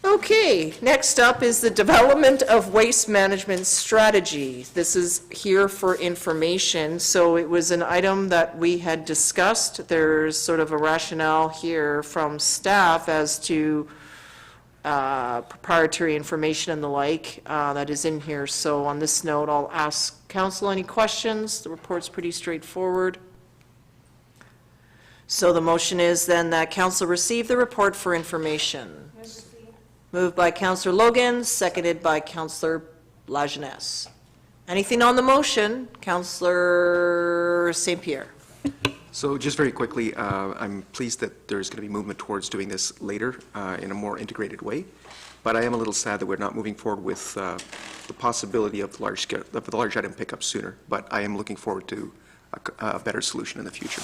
Okay, next up is the development of waste management strategy. This is here for information. So it was an item that we had discussed. There's sort of a rationale here from staff as to proprietary information and the like that is in here. So on this note, I'll ask council any questions. The report's pretty straightforward. So the motion is then that council receive the report for information. Moved by Councillor Logan, seconded by Councillor Lajeunesse. Anything on the motion? Councillor St. Pierre. So just very quickly, I'm pleased that there's going to be movement towards doing this later in a more integrated way, but I am a little sad that we're not moving forward with the possibility of the large item pickup sooner, but I am looking forward to a better solution in the future.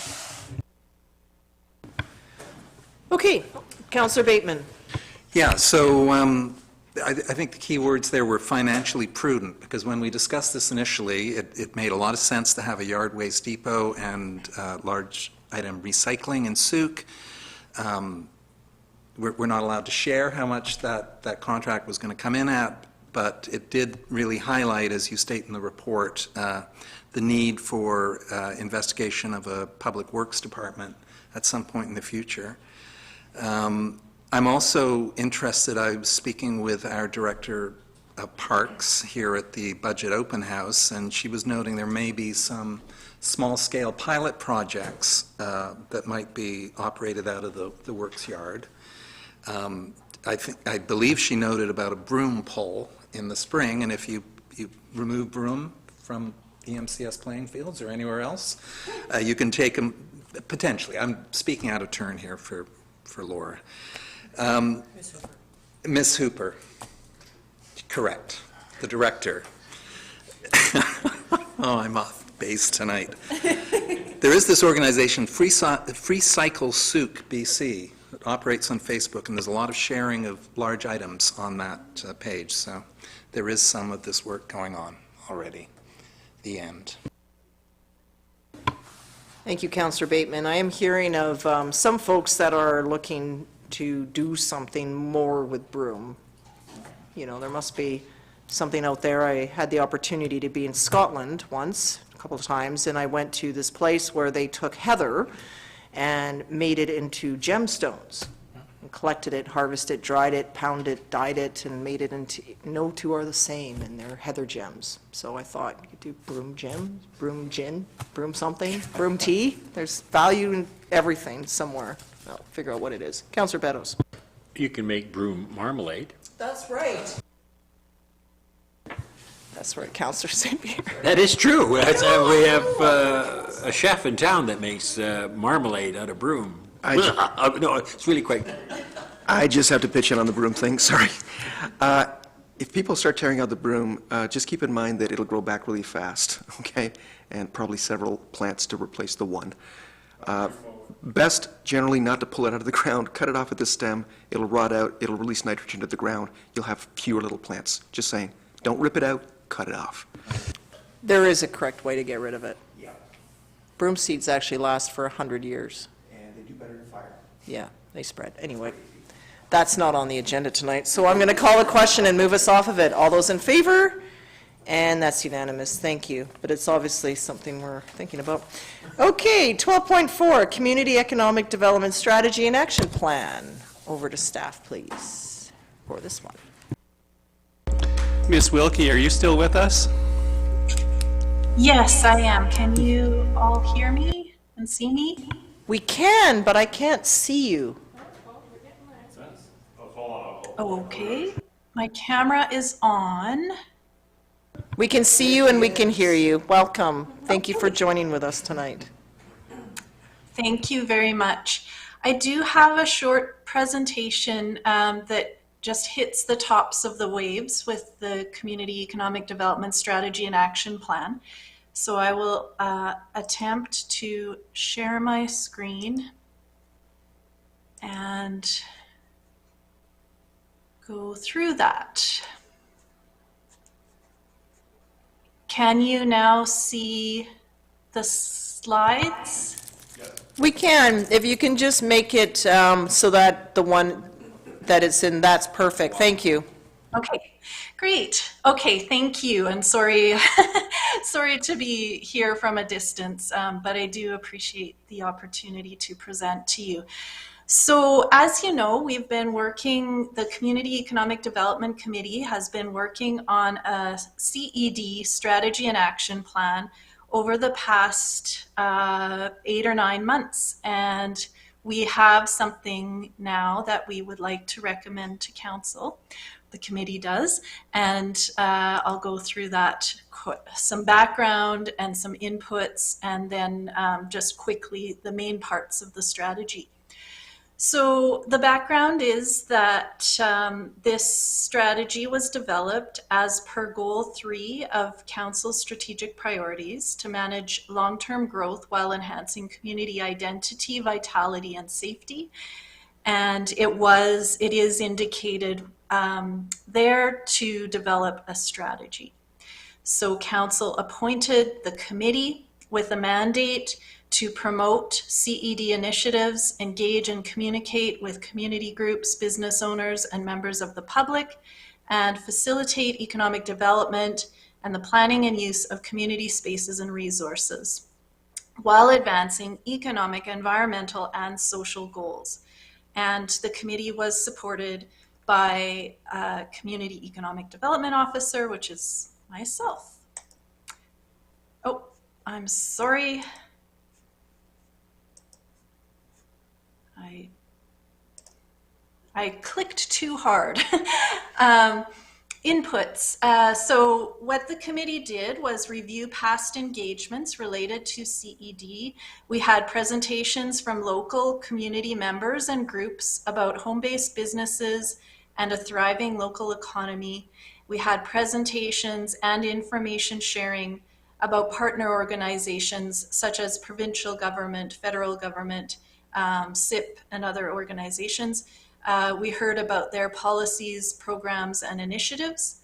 Okay, Councillor Bateman. Yeah, so I think the key words there were financially prudent, because when we discussed this initially, it made a lot of sense to have a yard waste depot and large item recycling in Sooke. We're not allowed to share how much that contract was going to come in at, but it did really highlight, as you state in the report, the need for investigation of a public works department at some point in the future. I'm also interested, I was speaking with our Director of Parks here at the Budget Open House, and she was noting there may be some small-scale pilot projects that might be operated out of the works yard. I believe she noted about a broom pole in the spring, and if you remove broom from EMCS playing fields or anywhere else, you can take them, potentially, I'm speaking out of turn here for Laura. Ms. Hooper, correct, the director. Oh, I'm off base tonight. There is this organization, Free Cycle Sooke, BC, that operates on Facebook, and there's a lot of sharing of large items on that page, so there is some of this work going on already. The end. Thank you, Councillor Bateman. I am hearing of some folks that are looking to do something more with broom. you know, there must be something out there. I had the opportunity to be in Scotland once, a couple of times, and I went to this place where they took heather and made it into gemstones, and collected it, harvested it, dried it, pounded it, dyed it, and made it into, no two are the same, and they're heather gems. So I thought, you could do broom gem, broom gin, broom something, broom tea. There's value in everything somewhere. I'll figure out what it is. Councillor Beddoes. You can make broom marmalade. That's right. That's right, Councillor St. Pierre. That is true. We have a chef in town that makes marmalade out of broom. No, it's really quite good. I just have to pitch in on the broom thing, sorry. If people start tearing out the broom, just keep in mind that it'll grow back really fast, okay? And probably several plants to replace the one. Best generally not to pull it out of the ground, cut it off at the stem, it'll rot out, it'll release nitrogen to the ground, you'll have fewer little plants. Just saying, don't rip it out, cut it off. There is a correct way to get rid of it. Yeah. Broom seeds actually last for 100 years. And they do better in fire. Yeah, they spread. Anyway, that's not on the agenda tonight, so I'm going to call a question and move us off of it. All those in favor? And that's unanimous, thank you. But it's obviously something we're thinking about. Okay, 12.4, Community Economic Development Strategy and Action Plan. Over to staff, please, for this one. Ms. Wilkie, are you still with us? Yes, I am. Can you all hear me and see me? We can, but I can't see you. Okay. My camera is on. We can see you and we can hear you. Welcome. Thank you for joining with us tonight. Thank you very much. I do have a short presentation that just hits the tops of the waves with the Community Economic Development Strategy and Action Plan. So I will attempt to share my screen and go through that. Can you now see the slides? We can, if you can just make it so that the one that it's in, that's perfect. Thank you. Okay, great. Okay, thank you. And sorry, sorry to be here from a distance, but I do appreciate the opportunity to present to you. So as you know, we've been working, the Community Economic Development Committee has been working on a CED, Strategy and Action Plan, over the past 8 or 9 months. And we have something now that we would like to recommend to Council. The committee does, and I'll go through that, some background and some inputs, and then just quickly the main parts of the strategy. So the background is that this strategy was developed as per Goal 3 of Council's strategic priorities to manage long-term growth while enhancing community identity, vitality, and safety. And it is indicated there to develop a strategy. So Council appointed the committee with a mandate to promote CED initiatives, engage and communicate with community groups, business owners, and members of the public, and facilitate economic development and the planning and use of community spaces and resources, while advancing economic, environmental, and social goals. And the committee was supported by a Community Economic Development Officer, which is myself. Oh, I'm sorry. I clicked too hard. Inputs. So what the committee did was review past engagements related to CED. We had presentations from local community members and groups about home-based businesses and a thriving local economy. We had presentations and information sharing about partner organizations such as provincial government, federal government, SIP, and other organizations. We heard about their policies, programs, and initiatives.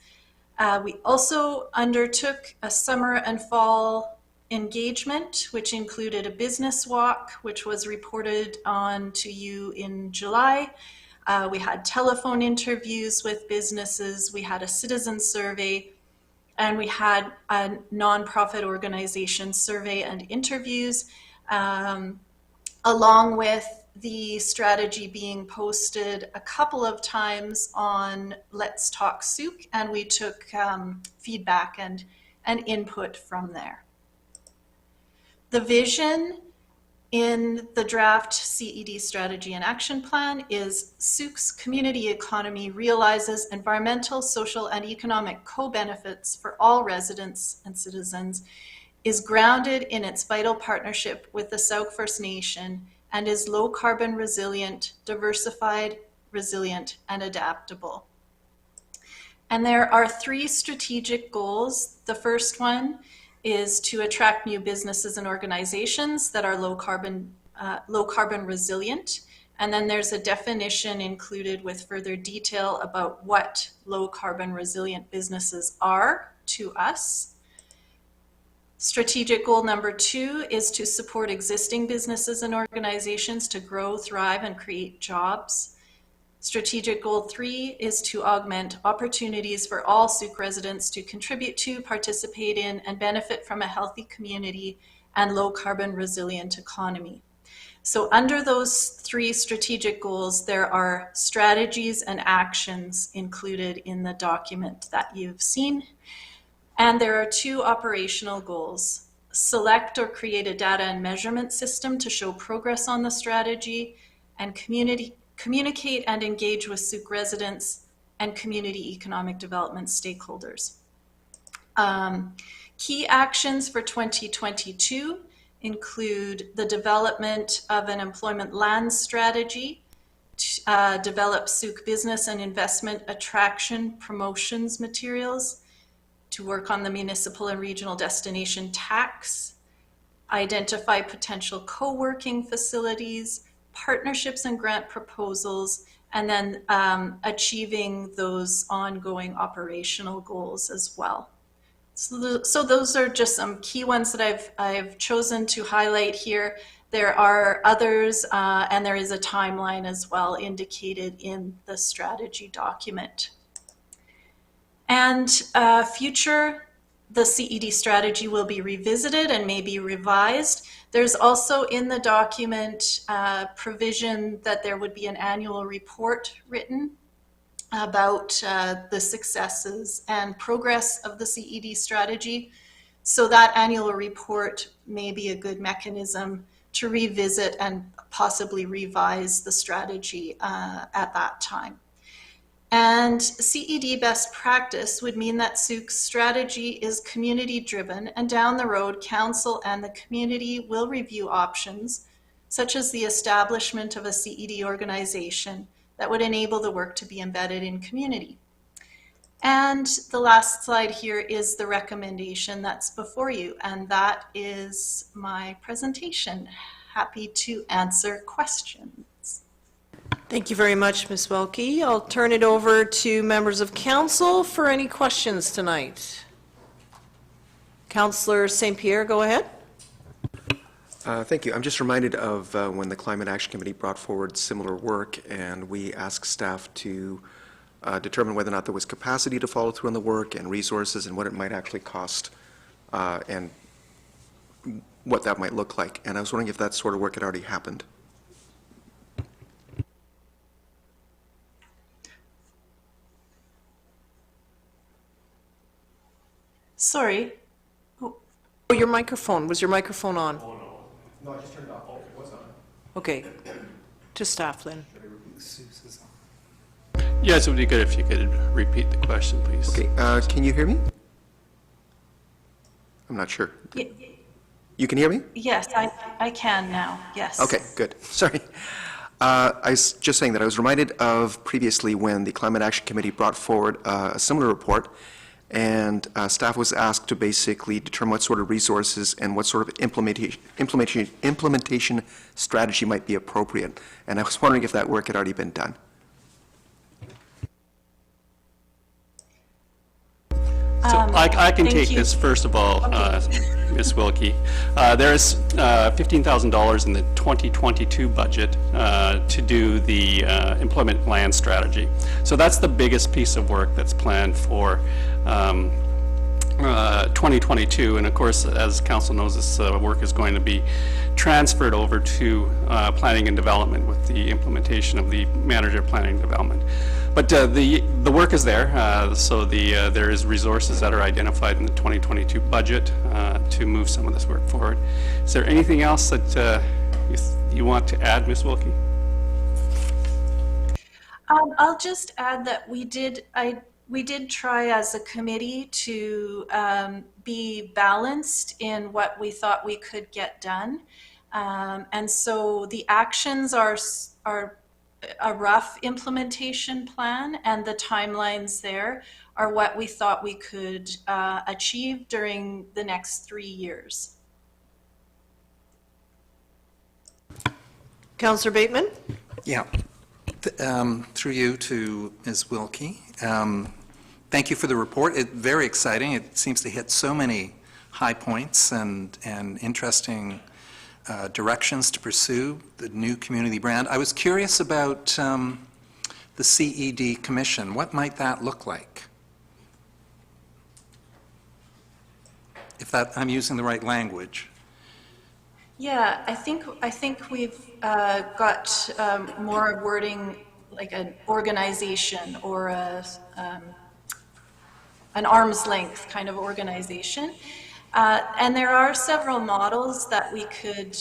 We also undertook a summer and fall engagement, which included a business walk, which was reported on to you in July, We had telephone interviews with businesses. We had a citizen survey. And we had a nonprofit organization survey and interviews, along with the strategy being posted a couple of times on Let's Talk Sooke, and we took feedback and input from there. The vision in the draft CED strategy and action plan is Sooke's community economy realizes environmental, social, and economic co-benefits for all residents and citizens, is grounded in its vital partnership with the Sooke First Nation, and is low carbon resilient, diversified, resilient, and adaptable. And there are 3 strategic goals. The first one is to attract new businesses and organizations that are low carbon resilient. And then there's a definition included with further detail about what low carbon resilient businesses are to us. Strategic goal number 2 is to support existing businesses and organizations to grow, thrive, and create jobs. Strategic goal 3 is to augment opportunities for all Sooke residents to contribute to, participate in, and benefit from a healthy community and low carbon resilient economy. So under those 3 strategic goals, there are strategies and actions included in the document that you've seen. And there are 2 operational goals. Select or create a data and measurement system to show progress on the strategy, and communicate and engage with Sooke residents and community economic development stakeholders. Key actions for 2022 include the development of an employment land strategy, develop Sooke business and investment attraction promotions materials, to work on the municipal and regional destination tax, identify potential co-working facilities, partnerships and grant proposals, and then achieving those ongoing operational goals as well. So those are just some key ones that I've chosen to highlight here. There are others, and there is a timeline as well indicated in the strategy document. And the CED strategy will be revisited and may be revised. There's also in the document provision that there would be an annual report written about the successes and progress of the CED strategy. So that annual report may be a good mechanism to revisit and possibly revise the strategy at that time. And CED best practice would mean that Sooke's strategy is community-driven, and down the road, council and the community will review options, such as the establishment of a CED organization that would enable the work to be embedded in community. And the last slide here is the recommendation that's before you, and that is my presentation. Happy to answer questions. Thank you very much, Ms. Welke. I'll turn it over to members of council for any questions tonight. Councillor St. Pierre, go ahead. Thank you. I'm just reminded of when the Climate Action Committee brought forward similar work, and we asked staff to determine whether or not there was capacity to follow through on the work and resources and what it might actually cost and what that might look like. And I was wondering if that sort of work had already happened. Sorry. Oh, your microphone. Was your microphone on? Oh, no. No, I just turned it off. Oh, it was on. Okay. To staff then. Yes, it would be good if you could repeat the question, please. Okay, can you hear me? I'm not sure. You can hear me? Yes, I can now, yes. Okay, good. Sorry. I was just saying that I was reminded of previously when the Climate Action Committee brought forward a similar report, and staff was asked to basically determine what sort of resources and what sort of implementation strategy might be appropriate. And I was wondering if that work had already been done. So I can thank take you. this, first of all, Ms. Wilkie. There's $15,000 in the 2022 budget to do the employment land strategy. So that's the biggest piece of work that's planned for 2022. And of course, as council knows, this work is going to be transferred over to planning and development with the implementation of the manager of planning and development. But the work is there, so there is resources that are identified in the 2022 budget to move some of this work forward. Is there anything else that you want to add, Ms. Wilkie? I'll just add that we did try as a committee to be balanced in what we thought we could get done. And so the actions are a rough implementation plan, and the timelines there are what we thought we could achieve during the next 3 years. Councillor Bateman? Yeah. Through you to Ms. Wilkie. Thank you for the report. It's very exciting. It seems to hit so many high points and interesting directions to pursue the new community brand. I was curious about the CED Commission. What might that look like? If I'm using the right language. Yeah, I think we've got more wording like an organization or an arm's length kind of organization. And there are several models that we could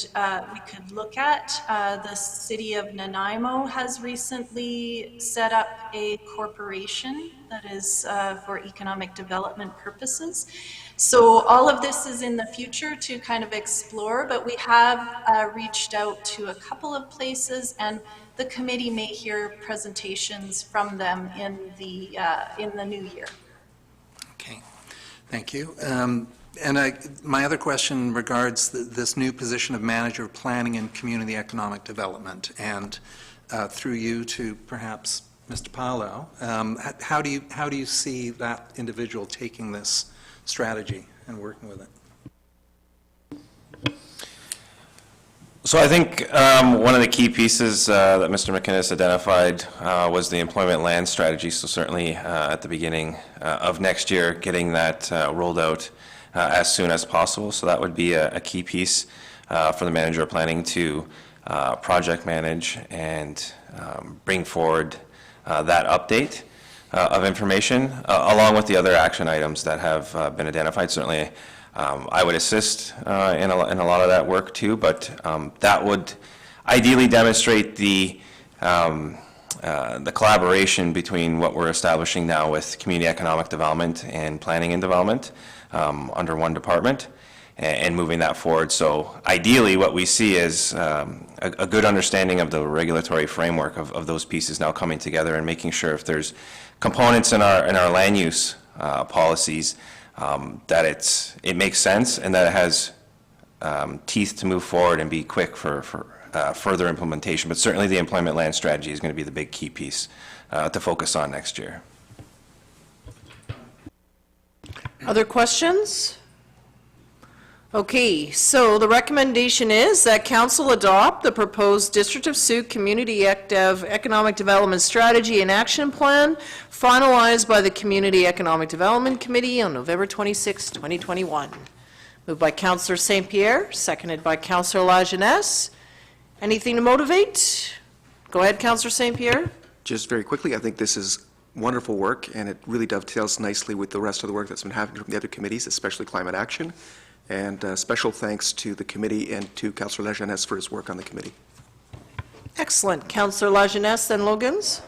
look at. The city of Nanaimo has recently set up a corporation that is for economic development purposes. So all of this is in the future to kind of explore, but we have reached out to a couple of places, and the committee may hear presentations from them in the new year. Okay, thank you. My other question regards this new position of Manager of Planning and Community Economic Development, and through you to perhaps Mr. Bylaw, how do you see that individual taking this strategy and working with it? So I think one of the key pieces that Mr. McInnes identified was the employment land strategy. So certainly at the beginning of next year, getting that rolled out as soon as possible. So that would be a key piece for the manager of planning to project manage and bring forward that update of information along with the other action items that have been identified. Certainly I would assist in a lot of that work too, but that would ideally demonstrate the collaboration between what we're establishing now with community economic development and planning and development under one department and moving that forward. So ideally what we see is a good understanding of the regulatory framework of those pieces now coming together and making sure if there's components in our land use policies that it makes sense and that it has teeth to move forward and be quick for further implementation. But certainly the employment land strategy is going to be the big key piece to focus on next year. Other questions? Okay, so the recommendation is that council adopt the proposed District of Sooke Community Economic Development Strategy and Action Plan finalized by the Community Economic Development Committee on November 26, 2021. Moved by Councillor St. Pierre, seconded by Councillor Lajeunesse. Anything to motivate? Go ahead, Councillor St. Pierre. Just very quickly, I think this is wonderful work, and it really dovetails nicely with the rest of the work that's been happening from the other committees, especially climate action. And special thanks to the committee and to Councillor Lajeunesse for his work on the committee. Excellent. Councillor Lajeunesse, then Logans.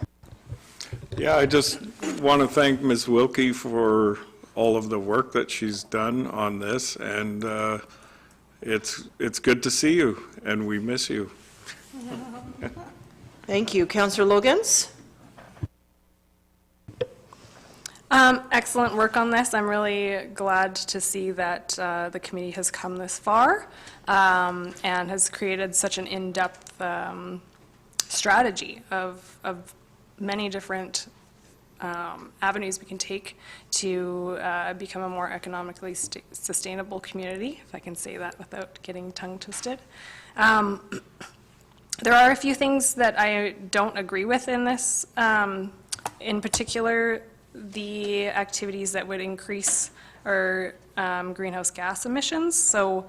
Yeah, I just want to thank Ms. Wilkie for all of the work that she's done on this, and it's good to see you, and we miss you. Thank you. Councillor Logans. Excellent work on this. I'm really glad to see that the committee has come this far and has created such an in-depth strategy of many different avenues we can take to become a more economically sustainable community, if I can say that without getting tongue twisted. There are a few things that I don't agree with in this, in particular, the activities that would increase our greenhouse gas emissions. So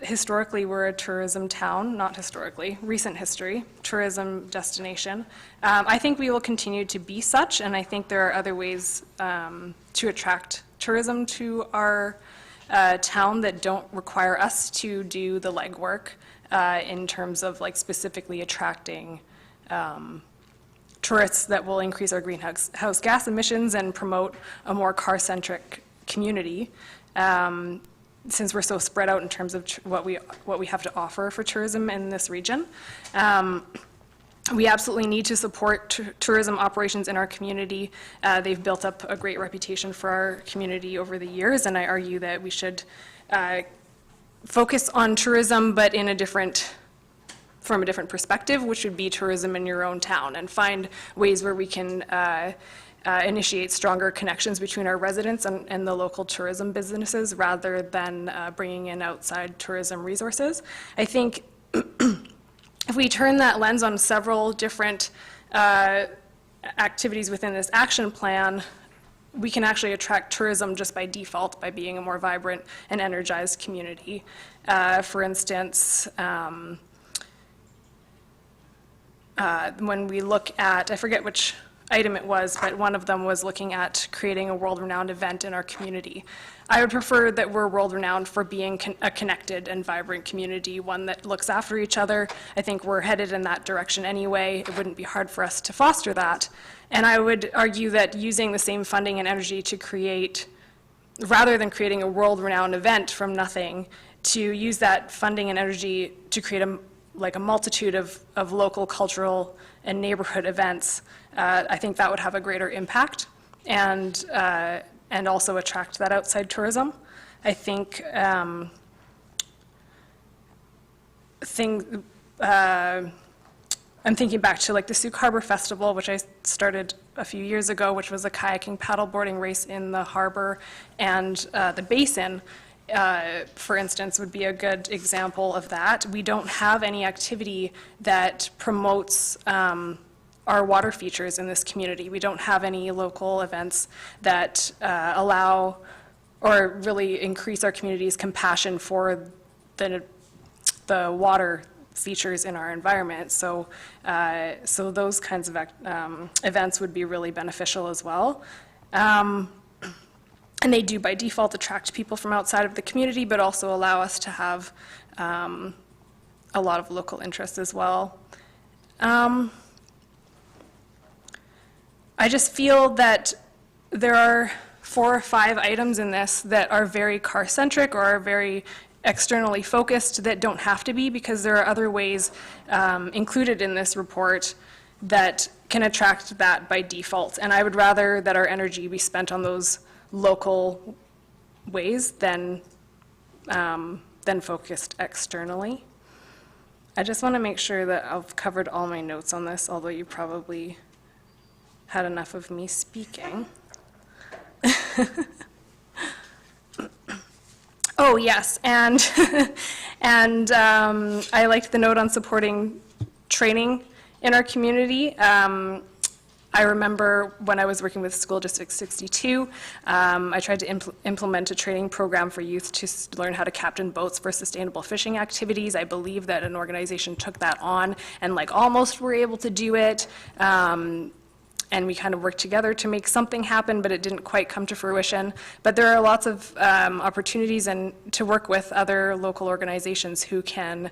historically, we're a tourism town, not historically, recent history, tourism destination. I think we will continue to be such, and I think there are other ways to attract tourism to our town that don't require us to do the legwork in terms of like specifically attracting tourists that will increase our greenhouse gas emissions and promote a more car-centric community. Since we're so spread out in terms of what we have to offer for tourism in this region. We absolutely need to support tourism operations in our community. They've built up a great reputation for our community over the years, and I argue that we should focus on tourism, but in from a different perspective, which would be tourism in your own town, and find ways where we can initiate stronger connections between our residents and the local tourism businesses rather than bringing in outside tourism resources. I think if we turn that lens on several different activities within this action plan, we can actually attract tourism just by default by being a more vibrant and energized community. For instance, when we look at, I forget which item it was, but one of them was looking at creating a world-renowned event in our community. I would prefer that we're world-renowned for being a connected and vibrant community, one that looks after each other. I think we're headed in that direction anyway. It wouldn't be hard for us to foster that. And I would argue that using the same funding and energy to create, rather than creating a world-renowned event from nothing, to use that funding and energy to create a multitude of local cultural and neighborhood events, I think that would have a greater impact and also attract that outside tourism. I think I'm thinking back to like the Sooke Harbor Festival, which I started a few years ago, which was a kayaking paddleboarding race in the harbor, and the basin, for instance, would be a good example of that. We don't have any activity that promotes our water features in this community. We don't have any local events that allow or really increase our community's compassion for the water features in our environment. So those kinds of events would be really beneficial as well. And they do by default attract people from outside of the community, but also allow us to have a lot of local interest as well. I just feel that there are 4 or 5 items in this that are very car-centric or are very externally focused that don't have to be, because there are other ways included in this report that can attract that by default. And I would rather that our energy be spent on those local ways than focused externally. I just want to make sure that I've covered all my notes on this, although you probably had enough of me speaking. Oh, yes, and I liked the note on supporting training in our community. I remember when I was working with School District 62, I tried to implement a training program for youth to learn how to captain boats for sustainable fishing activities. I believe that an organization took that on and almost were able to do it. And we kind of worked together to make something happen, but it didn't quite come to fruition. But there are lots of opportunities to work with other local organizations who can,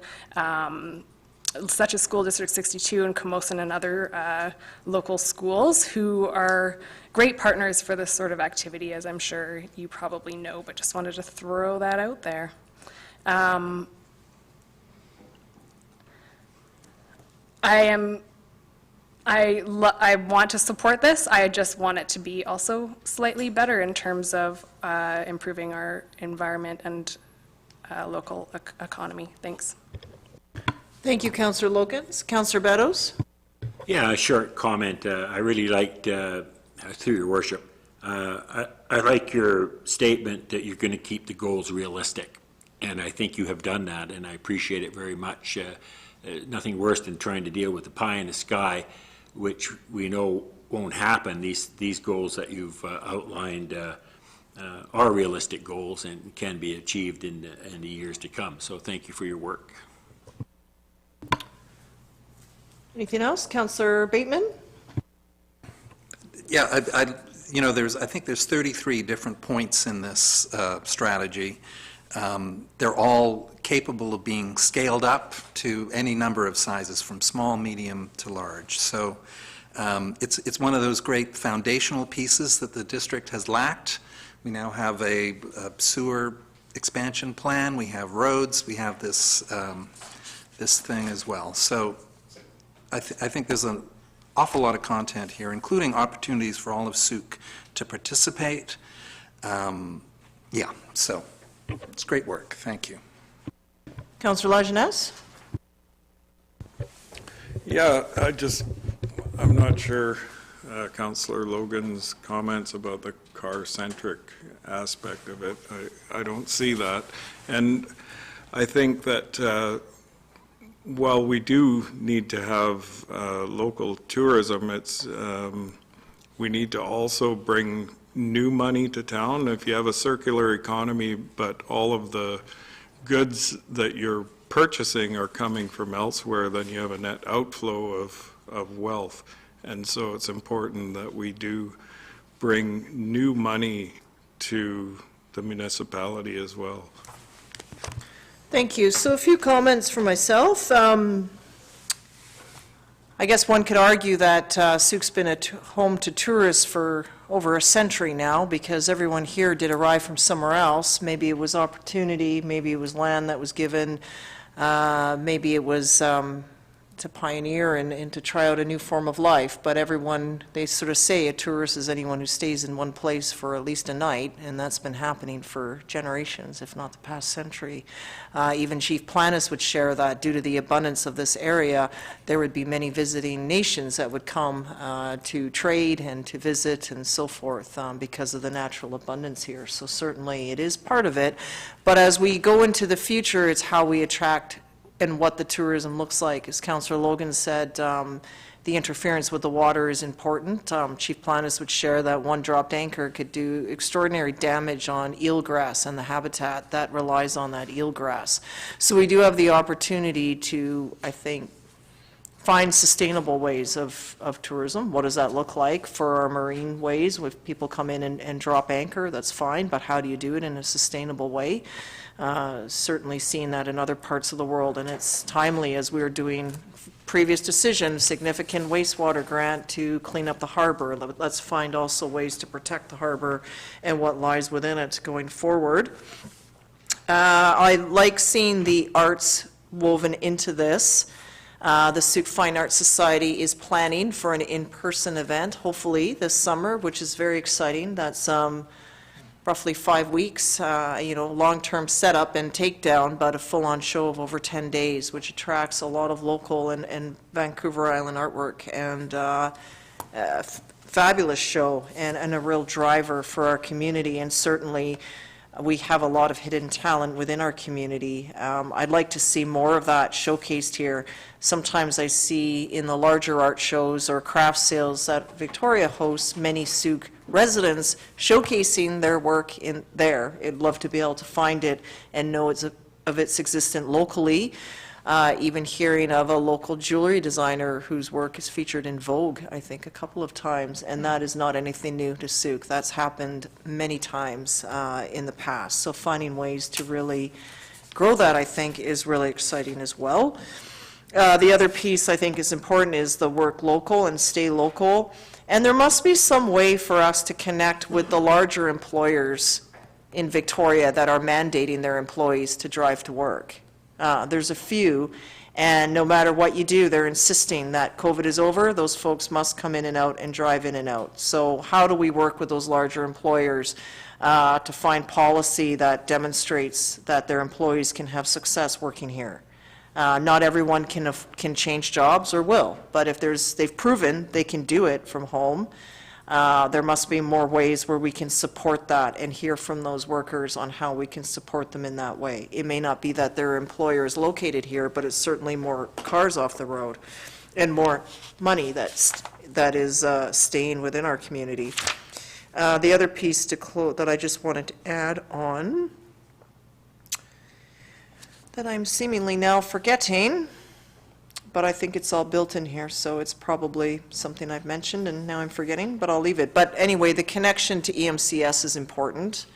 such as School District 62 and Camosun and other local schools, who are great partners for this sort of activity, as I'm sure you probably know, but just wanted to throw that out there. I want to support this. I just want it to be also slightly better in terms of improving our environment and local economy. Thanks. Thank you, Councillor Lokins. Councillor Beddoes? Yeah, a short comment. I really liked, through your worship, I like your statement that you're going to keep the goals realistic. And I think you have done that, and I appreciate it very much. Nothing worse than trying to deal with the pie in the sky, which we know won't happen. These goals that you've outlined are realistic goals and can be achieved in the years to come. So thank you for your work. Anything else? Councillor Bateman? Yeah, I think there's 33 different points in this strategy. They're all capable of being scaled up to any number of sizes, from small, medium to large. So it's one of those great foundational pieces that the district has lacked. We now have a sewer expansion plan, we have roads, we have this thing as well. So I think there's an awful lot of content here, including opportunities for all of Sooke to participate. Yeah, so it's great work. Thank you. Councillor Lajeunesse? Yeah, I'm not sure Councillor Logan's comments about the car-centric aspect of it. I don't see that. And I think that while we do need to have local tourism, we need to also bring new money to town. If you have a circular economy, but all of the goods that you're purchasing are coming from elsewhere, then you have a net outflow of wealth. And so it's important that we do bring new money to the municipality as well. Thank you. So a few comments from myself. I guess one could argue that Sooke's been a home to tourists for over a century now, because everyone here did arrive from somewhere else. Maybe it was opportunity, maybe it was land that was given, maybe it was to pioneer and to try out a new form of life. But everyone, they sort of say a tourist is anyone who stays in one place for at least a night, and that's been happening for generations, if not the past century. Even Chief Planis would share that due to the abundance of this area, there would be many visiting nations that would come to trade and to visit and so forth because of the natural abundance here. So certainly it is part of it. But as we go into the future, it's how we attract and what the tourism looks like. As Councillor Logan said, the interference with the water is important. Chief Planis would share that one dropped anchor could do extraordinary damage on eelgrass and the habitat that relies on that eelgrass. So we do have the opportunity to, I think, find sustainable ways of tourism. What does that look like for our marine ways? If people come in and drop anchor, that's fine, but how do you do it in a sustainable way? Certainly seeing that in other parts of the world, and it's timely as we were doing previous decision, significant wastewater grant to clean up the harbor. Let's find also ways to protect the harbor and what lies within it going forward. I like seeing the arts woven into this. The Sooke Fine Arts Society is planning for an in-person event, hopefully this summer, which is very exciting. That's roughly 5 weeks, long-term setup and takedown, but a full-on show of over 10 days, which attracts a lot of local and Vancouver Island artwork, and fabulous show and a real driver for our community. And certainly we have a lot of hidden talent within our community. I'd like to see more of that showcased here. Sometimes I see in the larger art shows or craft sales that Victoria hosts many Sooke residents showcasing their work in there. I'd love to be able to find it and know of its existence locally. Even hearing of a local jewelry designer whose work is featured in Vogue, I think, a couple of times, and that is not anything new to Sooke. That's happened many times in the past. So finding ways to really grow that, I think, is really exciting as well. The other piece I think is important is the work local and stay local. And there must be some way for us to connect with the larger employers in Victoria that are mandating their employees to drive to work. There's a few, and no matter what you do, they're insisting that COVID is over, those folks must come in and out and drive in and out. So how do we work with those larger employers to find policy that demonstrates that their employees can have success working here? Not everyone can change jobs or will, but if they've proven they can do it from home, there must be more ways where we can support that and hear from those workers on how we can support them in that way. It may not be that their employer is located here, but it's certainly more cars off the road and more money that is staying within our community. The other piece that I just wanted to add on, that I'm seemingly now forgetting, but I think it's all built in here, so it's probably something I've mentioned and now I'm forgetting, but I'll leave it. But anyway, the connection to EMCS is important,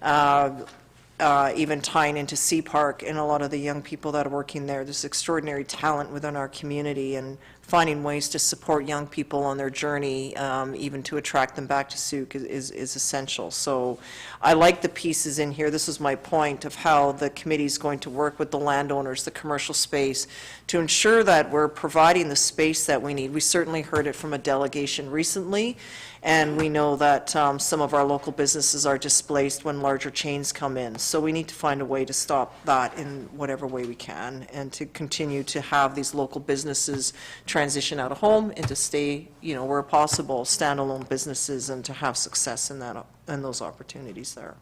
even tying into C-Park and a lot of the young people that are working there. There's extraordinary talent within our community, and finding ways to support young people on their journey, even to attract them back to Sooke, is essential. So I like the pieces in here. This is my point of how the committee is going to work with the landowners, the commercial space, to ensure that we're providing the space that we need. We certainly heard it from a delegation recently, and we know that some of our local businesses are displaced when larger chains come in. So we need to find a way to stop that in whatever way we can, and to continue to have these local businesses transition out of home and to stay, where possible, standalone businesses, and to have success in those opportunities there.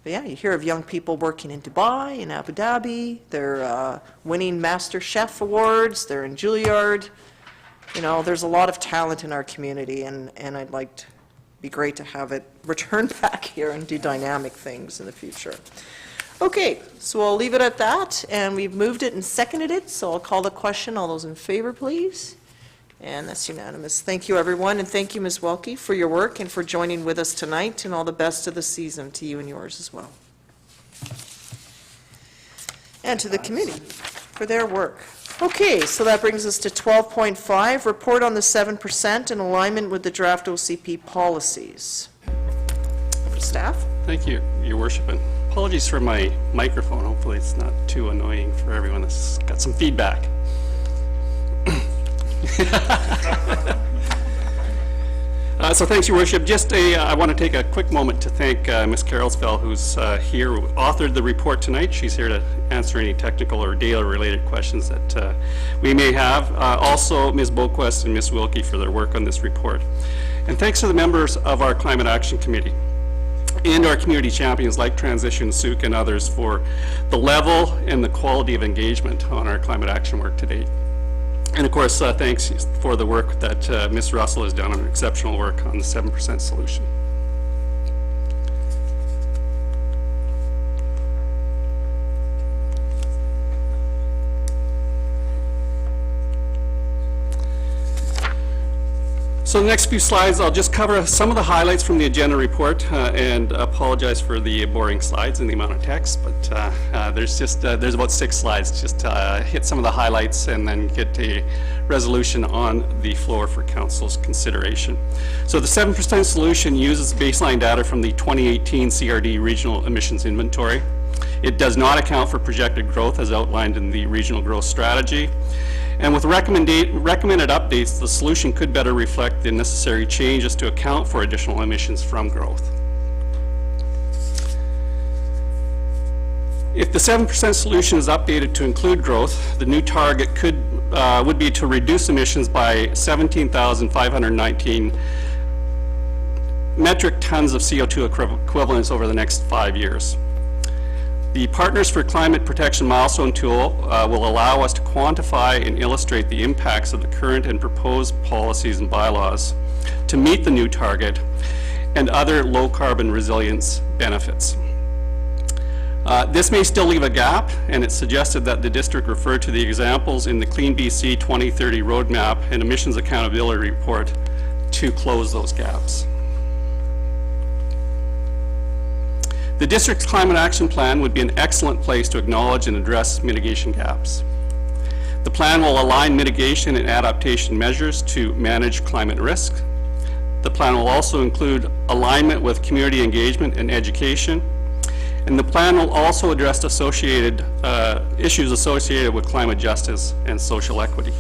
But yeah, you hear of young people working in Dubai, in Abu Dhabi, they're winning Master Chef awards, they're in Juilliard. There's a lot of talent in our community, and I'd like to be great to have it return back here and do dynamic things in the future. Okay, so I'll leave it at that, and we've moved it and seconded it, so I'll call the question. All those in favor, please? And that's unanimous. Thank you, everyone, and thank you, Ms. Welke, for your work and for joining with us tonight, and all the best of the season to you and yours as well. And to the committee for their work. Okay, so that brings us to 12.5, report on the 7% in alignment with the draft OCP policies. Staff? Thank you, Your Worship, and apologies for my microphone. Hopefully it's not too annoying for everyone that's got some feedback. So thanks, Your Worship. I want to take a quick moment to thank Ms. Carolsfeld, who's here, who authored the report tonight. She's here to answer any technical or data-related questions that we may have. Also, Ms. Boquist and Ms. Wilkie for their work on this report. And thanks to the members of our Climate Action Committee and our community champions like Transition, Sooke, and others for the level and the quality of engagement on our climate action work to date. And of course, thanks for the work that Ms. Russell has done on exceptional work on the 7% solution. So the next few slides, I'll just cover some of the highlights from the agenda report and apologize for the boring slides and the amount of text, but there's about 6 slides. Just hit some of the highlights and then get a resolution on the floor for Council's consideration. So the 7% solution uses baseline data from the 2018 CRD Regional Emissions Inventory. It does not account for projected growth as outlined in the Regional Growth Strategy. And with recommended updates, the solution could better reflect the necessary changes to account for additional emissions from growth. If the 7% solution is updated to include growth, the new target would be to reduce emissions by 17,519 metric tons of CO2 equivalents over the next 5 years. The Partners for Climate Protection milestone tool will allow us to quantify and illustrate the impacts of the current and proposed policies and bylaws to meet the new target and other low-carbon resilience benefits. This may still leave a gap, and it's suggested that the district refer to the examples in the Clean BC 2030 Roadmap and Emissions Accountability Report to close those gaps. The district's climate action plan would be an excellent place to acknowledge and address mitigation gaps. The plan will align mitigation and adaptation measures to manage climate risk. The plan will also include alignment with community engagement and education. And the plan will also address issues associated with climate justice and social equity.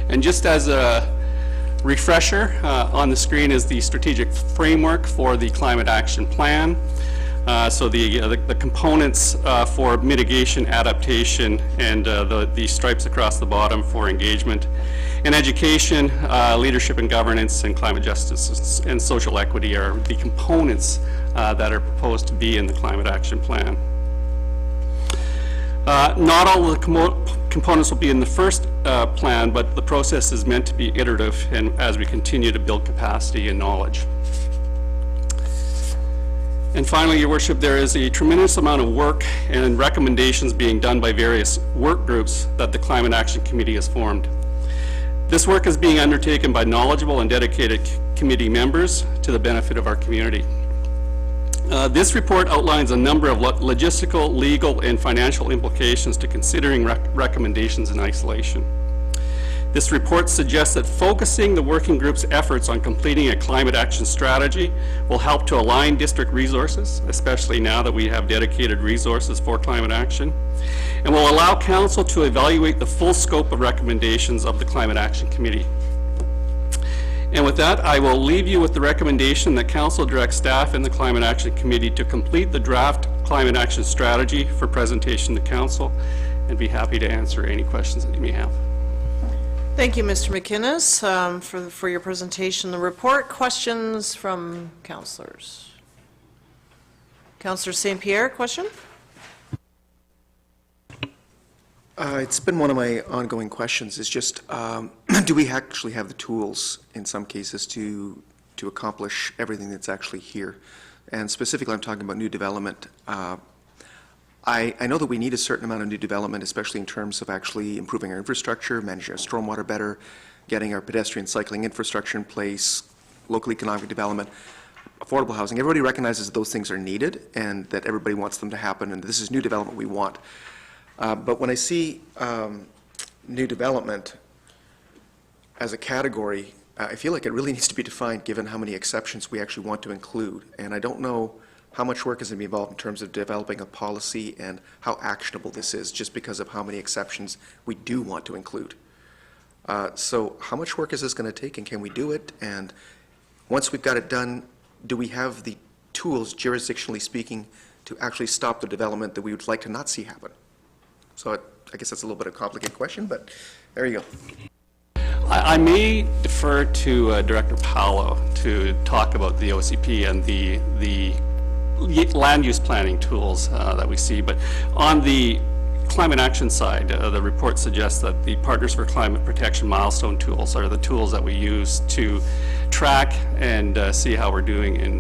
And just as a refresher, on the screen is the strategic framework for the climate action plan. So the components for mitigation, adaptation, and the stripes across the bottom for engagement. And education, leadership and governance, and climate justice and social equity are the components that are proposed to be in the Climate Action Plan. Not all of the components will be in the first plan, but the process is meant to be iterative and as we continue to build capacity and knowledge. And finally, Your Worship, there is a tremendous amount of work and recommendations being done by various work groups that the Climate Action Committee has formed. This work is being undertaken by knowledgeable and dedicated committee members to the benefit of our community. This report outlines a number of logistical, legal, and financial implications to considering recommendations in isolation. This report suggests that focusing the working group's efforts on completing a climate action strategy will help to align district resources, especially now that we have dedicated resources for climate action, and will allow Council to evaluate the full scope of recommendations of the Climate Action Committee. And with that, I will leave you with the recommendation that Council direct staff and the Climate Action Committee to complete the draft climate action strategy for presentation to Council, and be happy to answer any questions that you may have. Thank you, Mr. McInnes, for your presentation, the report. Questions from councillors? Councillor St. Pierre, question? It's been one of my ongoing questions, is just, do we actually have the tools in some cases to accomplish everything that's actually here? And specifically, I'm talking about new development. I know that we need a certain amount of new development, especially in terms of actually improving our infrastructure, managing our stormwater better, getting our pedestrian cycling infrastructure in place, local economic development, affordable housing. Everybody recognizes that those things are needed and that everybody wants them to happen, and this is new development we want. But when I see new development as a category, I feel like it really needs to be defined given how many exceptions we actually want to include. And I don't know how much work is going to be involved in terms of developing a policy and how actionable this is, just because of how many exceptions we do want to include. So how much work is this going to take, and can we do it? And once we've got it done, do we have the tools, jurisdictionally speaking, to actually stop the development that we would like to not see happen? So I guess that's a little bit of a complicated question, but there you go. I may defer to Director Paolo to talk about the OCP and the land use planning tools that we see, but on the climate action side, the report suggests that the Partners for Climate Protection milestone tools are the tools that we use to track and see how we're doing in,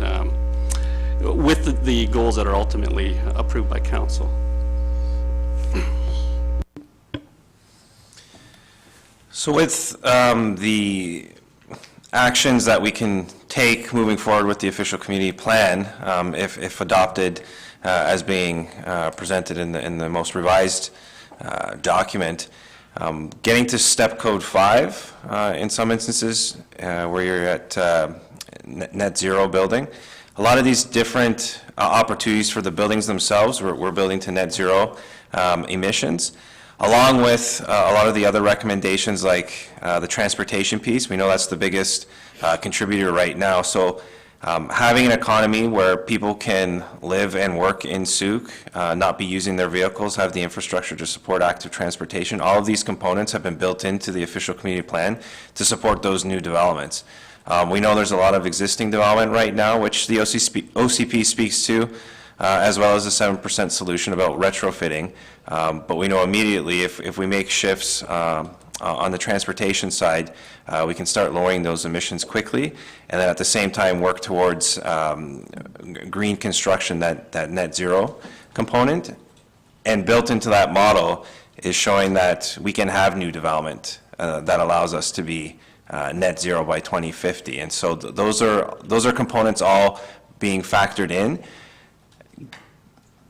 with the goals that are ultimately approved by Council. So with the actions that we can take moving forward with the official community plan, if adopted as being presented in the most revised document, getting to step code 5 in some instances where you're at net zero building, a lot of these different opportunities for the buildings themselves, we're building to net zero emissions, along with a lot of the other recommendations like the transportation piece. We know that's the biggest contributor right now. So having an economy where people can live and work in Sooke, not be using their vehicles, have the infrastructure to support active transportation, all of these components have been built into the official community plan to support those new developments. We know there's a lot of existing development right now, which the OCP speaks to, as well as the 7% solution about retrofitting. But we know immediately if we make shifts on the transportation side, we can start lowering those emissions quickly, and then at the same time work towards green construction, that net zero component. And built into that model is showing that we can have new development that allows us to be net zero by 2050. And so those are components all being factored in.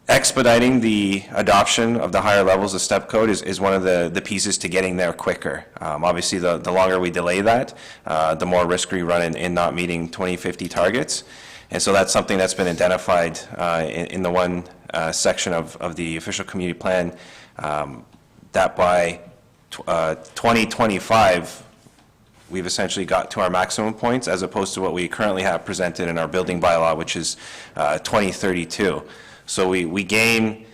Expediting the adoption of the higher levels of step code is one of the pieces to getting there quicker. Obviously, the longer we delay that, the more risk we run in not meeting 2050 targets. And so that's something that's been identified in the one section of the official community plan, that by 2025, we've essentially got to our maximum points, as opposed to what we currently have presented in our building bylaw, which is 2032. So we gain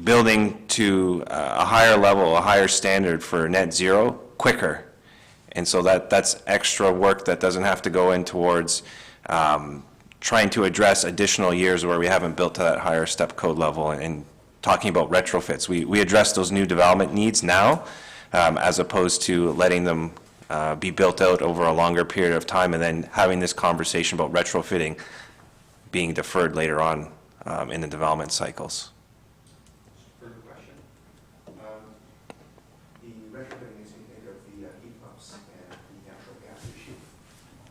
building to a higher level, a higher standard for net zero quicker. And so that's extra work that doesn't have to go in towards trying to address additional years where we haven't built to that higher step code level. And talking about retrofits, we address those new development needs now, as opposed to letting them be built out over a longer period of time and then having this conversation about retrofitting being deferred later on in the development cycles. Further question. The retrofitting makes me think of the heat pumps and the natural gas issue.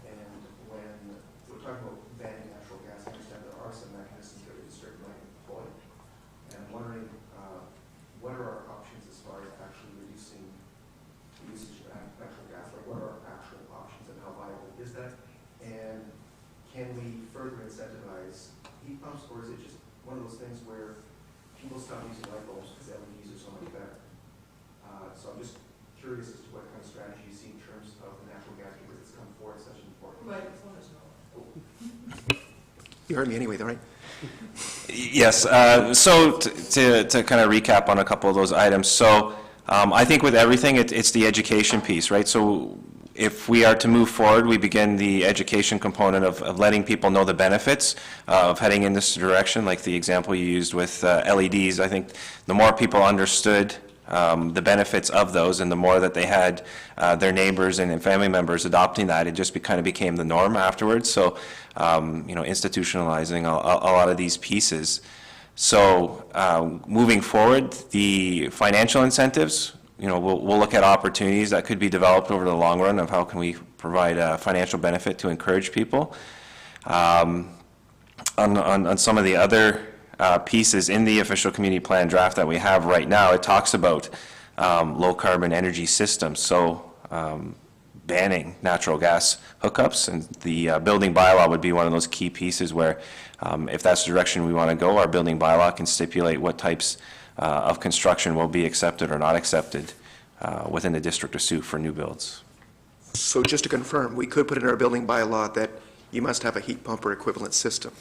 And when we're talking about banning natural gas, I understand there are some mechanisms that a district might employ. And I'm wondering, what are our options as far as actually reducing the usage of natural gas? Like, what are our actual options and how viable is that? And can we further incentivize heat pumps, or is it just one of those things where people stop using light bulbs because LEDs are so much better? So I'm just curious as to what kind of strategy you see in terms of the natural gas, because it's come forward such an important. Right. You heard me anyway, though, right? Yes, so to kind of recap on a couple of those items. So I think with everything, it's the education piece, right? So if we are to move forward, we begin the education component of letting people know the benefits of heading in this direction, like the example you used with LEDs. I think the more people understood the benefits of those, and the more that they had their neighbors and family members adopting that, it just kind of became the norm afterwards. So, institutionalizing a lot of these pieces. So, moving forward, the financial incentives, we'll look at opportunities that could be developed over the long run of how can we provide a financial benefit to encourage people. On some of the other pieces in the official community plan draft that we have right now, it talks about low carbon energy systems, so banning natural gas hookups, and the building bylaw would be one of those key pieces where if that's the direction we want to go, our building bylaw can stipulate what types of construction will be accepted or not accepted within the district of Sooke for new builds. So just to confirm, we could put in our building bylaw that you must have a heat pump or equivalent system.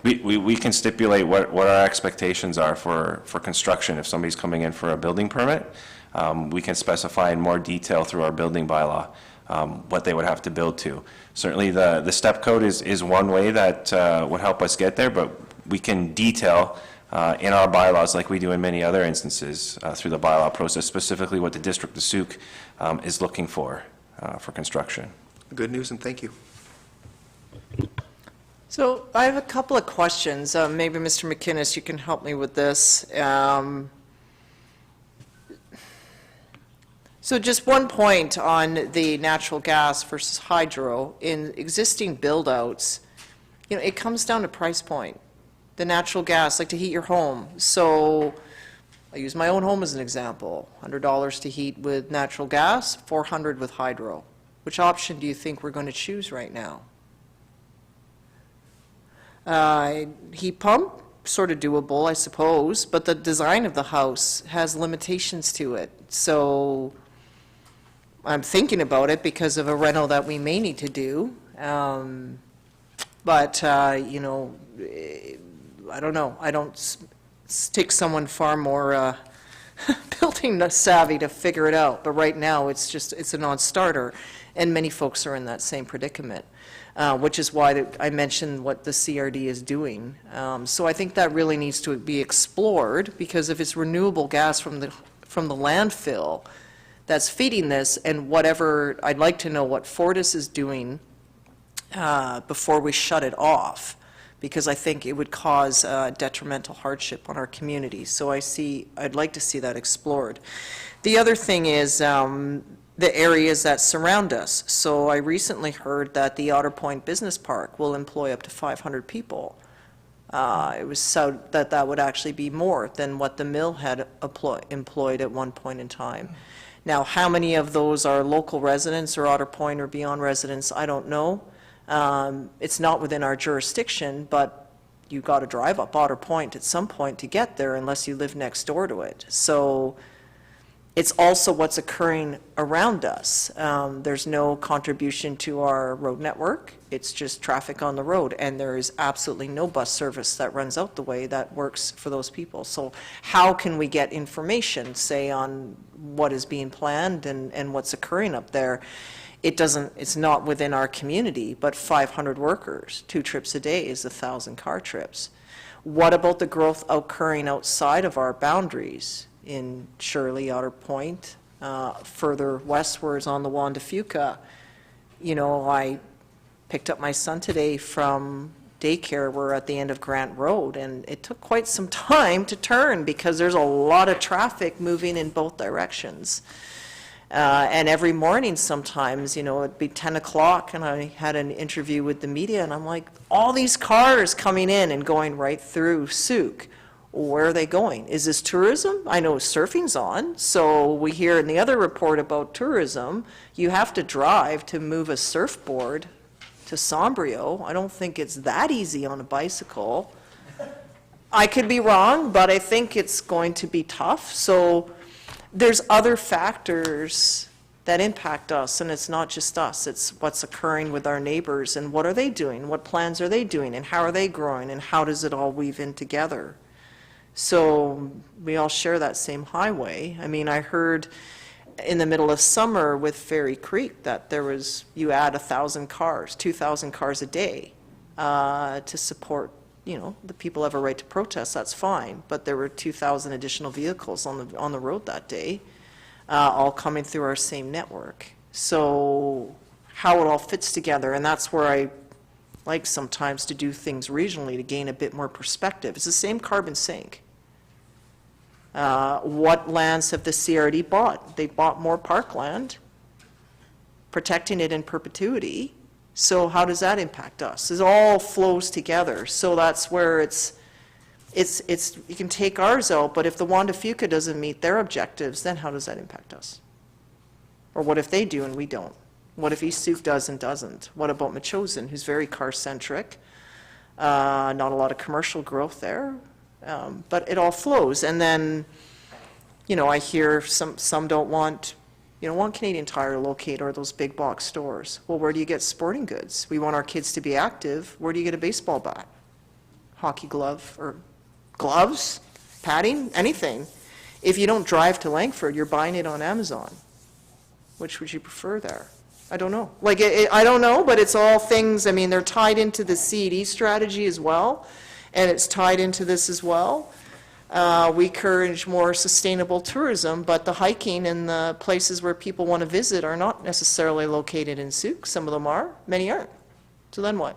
We can stipulate what our expectations are for construction. If somebody's coming in for a building permit, we can specify in more detail through our building bylaw what they would have to build to. Certainly the step code is one way that would help us get there, but we can detail in our bylaws, like we do in many other instances through the bylaw process, specifically what the District of Sooke is looking for construction. Good news, and thank you. So I have a couple of questions. Maybe Mr. McInnes, you can help me with this. So just one point on the natural gas versus hydro. In existing build-outs, it comes down to price point. The natural gas, like to heat your home. So I use my own home as an example. $100 to heat with natural gas, $400 with hydro. Which option do you think we're going to choose right now? Heat pump, sort of doable, I suppose, but the design of the house has limitations to it. So I'm thinking about it because of a reno that we may need to do. But I don't know. I don't take someone far more building savvy to figure it out. But right now, it's a non-starter, and many folks are in that same predicament. Which is why I mentioned what the CRD is doing. So I think that really needs to be explored, because if it's renewable gas from the landfill that's feeding this, and whatever, I'd like to know what Fortis is doing before we shut it off, because I think it would cause detrimental hardship on our community. So I'd like to see that explored. The other thing is the areas that surround us. So I recently heard that the Otter Point Business Park will employ up to 500 people. It was so that would actually be more than what the mill had employed at one point in time. Now, how many of those are local residents or Otter Point or beyond residents, I don't know. It's not within our jurisdiction, but you've got to drive up Otter Point at some point to get there unless you live next door to it. So it's also what's occurring around us. There's no contribution to our road network. It's just traffic on the road, and there is absolutely no bus service that runs out the way that works for those people. So how can we get information, say, on what is being planned and what's occurring up there? It's not within our community, but 500 workers, 2 trips a day is 1,000 car trips. What about the growth occurring outside of our boundaries? In Shirley, Otter Point, further westwards on the Juan de Fuca. You know, I picked up my son today from daycare. We're at the end of Grant Road, and it took quite some time to turn because there's a lot of traffic moving in both directions. And every morning sometimes, you know, it'd be 10 o'clock, and I had an interview with the media, and I'm like, all these cars coming in and going right through Sooke. Where are they going? Is this tourism? I know surfing's on, so we hear in the other report about tourism, you have to drive to move a surfboard to Sombrio. I don't think it's that easy on a bicycle. I could be wrong, but I think it's going to be tough. So there's other factors that impact us, and it's not just us. It's what's occurring with our neighbors, and what are they doing? What plans are they doing, and how are they growing, and how does it all weave in together? So we all share that same highway. I mean, I heard in the middle of summer with Fairy Creek that there was, you add 1,000 cars, 2,000 cars a day to support, you know, the people have a right to protest, that's fine, but there were 2,000 additional vehicles on the road that day, all coming through our same network. So how it all fits together, and that's where I like sometimes to do things regionally to gain a bit more perspective. It's the same carbon sink. What lands have the CRD bought? They bought more parkland, protecting it in perpetuity. So how does that impact us? It all flows together. So that's where it's you can take ours out, but if the Juan de Fuca doesn't meet their objectives, then how does that impact us? Or what if they do and we don't? What if East Sooke does and doesn't? What about Machosen, who's very car-centric? Not a lot of commercial growth there, but it all flows. And then, you know, I hear some don't want, you know, want Canadian Tire to locate or those big box stores. Well, where do you get sporting goods? We want our kids to be active. Where do you get a baseball bat? Hockey glove or gloves, padding, anything. If you don't drive to Langford, you're buying it on Amazon. Which would you prefer there? I don't know. Like, I don't know, but it's all things, I mean, they're tied into the CED strategy as well, and it's tied into this as well. We encourage more sustainable tourism, but the hiking and the places where people want to visit are not necessarily located in Sooke. Some of them are, many aren't. So then what?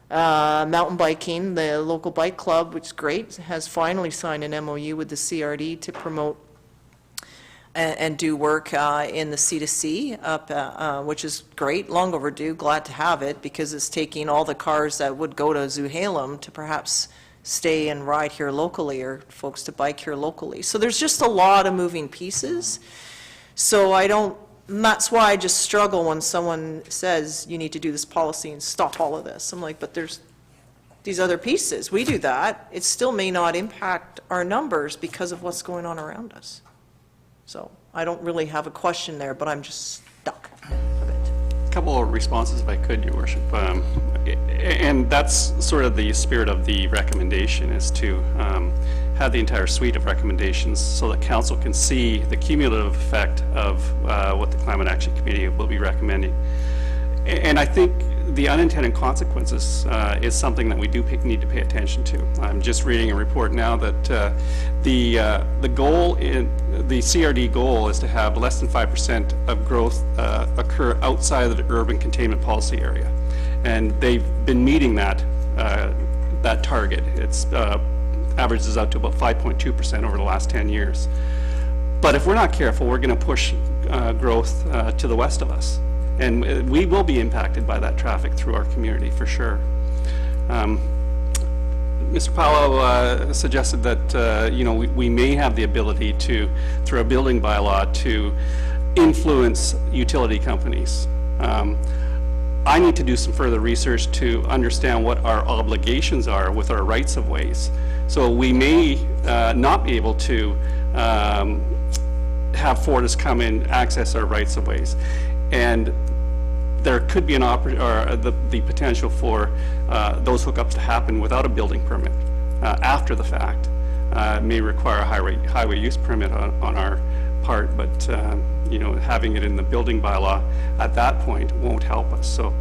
Mountain biking, the local bike club, which is great, has finally signed an MOU with the CRD to promote and do work in the C2C up, which is great, long overdue, glad to have it, because it's taking all the cars that would go to Zuhalem to perhaps stay and ride here locally, or folks to bike here locally. So there's just a lot of moving pieces. So that's why I just struggle when someone says, you need to do this policy and stop all of this. I'm like, but there's these other pieces. We do that. It still may not impact our numbers because of what's going on around us. So I don't really have a question there, but I'm just stuck a bit. A couple of responses, if I could, Your Worship. And that's sort of the spirit of the recommendation, is to have the entire suite of recommendations so that Council can see the cumulative effect of what the Climate Action Committee will be recommending. And I think the unintended consequences is something that we do need to pay attention to. I'm just reading a report now that the goal in the CRD goal is to have less than 5% of growth occur outside of the urban containment policy area, and they've been meeting that target. It's averages out to about 5.2% over the last 10 years. But if we're not careful, we're going to push growth to the west of us. And we will be impacted by that traffic through our community, for sure. Mr. Powell suggested that you know, we may have the ability to, through a building bylaw, to influence utility companies. I need to do some further research to understand what our obligations are with our rights of ways. So we may not be able to have Fortis come in, access our rights-of-ways. And there could be the potential for those hookups to happen without a building permit after the fact. It may require a highway use permit on our part, but having it in the building bylaw at that point won't help us. So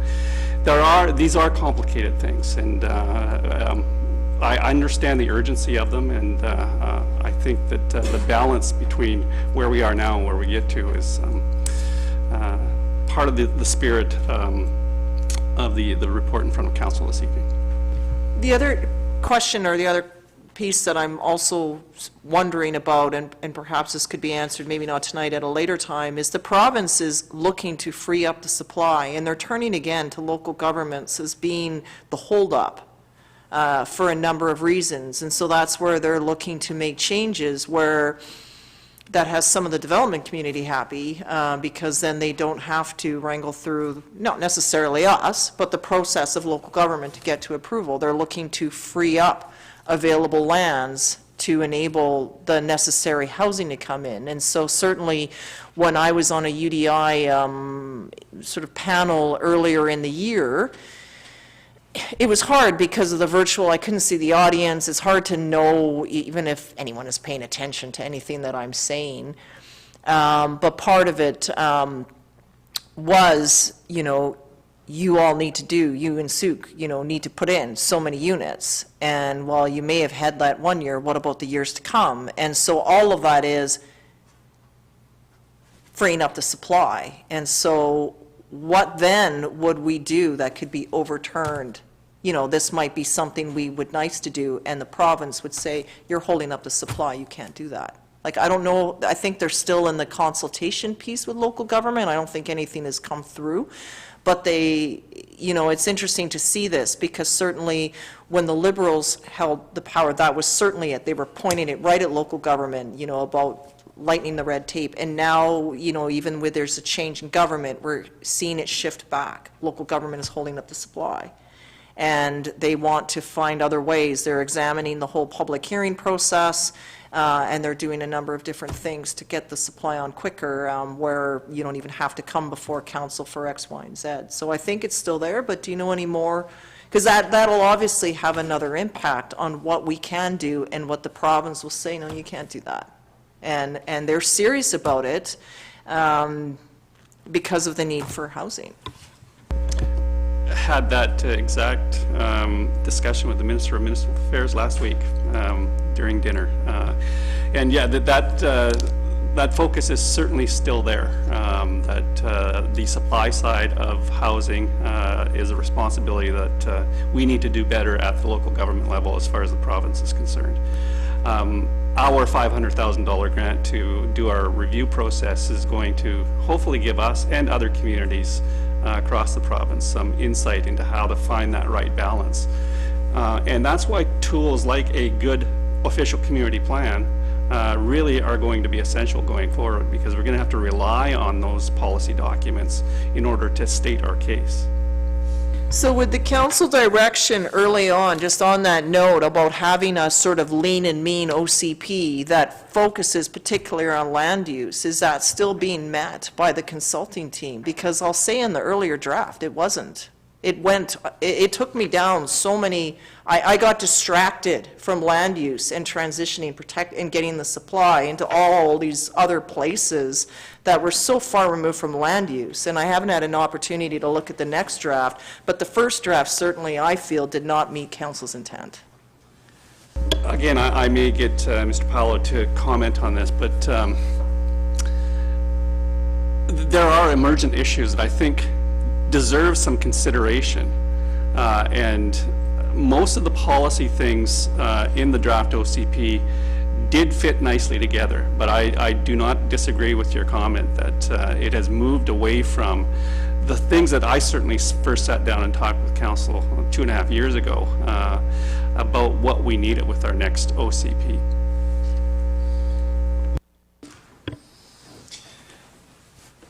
these are complicated things, and I understand the urgency of them, and I think that the balance between where we are now and where we get to is part of the spirit of the report in front of council this evening. The other question, or the other piece that I'm also wondering about, and perhaps this could be answered, maybe not tonight, at a later time, is the province is looking to free up the supply, and they're turning again to local governments as being the holdup for a number of reasons. And so that's where they're looking to make changes where that has some of the development community happy, because then they don't have to wrangle through, not necessarily us, but the process of local government to get to approval. They're looking to free up available lands to enable the necessary housing to come in. And so certainly when I was on a UDI sort of panel earlier in the year, it was hard because of the virtual, I couldn't see the audience. It's hard to know even if anyone is paying attention to anything that I'm saying. But part of it was, you all need to do, you and Sooke, need to put in so many units. And while you may have had that one year, what about the years to come? And so all of that is freeing up the supply. And so what then would we do that could be overturned? This might be something we would nice to do, and the province would say, you're holding up the supply, you can't do that. Like, I don't know, I think they're still in the consultation piece with local government. I don't think anything has come through. But it's interesting to see this, because certainly when the Liberals held the power, that was certainly it. They were pointing it right at local government, about lightening the red tape. And now, even with there's a change in government, we're seeing it shift back. Local government is holding up the supply. And they want to find other ways. They're examining the whole public hearing process, and they're doing a number of different things to get the supply on quicker, where you don't even have to come before council for X, Y, and Z. So I think it's still there, but do you know any more? Because that'll obviously have another impact on what we can do, and what the province will say, no, you can't do that. And they're serious about it because of the need for housing. Had that exact discussion with the Minister of Municipal Affairs last week during dinner. And yeah, that focus is certainly still there, that the supply side of housing is a responsibility that we need to do better at the local government level as far as the province is concerned. Our $500,000 grant to do our review process is going to hopefully give us and other communities across the province some insight into how to find that right balance. And that's why tools like a good official community plan really are going to be essential going forward, because we're going to have to rely on those policy documents in order to state our case. So with the council direction early on, just on that note about having a sort of lean and mean OCP that focuses particularly on land use, is that still being met by the consulting team? Because I'll say in the earlier draft, it wasn't. It took me down so many, I got distracted from land use and transitioning, and getting the supply into all these other places that were so far removed from land use. And I haven't had an opportunity to look at the next draft, but the first draft certainly, I feel, did not meet council's intent. Again, I may get Mr. Paolo to comment on this, but there are emergent issues that I think deserve some consideration, and most of the policy things in the draft OCP did fit nicely together, but I do not disagree with your comment that it has moved away from the things that I certainly first sat down and talked with council 2.5 years ago about what we needed with our next OCP.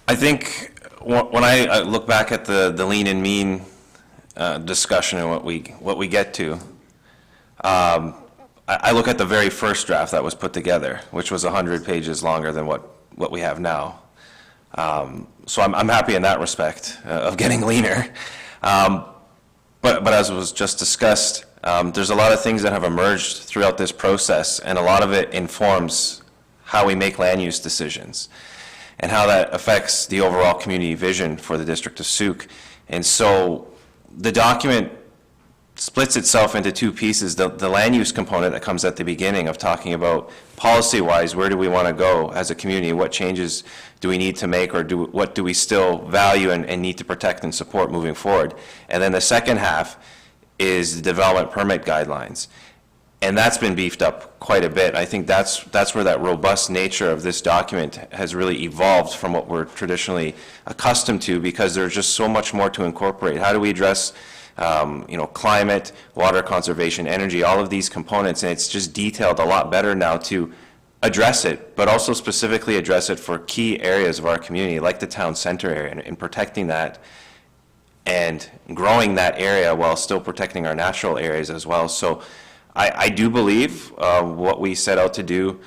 I think when I look back at the lean and mean discussion and what we get to, I look at the very first draft that was put together, which was 100 pages longer than what what we have now. So I'm happy in that respect of getting leaner. But as was just discussed, there's a lot of things that have emerged throughout this process, and a lot of it informs how we make land use decisions and how that affects the overall community vision for the District of Sooke. And so the document splits itself into two pieces. The land use component that comes at the beginning of talking about policy-wise, where do we want to go as a community? What changes do we need to make, or what do we still value and need to protect and support moving forward? And then the second half is the development permit guidelines. And that's been beefed up quite a bit. I think that's where that robust nature of this document has really evolved from what we're traditionally accustomed to, because there's just so much more to incorporate. How do we address climate, water conservation, energy, all of these components, and it's just detailed a lot better now to address it, but also specifically address it for key areas of our community, like the town center area, and protecting that and growing that area while still protecting our natural areas as well. So I do believe what we set out to do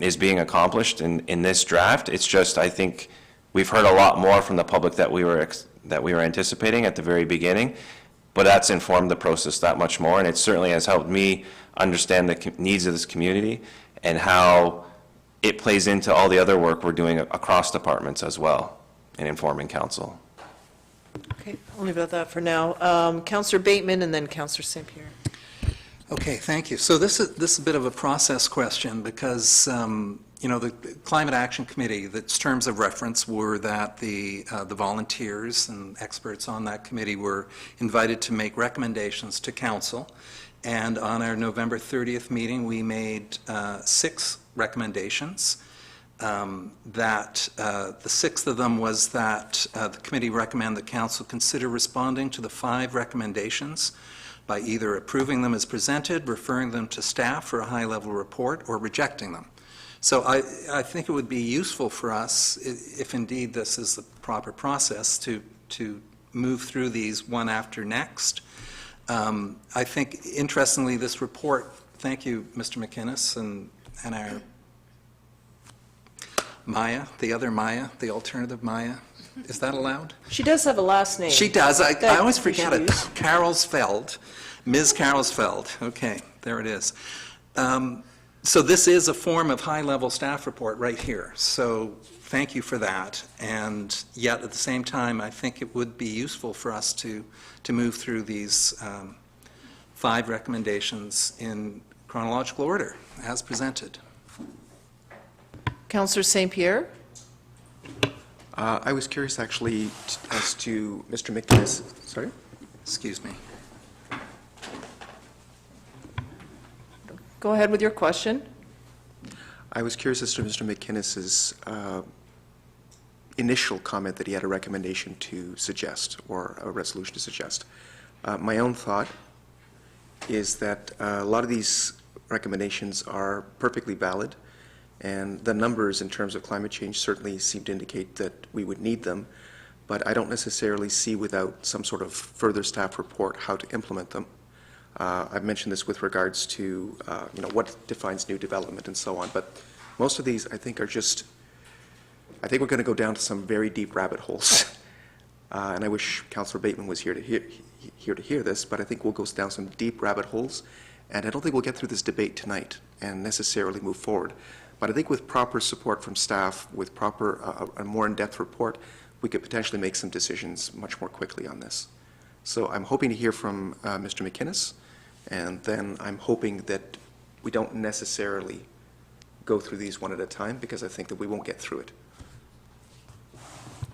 is being accomplished in this draft. It's just, I think we've heard a lot more from the public that we were anticipating at the very beginning, but that's informed the process that much more, and it certainly has helped me understand the needs of this community and how it plays into all the other work we're doing across departments as well in informing council. Okay, I'll leave it at that for now. Councillor Bateman and then Councillor St. Pierre. Okay, thank you. So this is a bit of a process question because, the Climate Action Committee, its terms of reference were that the volunteers and experts on that committee were invited to make recommendations to council. And on our November 30th meeting, we made 6 recommendations. The sixth of them was that the committee recommend that council consider responding to the 5 recommendations by either approving them as presented, referring them to staff for a high-level report, or rejecting them. So I think it would be useful for us, if indeed this is the proper process, to move through these one after next. I think, interestingly, this report, thank you, Mr. McInnes, and our Maya, the other Maya, the alternative Maya. Is that allowed? She does have a last name. She does. I always forget it. use. Carolsfeld. Ms. Carolsfeld. Okay, there it is. So this is a form of high-level staff report right here. So thank you for that. And yet, at the same time, I think it would be useful for us to move through these 5 recommendations in chronological order, as presented. Councillor St. Pierre? I was curious, actually, as to Mr. McInnes. Sorry? Excuse me. Go ahead with your question. I was curious as to Mr. McInnes's initial comment that he had a recommendation to suggest, or a resolution to suggest. My own thought is that a lot of these recommendations are perfectly valid, and the numbers in terms of climate change certainly seem to indicate that we would need them, but I don't necessarily see without some sort of further staff report how to implement them. I've mentioned this with regards to what defines new development and so on, but most of these I think are just, I think we're going to go down to some very deep rabbit holes. And I wish Councillor Bateman was here to hear this, but I think we'll go down some deep rabbit holes, and I don't think we'll get through this debate tonight and necessarily move forward. But I think with proper support from staff, with proper, a more in-depth report, we could potentially make some decisions much more quickly on this. So I'm hoping to hear from Mr. McInnes, and then I'm hoping that we don't necessarily go through these one at a time, because I think that we won't get through it.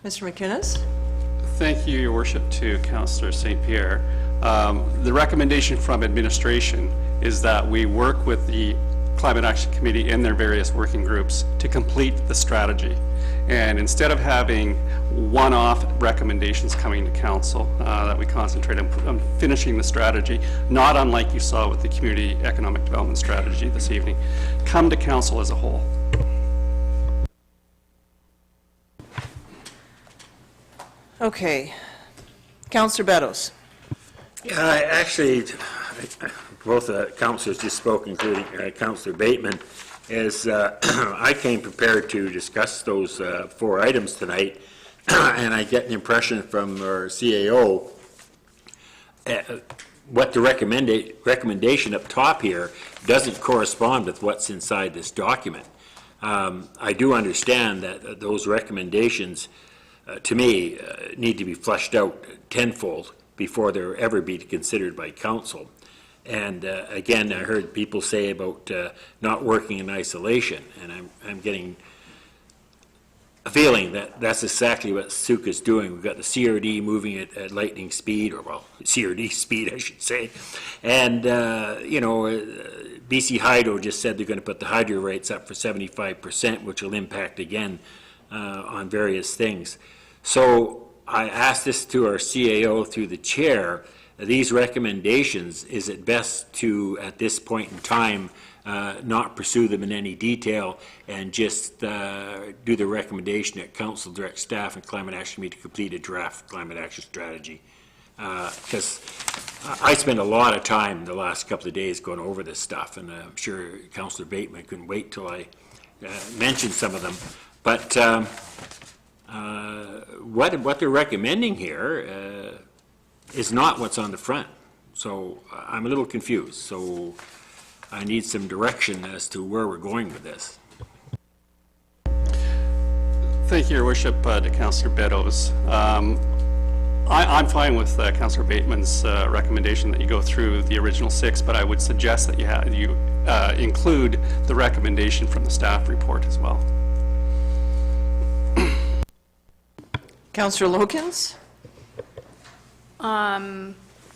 Mr. McInnes? Thank you, Your Worship, to Councillor St. Pierre. The recommendation from administration is that we work with the Climate Action Committee in their various working groups to complete the strategy. And instead of having one-off recommendations coming to council, that we concentrate on finishing the strategy, not unlike you saw with the Community Economic Development Strategy this evening, come to council as a whole. Okay. Councillor Beddoes? Actually, both councillors just spoke, including Councillor Bateman, is I came prepared to discuss those 4 items tonight, and I get the impression from our CAO what the recommendation up top here doesn't correspond with what's inside this document. I do understand that those recommendations, to me, need to be fleshed out tenfold before they're ever be considered by council. And again, I heard people say about not working in isolation, and I'm getting a feeling that that's exactly what Sooke is doing. We've got the CRD moving at lightning speed, or well, CRD speed, I should say. And, you know, BC Hydro just said they're going to put the hydro rates up for 75%, which will impact again on various things. So I asked this to our CAO through the chair. These recommendations, is it best to, at this point in time, not pursue them in any detail and just do the recommendation that council direct staff and climate action committee to complete a draft climate action strategy? Because I spent a lot of time the last couple of days going over this stuff, and I'm sure Councillor Bateman couldn't wait till I mentioned some of them. But what they're recommending here is not what's on the front. So I'm a little confused. So I need some direction as to where we're going with this. Thank you, Your Worship, to Councillor Beddoes. I'm fine with Councillor Bateman's recommendation that you go through the original 6, but I would suggest that you include the recommendation from the staff report as well. Councillor Lokins?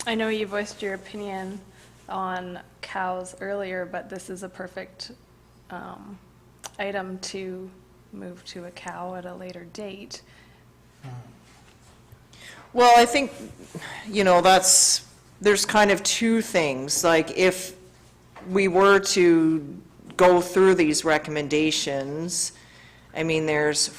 I know you voiced your opinion on cows earlier, but this is a perfect item to move to a cow at a later date. Well, I think, you know, there's kind of 2 things. Like, if we were to go through these recommendations, I mean, there's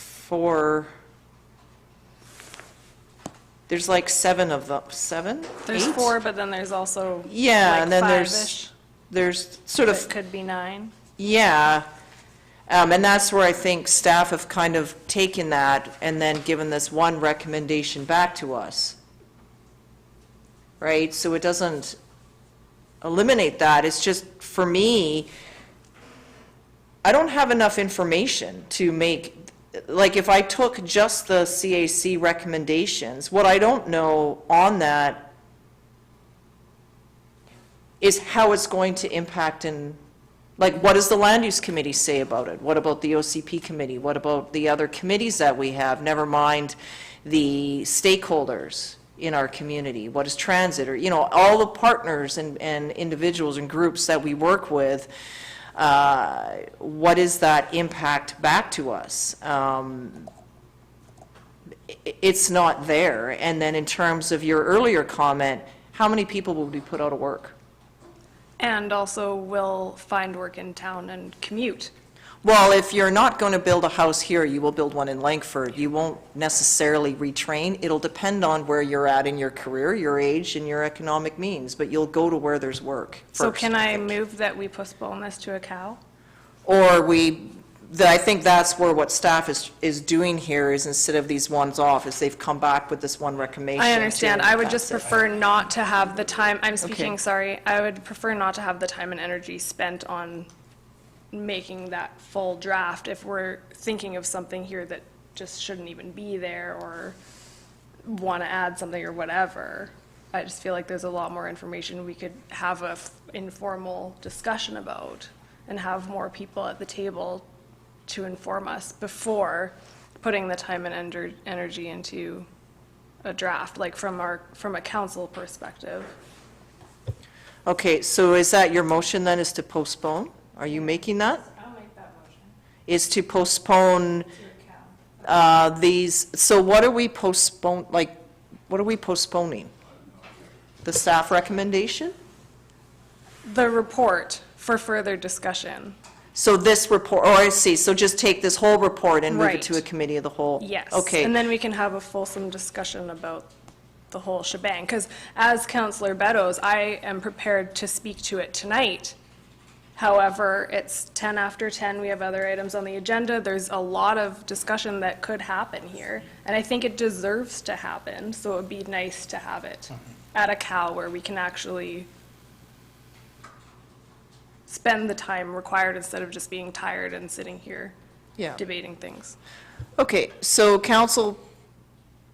like 7 of them. 7? There's 8? 4, but then there's also Yeah, like and then 5-ish. there's sort That of, could be 9. yeah. And that's where I think staff have kind of taken that and then given this one recommendation back to us. Right? So it doesn't eliminate that. It's just, for me, I don't have enough information to make, like, if I took just the CAC recommendations, what I don't know on that is how it's going to impact in, like, what does the land use committee say about it? What about the OCP committee? What about the other committees that we have? Never mind the stakeholders in our community. What is transit, or, you know, all the partners and individuals and groups that we work with. What is that impact back to us? It's not there. And then in terms of your earlier comment, how many people will be put out of work? And also will find work in town and commute. Well, if you're not going to build a house here, you will build one in Langford. You won't necessarily retrain. It'll depend on where you're at in your career, your age, and your economic means, but you'll go to where there's work first. So can I move that we postpone this to a cow? Or I think that's where what staff is doing here is, instead of these ones off, is they've come back with this one recommendation. I understand. to I would pass just it. prefer not to have the time, I'm speaking, Okay. sorry, I would prefer not to have the time and energy spent on making that full draft if we're thinking of something here that just shouldn't even be there, or want to add something or whatever. I just feel like there's a lot more information we could have a informal discussion about and have more people at the table to inform us before putting the time and energy into a draft, like from a council perspective. Okay, so is that your motion then, is to postpone? Are you making that? I'll make that motion. Is to postpone these, so what are we what are we postponing? The staff recommendation? The report for further discussion. So this report, I see, so just take this whole report and move it to a Right. committee of the whole? Yes. Okay. And then we can have a fulsome discussion about the whole shebang. Because as Councillor Beddoes, I am prepared to speak to it tonight. However, it's 10 after 10, we have other items on the agenda. There's a lot of discussion that could happen here, and I think it deserves to happen, so it would be nice to have it at a CAL where we can actually spend the time required instead of just being tired and sitting here Yeah. debating things. Okay, so council,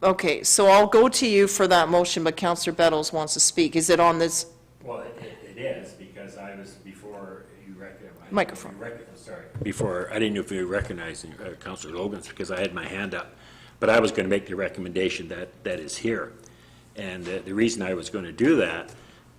okay, so I'll go to you for that motion, but Councillor Bettles wants to speak. Is it on this? Well, it is, because I was before you recognized. Microphone. Sorry. Before, I didn't know if you were recognizing Councillor Logan's, because I had my hand up. But I was going to make the recommendation that is here. And the reason I was going to do that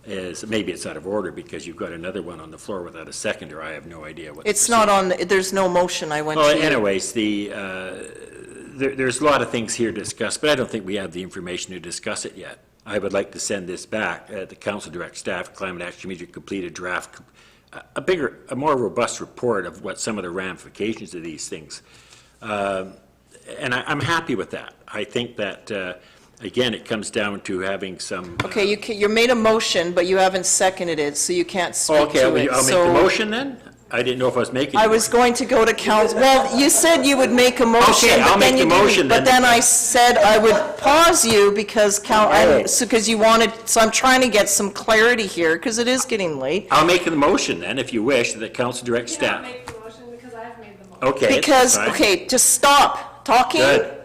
is, maybe it's out of order, because you've got another one on the floor without a seconder. I have no idea what. It's not on, there's no motion, I went to Well, you. anyways, there's a lot of things here to discuss, but I don't think we have the information to discuss it yet. I would like to send this back, the council direct staff, climate action committee, complete a draft, a more robust report of what some of the ramifications of these things. And I'm happy with that. I think that, again, it comes down to having some. Okay, you made a motion, but you haven't seconded it, so you can't speak Okay, to it. I'll make the motion then? I didn't know if I was making. I was going to go to council, well, you said you would make a motion, Okay, I'll but then make you the motion didn't. But then. then I said I would pause you because because you wanted, so I'm trying to get some clarity here, because it is getting late. I'll make the motion then, if you wish, that the council direct staff. Make the motion because I've made the motion. Okay. Because, fine. okay, just stop talking. Good.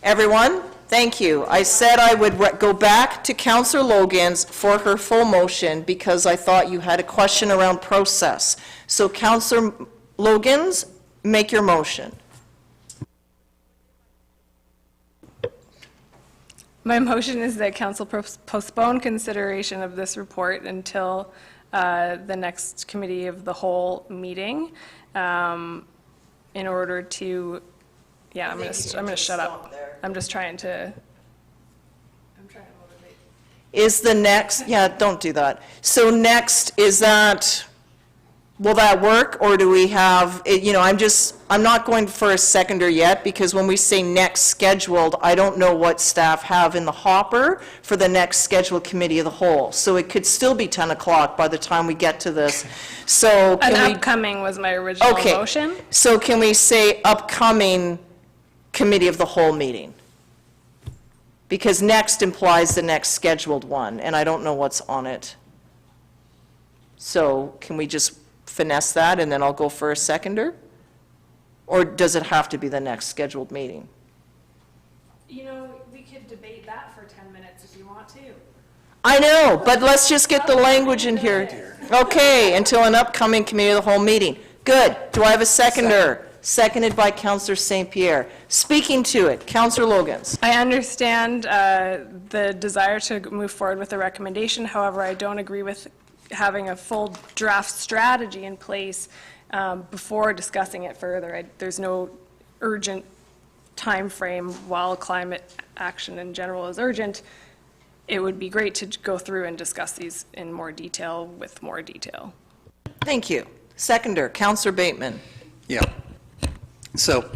Everyone, thank you. I said I would go back to Councillor Logan's for her full motion because I thought you had a question around process. So Councillor Logan's, make your motion. My motion is that council postpone consideration of this report until the next committee of the whole meeting in order to, yeah, I'm going to shut up. I'm just trying to, motivate. Is the next, yeah, don't do that. So next, is that, will that work, or do we have, I'm not going for a seconder yet, because when we say next scheduled, I don't know what staff have in the hopper for the next scheduled committee of the whole. So it could still be 10 o'clock by the time we get to this. So An can we, upcoming was my original okay, motion. so can we say upcoming committee of the whole meeting? Because next implies the next scheduled one, and I don't know what's on it. So can we just finesse that, and then I'll go for a seconder? Or does it have to be the next scheduled meeting? You know, we could debate that for 10 minutes if you want to. I know, but let's just get the language in here. Okay, until an upcoming committee of the whole meeting. Good. Do I have a seconder? Seconded by Councillor St. Pierre. Speaking to it, Councillor Logans. I understand the desire to move forward with the recommendation. However, I don't agree with having a full draft strategy in place before discussing it further. There's no urgent time frame. While climate action in general is urgent, it would be great to go through and discuss these in more detail with more detail. Thank you. Seconder, Councillor Bateman. Yeah. So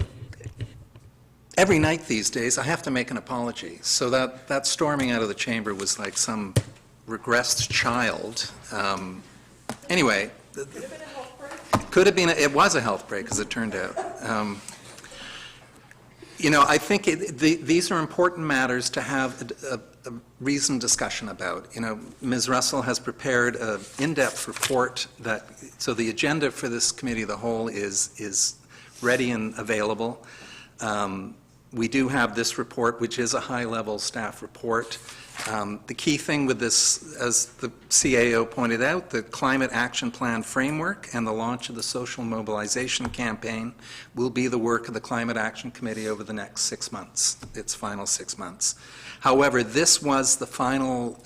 every night these days, I have to make an apology. So that storming out of the chamber was like some regressed child. Anyway, could have been, it was a health break, as it turned out. I think these are important matters to have a reasoned discussion about. Ms. Russell has prepared an in-depth report so the agenda for this committee of the whole is ready and available. We do have this report, which is a high-level staff report. The key thing with this, as the CAO pointed out, the Climate Action Plan framework and the launch of the social mobilization campaign will be the work of the Climate Action Committee over the next 6 months, its final 6 months. However, this was the final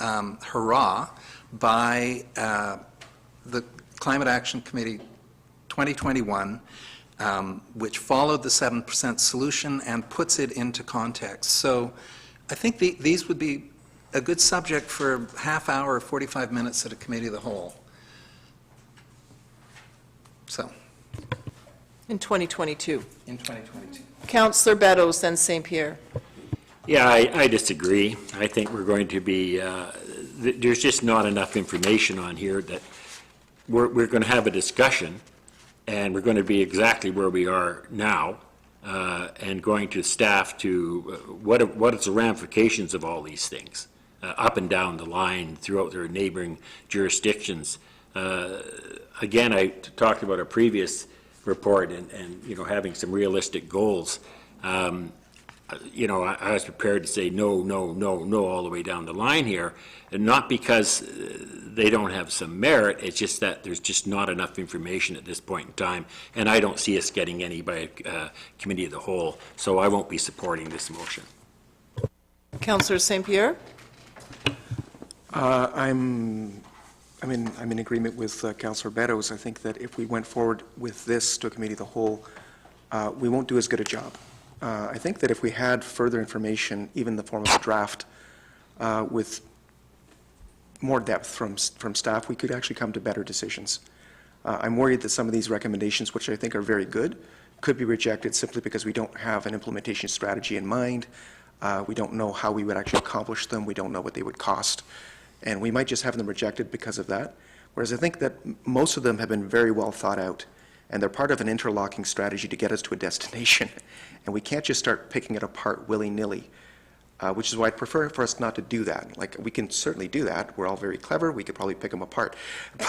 hurrah by the Climate Action Committee 2021, which followed the 7% solution and puts it into context. So I think these would be a good subject for a half hour or 45 minutes at a committee of the whole. So. In 2022. In 2022. Councillor Beddoes, then St. Pierre. Yeah, I disagree. I think we're going to be, there's just not enough information on here that we're going to have a discussion, and we're going to be exactly where we are now, and going to staff to, what is the ramifications of all these things, up and down the line throughout their neighboring jurisdictions. Again, I talked about a previous report and having some realistic goals. I was prepared to say no, no, no, no all the way down the line here, and not because they don't have some merit, it's just that there's just not enough information at this point in time, and I don't see us getting any by committee of the whole, so I won't be supporting this motion. Councillor St. Pierre? I'm in agreement with Councillor Beddoes. I think that if we went forward with this to a committee of the whole, we won't do as good a job. I think that if we had further information, even in the form of a draft, with more depth from staff, we could actually come to better decisions. I'm worried that some of these recommendations, which I think are very good, could be rejected simply because we don't have an implementation strategy in mind. We don't know how we would actually accomplish them. We don't know what they would cost. And we might just have them rejected because of that. Whereas I think that most of them have been very well thought out, and they're part of an interlocking strategy to get us to a destination. And we can't just start picking it apart willy-nilly, which is why I'd prefer for us not to do that. Like, we can certainly do that. We're all very clever. We could probably pick them apart.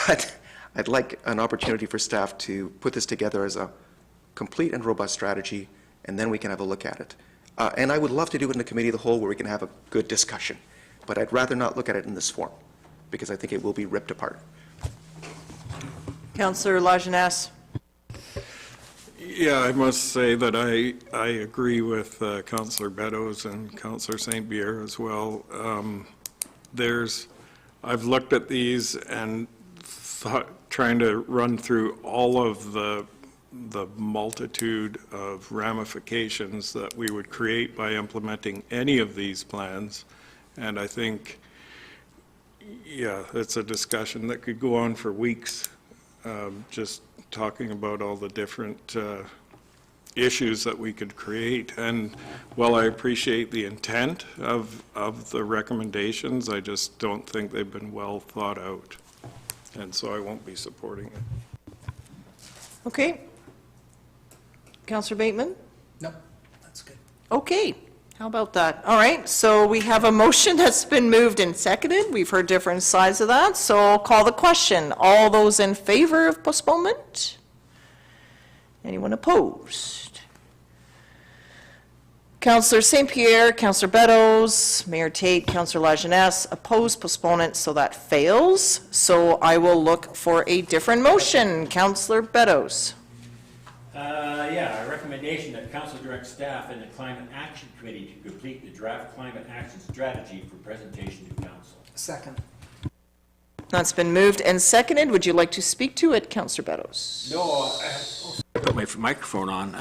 But I'd like an opportunity for staff to put this together as a complete and robust strategy, and then we can have a look at it. And I would love to do it in the committee of the whole where we can have a good discussion. But I'd rather not look at it in this form, because I think it will be ripped apart. Councillor Lajeunesse? Yeah, I must say that I agree with Councillor Beddoes and Councillor St. Pierre as well. I've looked at these and trying to run through all of the multitude of ramifications that we would create by implementing any of these plans. And I think, yeah, it's a discussion that could go on for weeks, just talking about all the different issues that we could create. And while I appreciate the intent of the recommendations, I just don't think they've been well thought out. And so I won't be supporting it. Okay. Councillor Bateman? No, that's good. Okay. How about that? All right, so we have a motion that's been moved and seconded. We've heard different sides of that, so I'll call the question. All those in favor of postponement? Anyone opposed? Councillor St. Pierre, Councillor Beddoes, Mayor Tate, Councillor Lajeunesse opposed postponement, so that fails. So I will look for a different motion. Councillor Beddoes. Yeah, a recommendation that council direct staff and the Climate Action Committee to complete the draft climate action strategy for presentation to council. Second. That's been moved and seconded. Would you like to speak to it, Councillor Beddoes? No, I put my microphone on.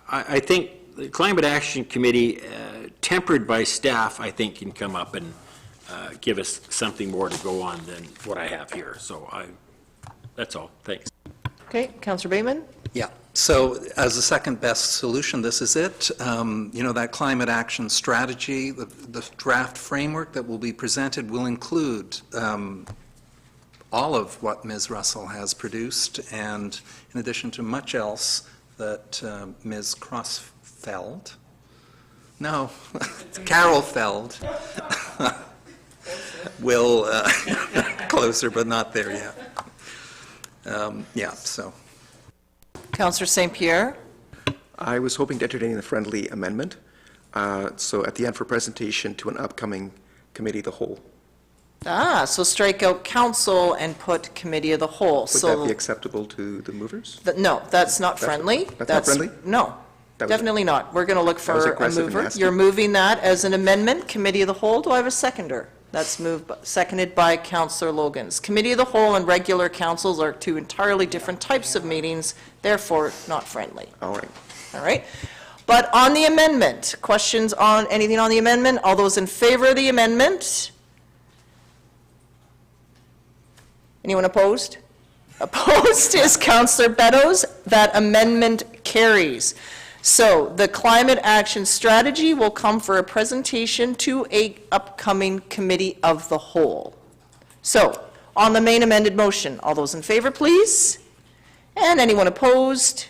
I think the Climate Action Committee, tempered by staff, I think can come up and give us something more to go on than what I have here. So that's all. Thanks. Okay, Councillor Bateman? Yeah, so as a second best solution, this is it. That climate action strategy, the draft framework that will be presented will include all of what Ms. Russell has produced, and in addition to much else that Ms. Crossfeld, no, Carol Feld will, closer but not there yet. Yeah, so. Councillor St. Pierre? I was hoping to entertain a friendly amendment, so at the end for presentation to an upcoming committee of the whole. So strike out council and put committee of the whole. Would So that be acceptable to the movers? No, that's not friendly. That's not friendly? No, That was- definitely not. We're going to look That was for a aggressive and mover. nasty. You're moving that as an amendment, committee of the whole. Do I have a seconder? That's moved, seconded by Councillor Logans. Committee of the whole and regular councils are two entirely different types of meetings, therefore not friendly. All right. All right? But on the amendment, questions on anything on the amendment? All those in favor of the amendment? Anyone opposed? Opposed is Councillor Beddoes. That amendment carries. So the climate action strategy will come for a presentation to a upcoming committee of the whole. So on the main amended motion. All those in favor, please? And anyone opposed?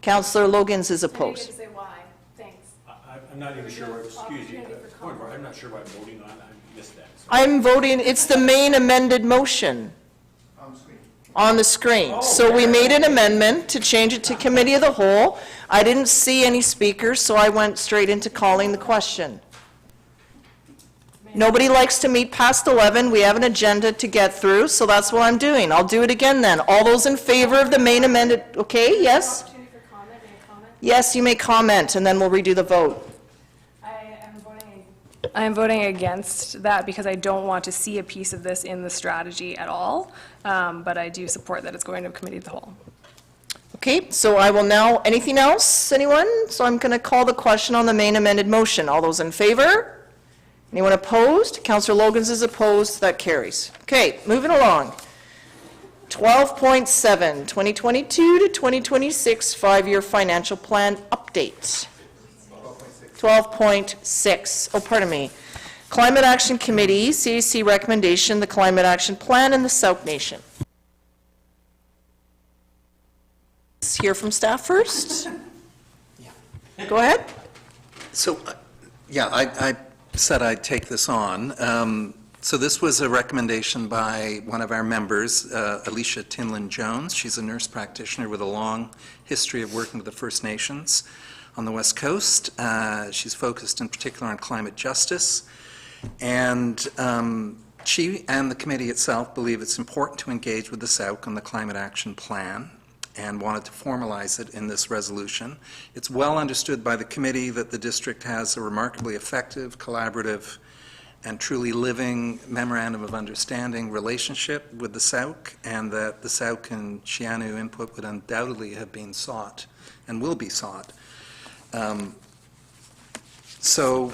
Councillor Logans is opposed. Say why. Thanks. I'm not even sure, excuse you, I'm not sure what I'm voting on, I missed that. I'm voting, it's the main amended motion. On the screen. So we made an amendment to change it to committee of the whole. I didn't see any speakers, so I went straight into calling the question. Nobody likes to meet past 11. We have an agenda to get through, so that's what I'm doing. I'll do it again then. All those in favor of the main amended, okay, yes? Yes, you may comment, and then we'll redo the vote. I am voting against that because I don't want to see a piece of this in the strategy at all, but I do support that it's going to committee of the whole. Okay, so I will now, anything else, anyone? So I'm going to call the question on the main amended motion. All those in favor? Anyone opposed? Councillor Logans is opposed, that carries. Okay, moving along. 12.7, 2022 to 2026 5-year financial plan update. 12.6, oh, pardon me. Climate Action Committee, CAC recommendation, the Climate Action Plan and the Sooke Nation. Let's hear from staff first. Go ahead. So, I said I'd take this on. So this was a recommendation by one of our members, Alicia Tinlin-Jones. She's a nurse practitioner with a long history of working with the First Nations on the West Coast. She's focused in particular on climate justice. And she and the committee itself believe it's important to engage with the Sooke on the Climate Action Plan and wanted to formalize it in this resolution. It's well understood by the committee that the district has a remarkably effective, collaborative, and truly living memorandum of understanding relationship with the Sooke, and that the Sooke and Sianu input would undoubtedly have been sought and will be sought. So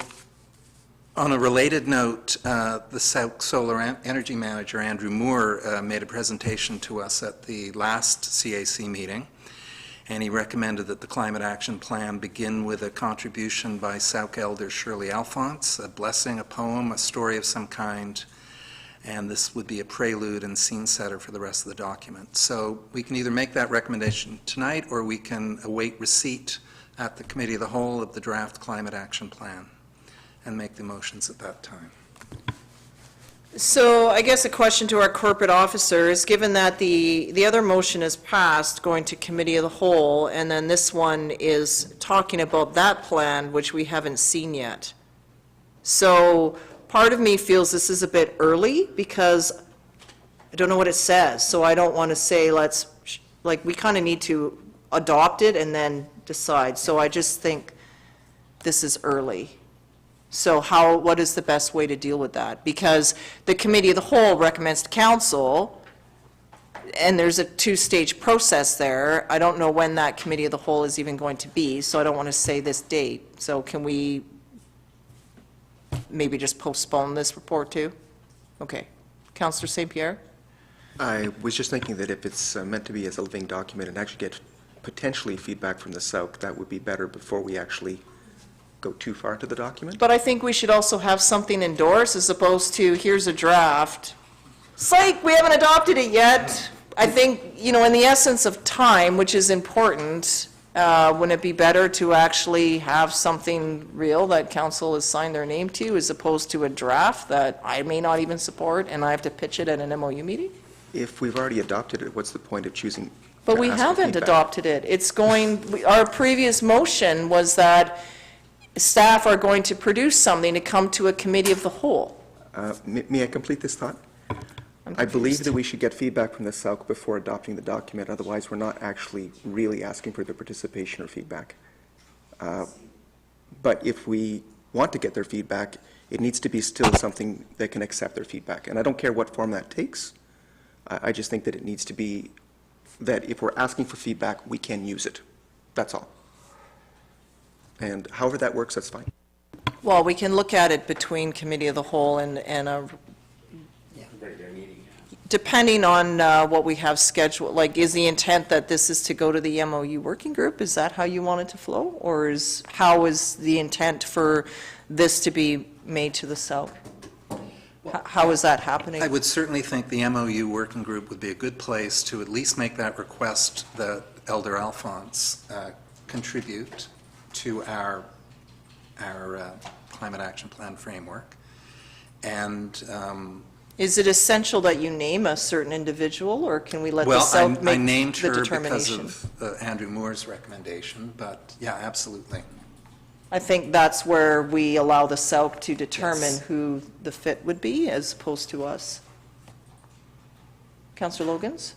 on a related note, the Sooke Solar Energy Manager, Andrew Moore, made a presentation to us at the last CAC meeting, and he recommended that the Climate Action Plan begin with a contribution by Sooke Elder Shirley Alphonse, a blessing, a poem, a story of some kind, and this would be a prelude and scene setter for the rest of the document. So we can either make that recommendation tonight, or we can await receipt at the Committee of the Whole of the draft Climate Action Plan and make the motions at that time. So I guess a question to our corporate officers, given that the other motion is passed, going to committee of the whole, and then this one is talking about that plan, which we haven't seen yet. So part of me feels this is a bit early because I don't know what it says. So I don't want to say we kind of need to adopt it and then decide. So I just think this is early. So what is the best way to deal with that? Because the committee of the whole recommends to council, and there's a two-stage process there. I don't know when that committee of the whole is even going to be, so I don't want to say this date. So can we maybe just postpone this report too? Okay. Councillor St. Pierre? I was just thinking that if it's meant to be as a living document and actually get potentially feedback from the Sooke, that would be better before we actually go too far into the document. But I think we should also have something endorsed as opposed to, here's a draft. Psych, we haven't adopted it yet. I think, in the essence of time, which is important, wouldn't it be better to actually have something real that council has signed their name to as opposed to a draft that I may not even support and I have to pitch it at an MOU meeting? If we've already adopted it, what's the point of choosing? But we haven't adopted it. Our previous motion was that staff are going to produce something to come to a committee of the whole. May I complete this thought? I believe that we should get feedback from the Sooke before adopting the document. Otherwise, we're not actually really asking for their participation or feedback. But if we want to get their feedback, it needs to be still something that can accept their feedback. And I don't care what form that takes. I just think that it needs to be that if we're asking for feedback, we can use it. That's all. And however that works, that's fine. Well, we can look at it between committee of the whole and a, depending on what we have scheduled. Like, is the intent that this is to go to the MOU working group? Is that how you want it to flow? Or how is the intent for this to be made to the Sooke? How is that happening? I would certainly think the MOU working group would be a good place to at least make that request that Elder Alphonse contribute to our climate action plan framework. And Is it essential that you name a certain individual, or can we let the well, SELC I make named the her because determination? of Andrew Moore's recommendation, but yeah, absolutely. I think that's where we allow the SELC to determine Yes. who the fit would be, as opposed to us. Councillor Logans?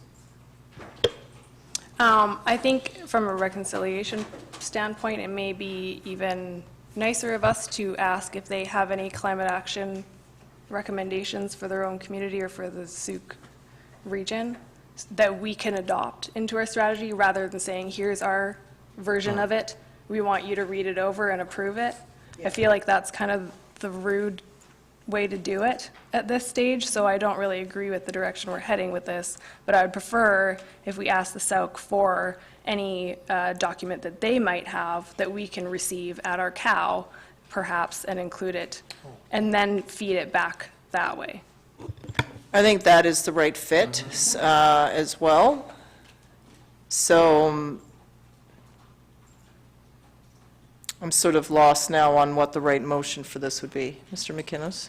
I think from a reconciliation standpoint, it may be even nicer of us to ask if they have any climate action recommendations for their own community or for the Sooke region that we can adopt into our strategy, rather than saying, here's our version of it, we want you to read it over and approve it. I feel like that's kind of the rude way to do it at this stage, so I don't really agree with the direction we're heading with this, but I would prefer if we ask the SELC for any document that they might have that we can receive at our COW, perhaps, and include it, and then feed it back that way. I think that is the right fit as well. So I'm sort of lost now on what the right motion for this would be. Mr. McInnes?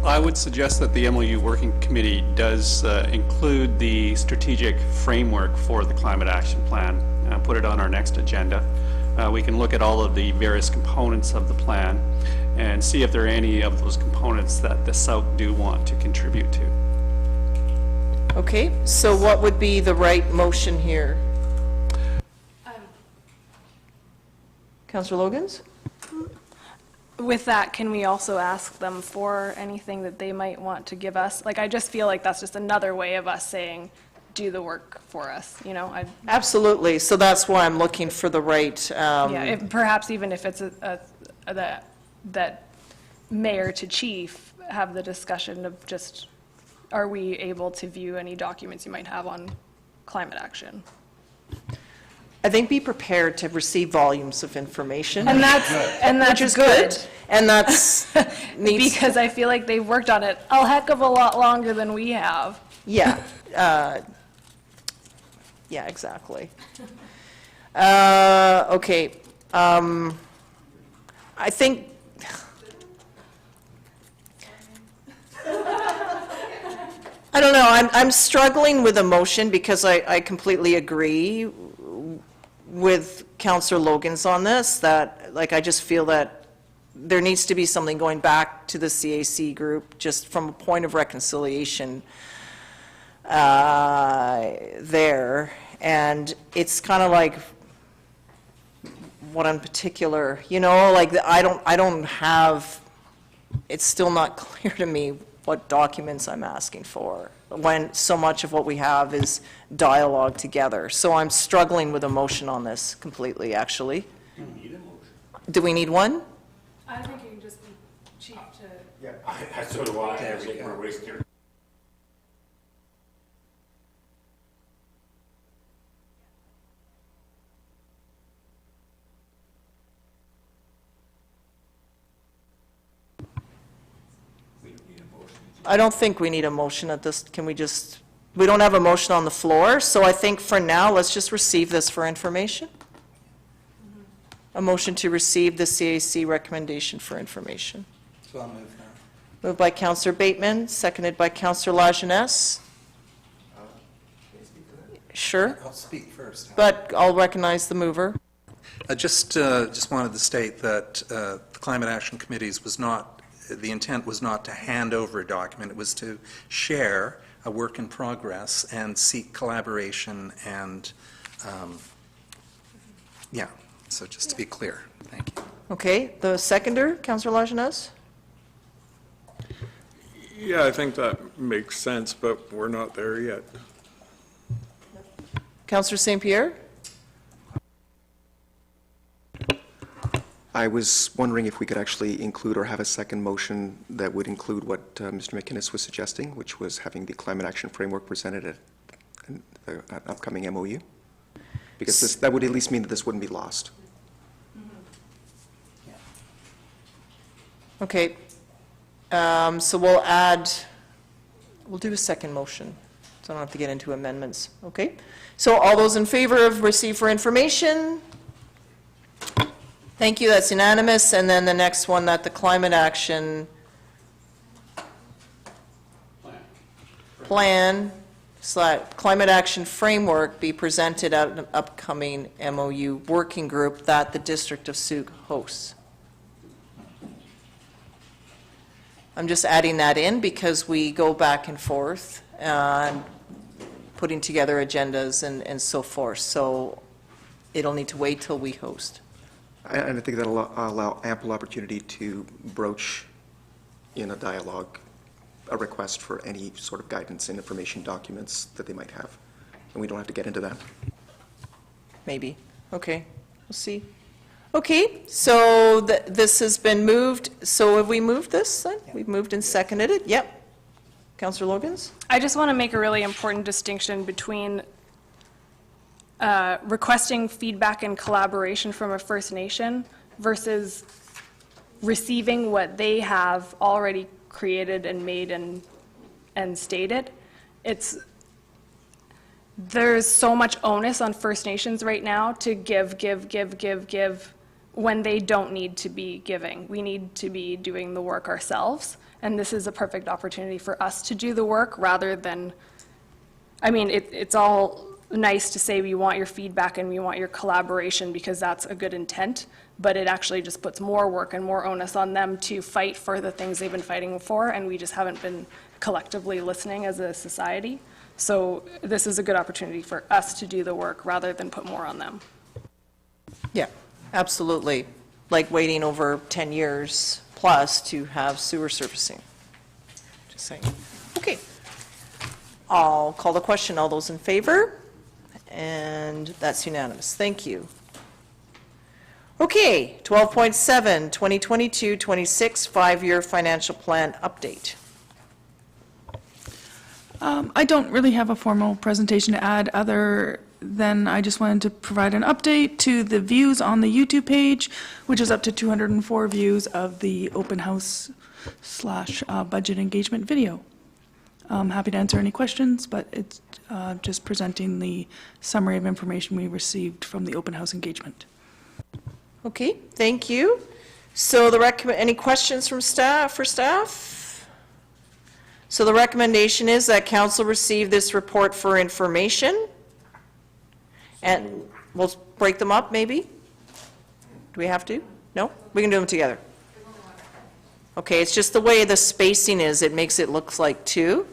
I would suggest that the MOU Working Committee does include the strategic framework for the Climate Action Plan, put it on our next agenda. We can look at all of the various components of the plan and see if there are any of those components that the SOUC do want to contribute to. Okay, so what would be the right motion here? Councillor Logans? With that, can we also ask them for anything that they might want to give us? Like, I just feel like that's just another way of us saying, do the work for us, you know? Absolutely, so that's why I'm looking for the right, Yeah, perhaps even if it's that mayor to chief have the discussion of just, are we able to view any documents you might have on climate action? I think be prepared to receive volumes of information. And that's Which is good, and that's, needs, because I feel like they've worked on it a heck of a lot longer than we have. yeah. Yeah, exactly. Okay, I think, I don't know, I'm struggling with emotion because I completely agree with Councillor Logans on this, that, like, I just feel that there needs to be something going back to the CAC group, just from a point of reconciliation there, and it's kind of like, what in particular, you know, like, I don't have, it's still not clear to me what documents I'm asking for, when so much of what we have is dialogue together. So I'm struggling with emotion on this completely, actually. Do we need one? I think you can just be cheap to. Yeah, so do I. I think we're wasting your I don't think we need a motion at this, can we just, we don't have a motion on the floor, so I think for now, let's just receive this for information. A motion to receive the CAC recommendation for information. So I'll move now. Moved by Councillor Bateman, seconded by Councillor Lajeunesse. Sure, I'll speak first. but I'll recognize the mover. I just wanted to state that the Climate Action Committees was not, the intent was not to hand over a document, it was to share a work in progress and seek collaboration and, yeah, so just to be clear, thank you. Okay, the seconder, Councillor Lajeunesse? Yeah, I think that makes sense, but we're not there yet. Councillor St. Pierre? I was wondering if we could actually include or have a second motion that would include what Mr. McInnes was suggesting, which was having the climate action framework presented at an upcoming MOU? Because that would at least mean that this wouldn't be lost. Okay. So we'll do a second motion, so I don't have to get into amendments, okay? So all those in favor of receive for information? Thank you, that's unanimous. And then the next one, that the climate action plan / climate action framework be presented at an upcoming MOU working group that the District of Sooke hosts. I'm just adding that in because we go back and forth putting together agendas and so forth. So it'll need to wait till we host. And I think that'll allow ample opportunity to broach in a dialogue a request for any sort of guidance and information documents that they might have. And we don't have to get into that. Maybe. Okay, we'll see. Okay, so this has been moved. So have we moved this then? We've moved and seconded it? Yep. Councillor Logans? I just want to make a really important distinction between requesting feedback and collaboration from a First Nation versus receiving what they have already created and made and stated. There's so much onus on First Nations right now to give when they don't need to be giving. We need to be doing the work ourselves, and this is a perfect opportunity for us to do the work rather than, I mean, it's all nice to say we want your feedback and we want your collaboration because that's a good intent, but it actually just puts more work and more onus on them to fight for the things they've been fighting for, and we just haven't been collectively listening as a society. So this is a good opportunity for us to do the work rather than put more on them. Yeah, absolutely. Like waiting over 10 years plus to have sewer surfacing. Just saying. Okay. I'll call the question. All those in favor? And that's unanimous. Thank you. Okay, 12.7, 2022-26 5-year financial plan update. I don't really have a formal presentation to add other than I just wanted to provide an update to the views on the YouTube page, which is up to 204 views of the open house / budget engagement video. I'm happy to answer any questions, but it's just presenting the summary of information we received from the open house engagement. Okay, thank you. So any questions from staff, So the recommendation is that council receive this report for information. And we'll break them up, maybe? Do we have to? No? We can do them together. Okay, it's just the way the spacing is, it makes it look like two.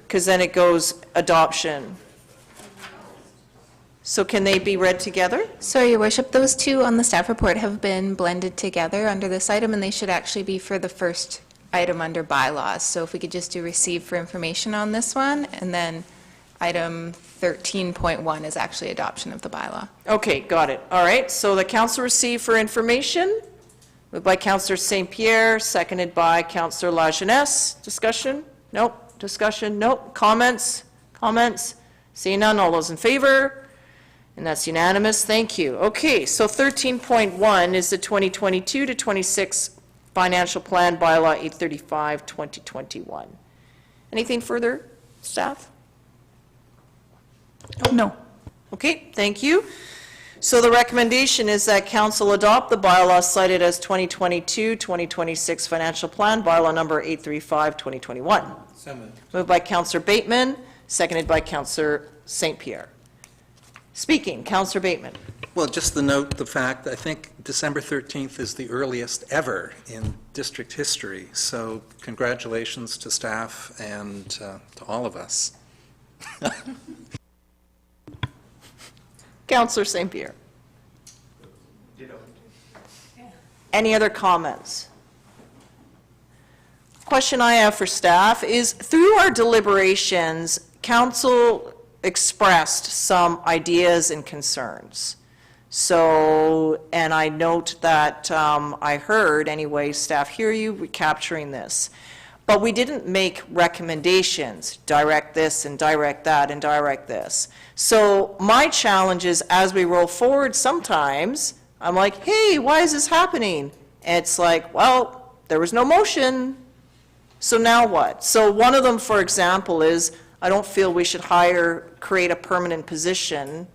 Because then it goes adoption. So can they be read together? Sorry, Your Worship, those two on the staff report have been blended together under this item, and they should actually be for the first item under bylaws. So if we could just do receive for information on this one, and then item 13.1 is actually adoption of the bylaw. Okay, got it. All right, so the council receive for information, moved by Councillor St. Pierre, seconded by Councillor Lajeunesse. Discussion? Nope. Discussion? Nope. Comments? Comments? Seeing none, all those in favor? And that's unanimous. Thank you. Okay, so 13.1 is the 2022 to 26 financial plan bylaw 835 2021. Anything further, staff? No. Okay, thank you. So the recommendation is that council adopt the bylaw cited as 2022-2026 financial plan, bylaw number 835-2021. Moved by Councillor Bateman, seconded by Councillor St. Pierre. Speaking, Councillor Bateman. Well, just to note the fact, I think December 13th is the earliest ever in district history, so congratulations to staff and to all of us. Councillor St. Pierre. Any other comments? Question I have for staff is, through our deliberations, council expressed some ideas and concerns. So, and I note that I heard, anyway, staff hear you, recapturing this. But we didn't make recommendations, direct this and direct that and direct this. So my challenge is, as we roll forward, sometimes I'm like, hey, why is this happening? And it's like, well, There was no motion. So now what? So one of them, for example, is, I don't feel we should create a permanent position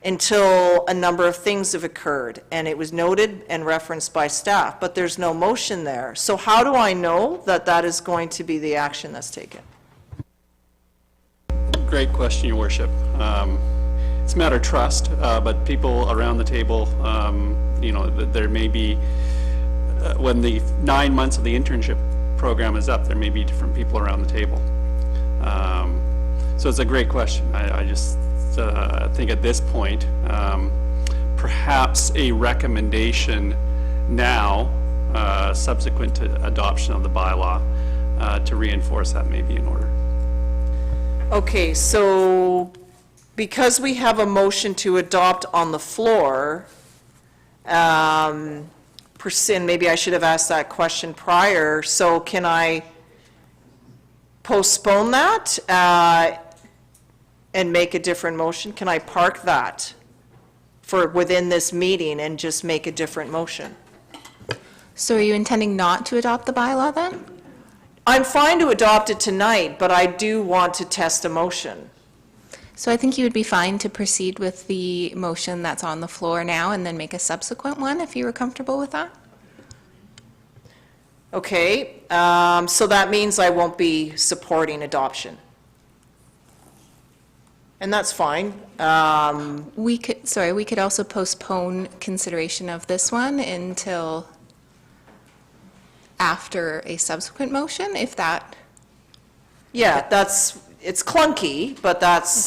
until a number of things have occurred, and it was noted and referenced by staff, but there's no motion there. So how do I know that that is going to be the action that's taken? Great question, Your Worship. It's a matter of trust, but people around the table, there may be, when the 9 months of the internship program is up, there may be different people around the table. So it's a great question. I just think at this point, perhaps a recommendation now, subsequent to adoption of the bylaw, to reinforce that may be in order. Okay, so because we have a motion to adopt on the floor, maybe I should have asked that question prior, so can I postpone that and make a different motion? Can I park that for within this meeting and just make a different motion? So are you intending not to adopt the bylaw then? I'm fine to adopt it tonight, but I do want to test a motion. So I think you would be fine to proceed with the motion that's on the floor now and then make a subsequent one if you were comfortable with that. Okay, so that means I won't be supporting adoption. And that's fine. We could also postpone consideration of this one until after a subsequent motion, if that. Yeah, it's clunky, but that's,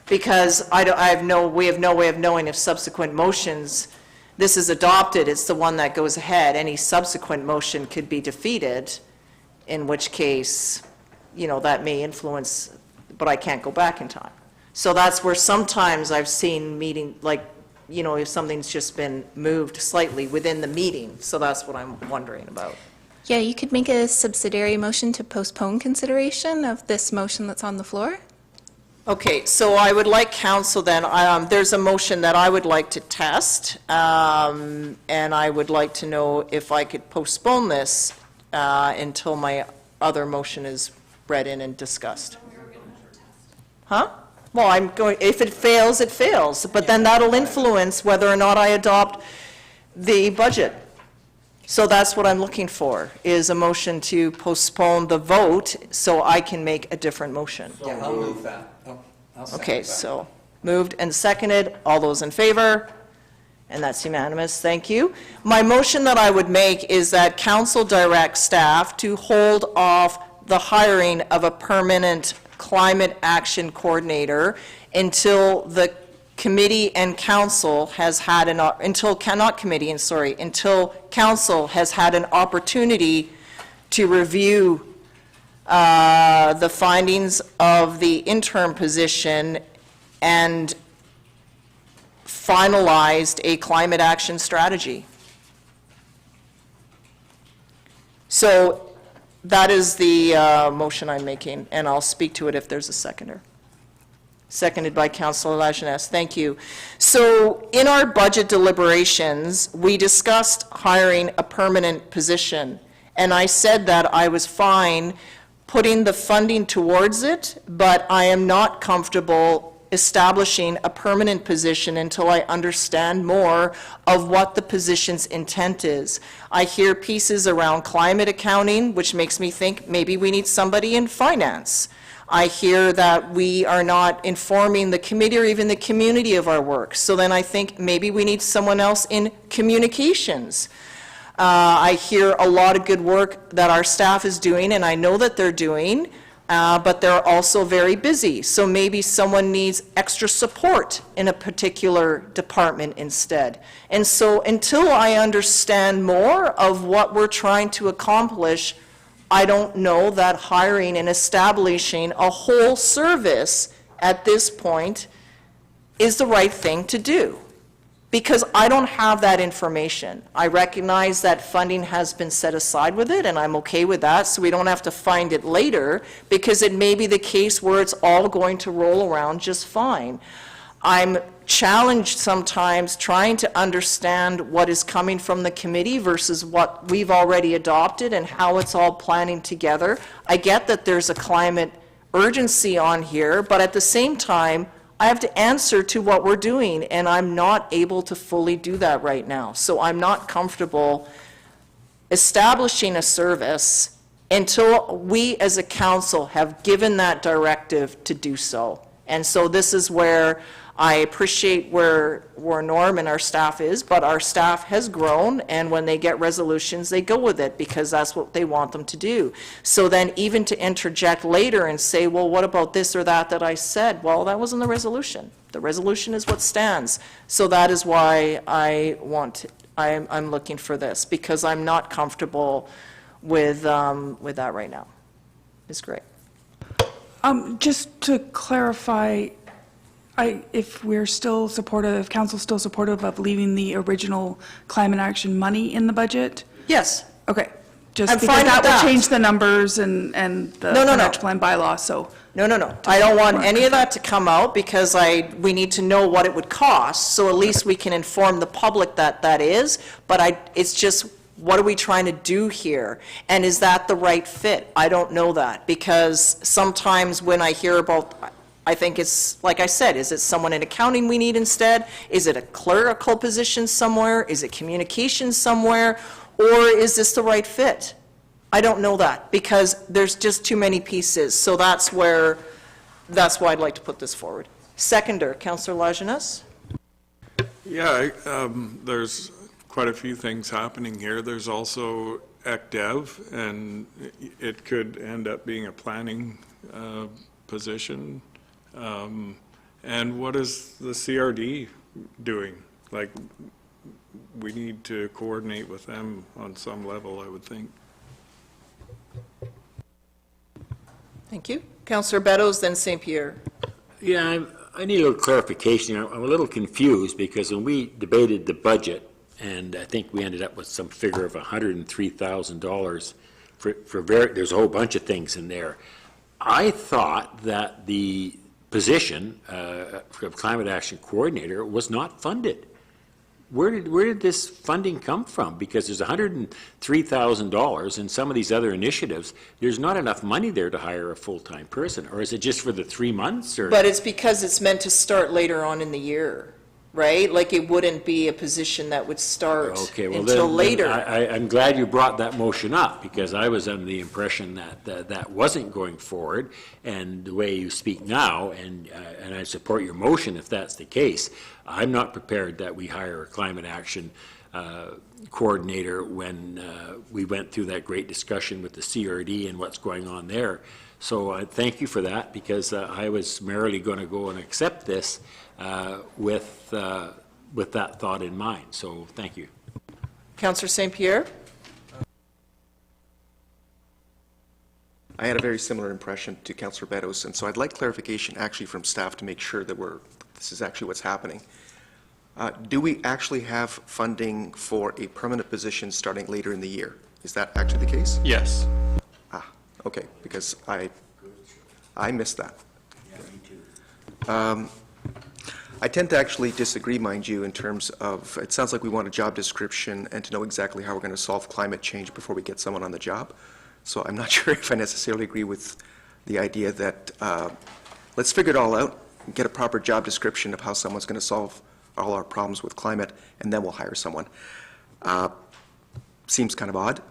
because we have no way of knowing if subsequent motions, this is adopted, it's the one that goes ahead. Any subsequent motion could be defeated, in which case, that may influence, but I can't go back in time. So that's where sometimes I've seen if something's just been moved slightly within the meeting. So that's what I'm wondering about. Yeah, you could make a subsidiary motion to postpone consideration of this motion that's on the floor. Okay, so I would like counsel then, there's a motion that I would like to test, and I would like to know if I could postpone this until my other motion is read in and discussed. Huh? Well, if it fails, it fails, but then that'll influence whether or not I adopt the budget. So that's what I'm looking for, is a motion to postpone the vote so I can make a different motion. Yeah, I'll move that. Okay, so moved and seconded, all those in favor? And that's unanimous, thank you. My motion that I would make is that council direct staff to hold off the hiring of a permanent climate action coordinator until the committee and council has had until council has had an opportunity to review the findings of the interim position and finalized a climate action strategy. So that is the motion I'm making, and I'll speak to it if there's a seconder. Seconded by Councilor Lajeunesse. Thank you. So in our budget deliberations, we discussed hiring a permanent position, and I said that I was fine putting the funding towards it, but I am not comfortable establishing a permanent position until I understand more of what the position's intent is. I hear pieces around climate accounting, which makes me think maybe we need somebody in finance. I hear that we are not informing the committee or even the community of our work. So then I think maybe we need someone else in communications. I hear a lot of good work that our staff is doing, and I know that they're doing, but they're also very busy. So maybe someone needs extra support in a particular department instead. And so until I understand more of what we're trying to accomplish, I don't know that hiring and establishing a whole service at this point is the right thing to do, because I don't have that information. I recognize that funding has been set aside with it, and I'm okay with that, so we don't have to find it later, because it may be the case where it's all going to roll around just fine. I'm challenged sometimes trying to understand what is coming from the committee versus what we've already adopted and how it's all planning together. I get that there's a climate urgency on here, but at the same time, I have to answer to what we're doing, and I'm not able to fully do that right now. So I'm not comfortable establishing a service until we as a council have given that directive to do so. And so this is where I appreciate where Norm and our staff is, but our staff has grown, and when they get resolutions, they go with it because that's what they want them to do. So then even to interject later and say, well, what about this or that I said? Well, that wasn't the resolution. The resolution is what stands. So that is why I'm looking for this, because I'm not comfortable with that right now. Ms. Gray. Just to clarify, if we're still supportive, if council's still supportive of leaving the original climate action money in the budget? Yes. Okay. Just I'm because fine that with that. would change the numbers and the financial plan bylaw, so. No. I don't want any of that to come out because we need to know what it would cost, so at least we can inform the public that is, but it's just, what are we trying to do here? And is that the right fit? I don't know that, because sometimes when I hear about, I think it's, like I said, is it someone in accounting we need instead? Is it a clerical position somewhere? Is it communications somewhere? Or is this the right fit? I don't know that, because there's just too many pieces. So that's why I'd like to put this forward. Seconder, Councillor Lajeunesse. Yeah, there's quite a few things happening here. There's also ECDEV, and it could end up being a planning position. And what is the CRD doing? Like, we need to coordinate with them on some level, I would think. Thank you. Councillor Beddoes, then St. Pierre. Yeah, I need a little clarification. I'm a little confused because when we debated the budget, and I think we ended up with some figure of $103,000 there's a whole bunch of things in there. I thought that the position of Climate Action Coordinator was not funded. Where did this funding come from? Because there's $103,000 in some of these other initiatives. There's not enough money there to hire a full-time person, or is it just for the 3 months? Or? But it's because it's meant to start later on in the year, right? Like, it wouldn't be a position that would start until later. I'm glad you brought that motion up, because I was under the impression that that wasn't going forward, and the way you speak now, and I support your motion if that's the case. I'm not prepared that we hire a climate action coordinator when we went through that great discussion with the CRD and what's going on there. So thank you for that, because I was merely going to go and accept this with that thought in mind. So thank you. Councillor St. Pierre? I had a very similar impression to Councillor Beddoes, and so I'd like clarification actually from staff to make sure that this is actually what's happening. Do we actually have funding for a permanent position starting later in the year? Is that actually the case? Yes. Okay, because I missed that. Yeah, me too. I tend to actually disagree, mind you, in terms of, it sounds like we want a job description and to know exactly how we're going to solve climate change before we get someone on the job. So I'm not sure if I necessarily agree with the idea that let's figure it all out, get a proper job description of how someone's going to solve all our problems with climate, and then we'll hire someone. Seems kind of odd.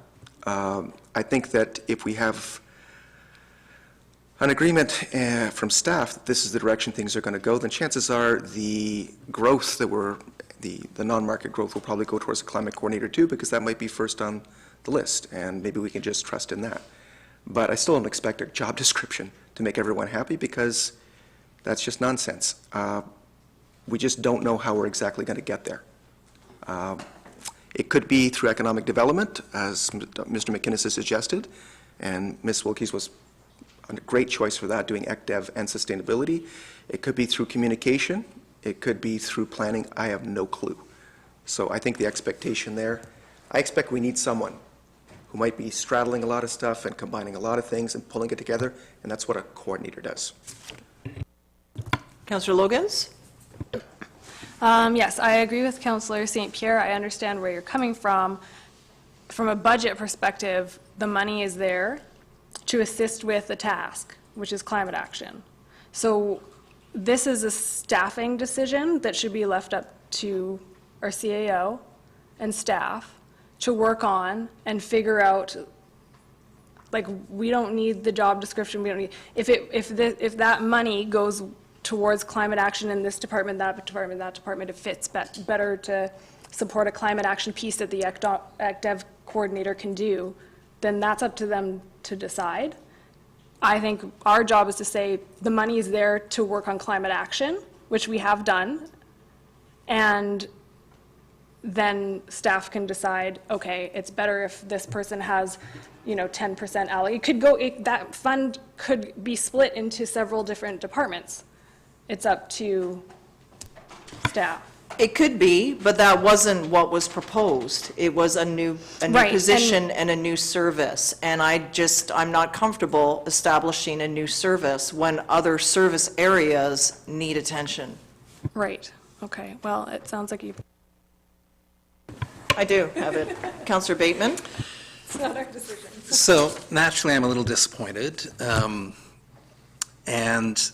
I think that if we have an agreement from staff that this is the direction things are going to go, then chances are the growth the non-market growth will probably go towards a climate coordinator too, because that might be first on the list, and maybe we can just trust in that. But I still don't expect a job description to make everyone happy, because that's just nonsense. We just don't know how we're exactly going to get there. It could be through economic development, as Mr. McInnes has suggested, and Ms. Wilkes was a great choice for that, doing ECDEV and sustainability. It could be through communication. It could be through planning. I have no clue. So I think the expectation there, I expect we need someone who might be straddling a lot of stuff and combining a lot of things and pulling it together, and that's what a coordinator does. Councillor Logans? Yes, I agree with Councillor St. Pierre. I understand where you're coming from. From a budget perspective, the money is there to assist with the task, which is climate action. So this is a staffing decision that should be left up to our CAO and staff to work on and figure out, like, we don't need the job description, we don't need, if that money goes towards climate action in this department, that department, it fits better to support a climate action piece that the AcDev coordinator can do, then that's up to them to decide. I think our job is to say the money is there to work on climate action, which we have done, and then staff can decide, okay, it's better if this person has, 10% allocated. It could go, that fund could be split into several different departments. It's up to staff. It could be, but that wasn't what was proposed. It was a new Right, position and a new service. And I'm not comfortable establishing a new service when other service areas need attention. Right, okay, well, it sounds like you. I do have it. Councillor Bateman? It's not our decision. So naturally, I'm a little disappointed. And,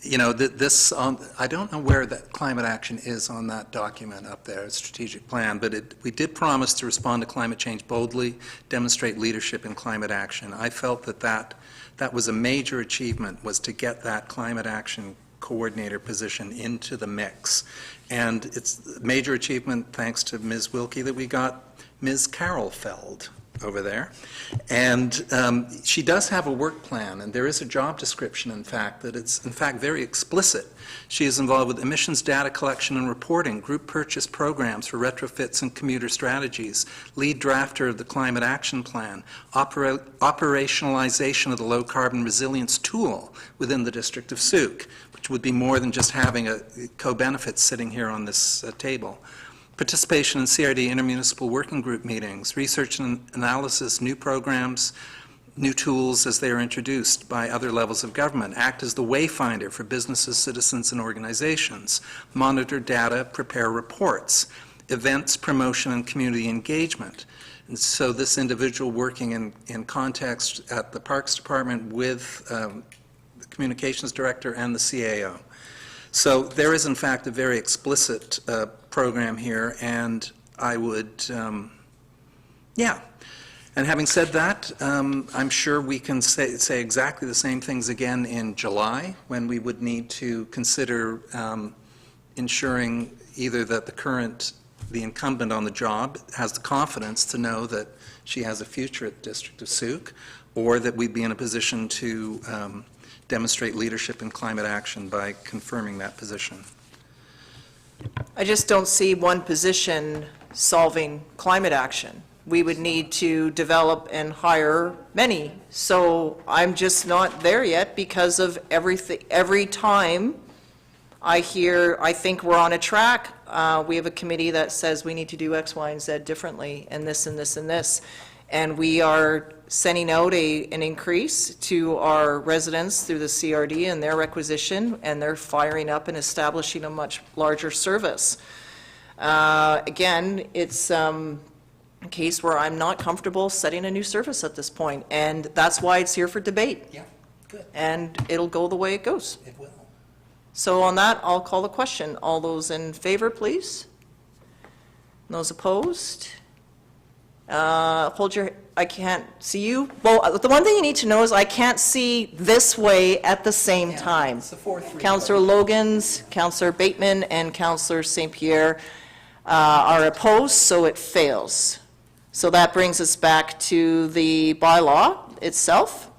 this, I don't know where that climate action is on that document up there, strategic plan, but we did promise to respond to climate change boldly, demonstrate leadership in climate action. I felt that was a major achievement, was to get that climate action coordinator position into the mix. And it's a major achievement thanks to Ms. Wilkie that we got Ms. Carol Feld over there. And she does have a work plan, and there is a job description, in fact, that it's, in fact, very explicit. She is involved with emissions data collection and reporting, group purchase programs for retrofits and commuter strategies, lead drafter of the climate action plan, operationalization of the low carbon resilience tool within the District of Sooke, which would be more than just having a co-benefit sitting here on this table. Participation in CRD intermunicipal working group meetings, research and analysis, new programs, new tools as they are introduced by other levels of government, act as the wayfinder for businesses, citizens, and organizations, monitor data, prepare reports, events, promotion, and community engagement. And so this individual working in context at the Parks Department with the Communications Director and the CAO. So there is, in fact, a very explicit program here, and I would, yeah. And having said that, I'm sure we can say exactly the same things again in July, when we would need to consider ensuring either that the incumbent on the job has the confidence to know that she has a future at the District of Sooke, or that we'd be in a position to demonstrate leadership in climate action by confirming that position. I just don't see one position solving climate action. We would need to develop and hire many. So I'm just not there yet because of everything. Every time I think we're on a track, we have a committee that says we need to do X, Y, and Z differently, and this, and this, and this. And we are sending out an increase to our residents through the CRD and their requisition, and they're firing up and establishing a much larger service. Again, it's a case where I'm not comfortable setting a new service at this point, and that's why it's here for debate. Yeah, good. And it'll go the way it goes. It will. So on that, I'll call the question. All those in favor, please? Those opposed? I can't see you. Well, the one thing you need to know is I can't see this way at the same time. It's the 4-3. Councillor Logans, Councillor Bateman, and Councillor St. Pierre are opposed, so it fails. So that brings us back to the bylaw itself,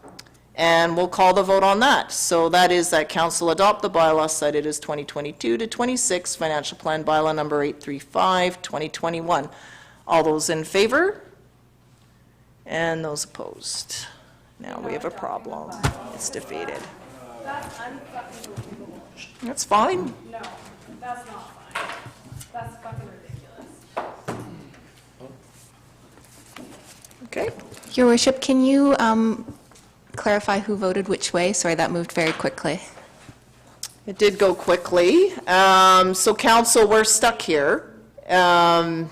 and we'll call the vote on that. So that is that council adopt the bylaw cited as 2022 to 26, financial plan bylaw number 835, 2021. All those in favor? And those opposed? Now we have a problem. It's defeated. That's unfucking That's fine. No, that's not fine. That's fucking ridiculous. Okay. Your Worship, can you clarify who voted which way? Sorry, that moved very quickly. It did go quickly. So council, we're stuck here. I'm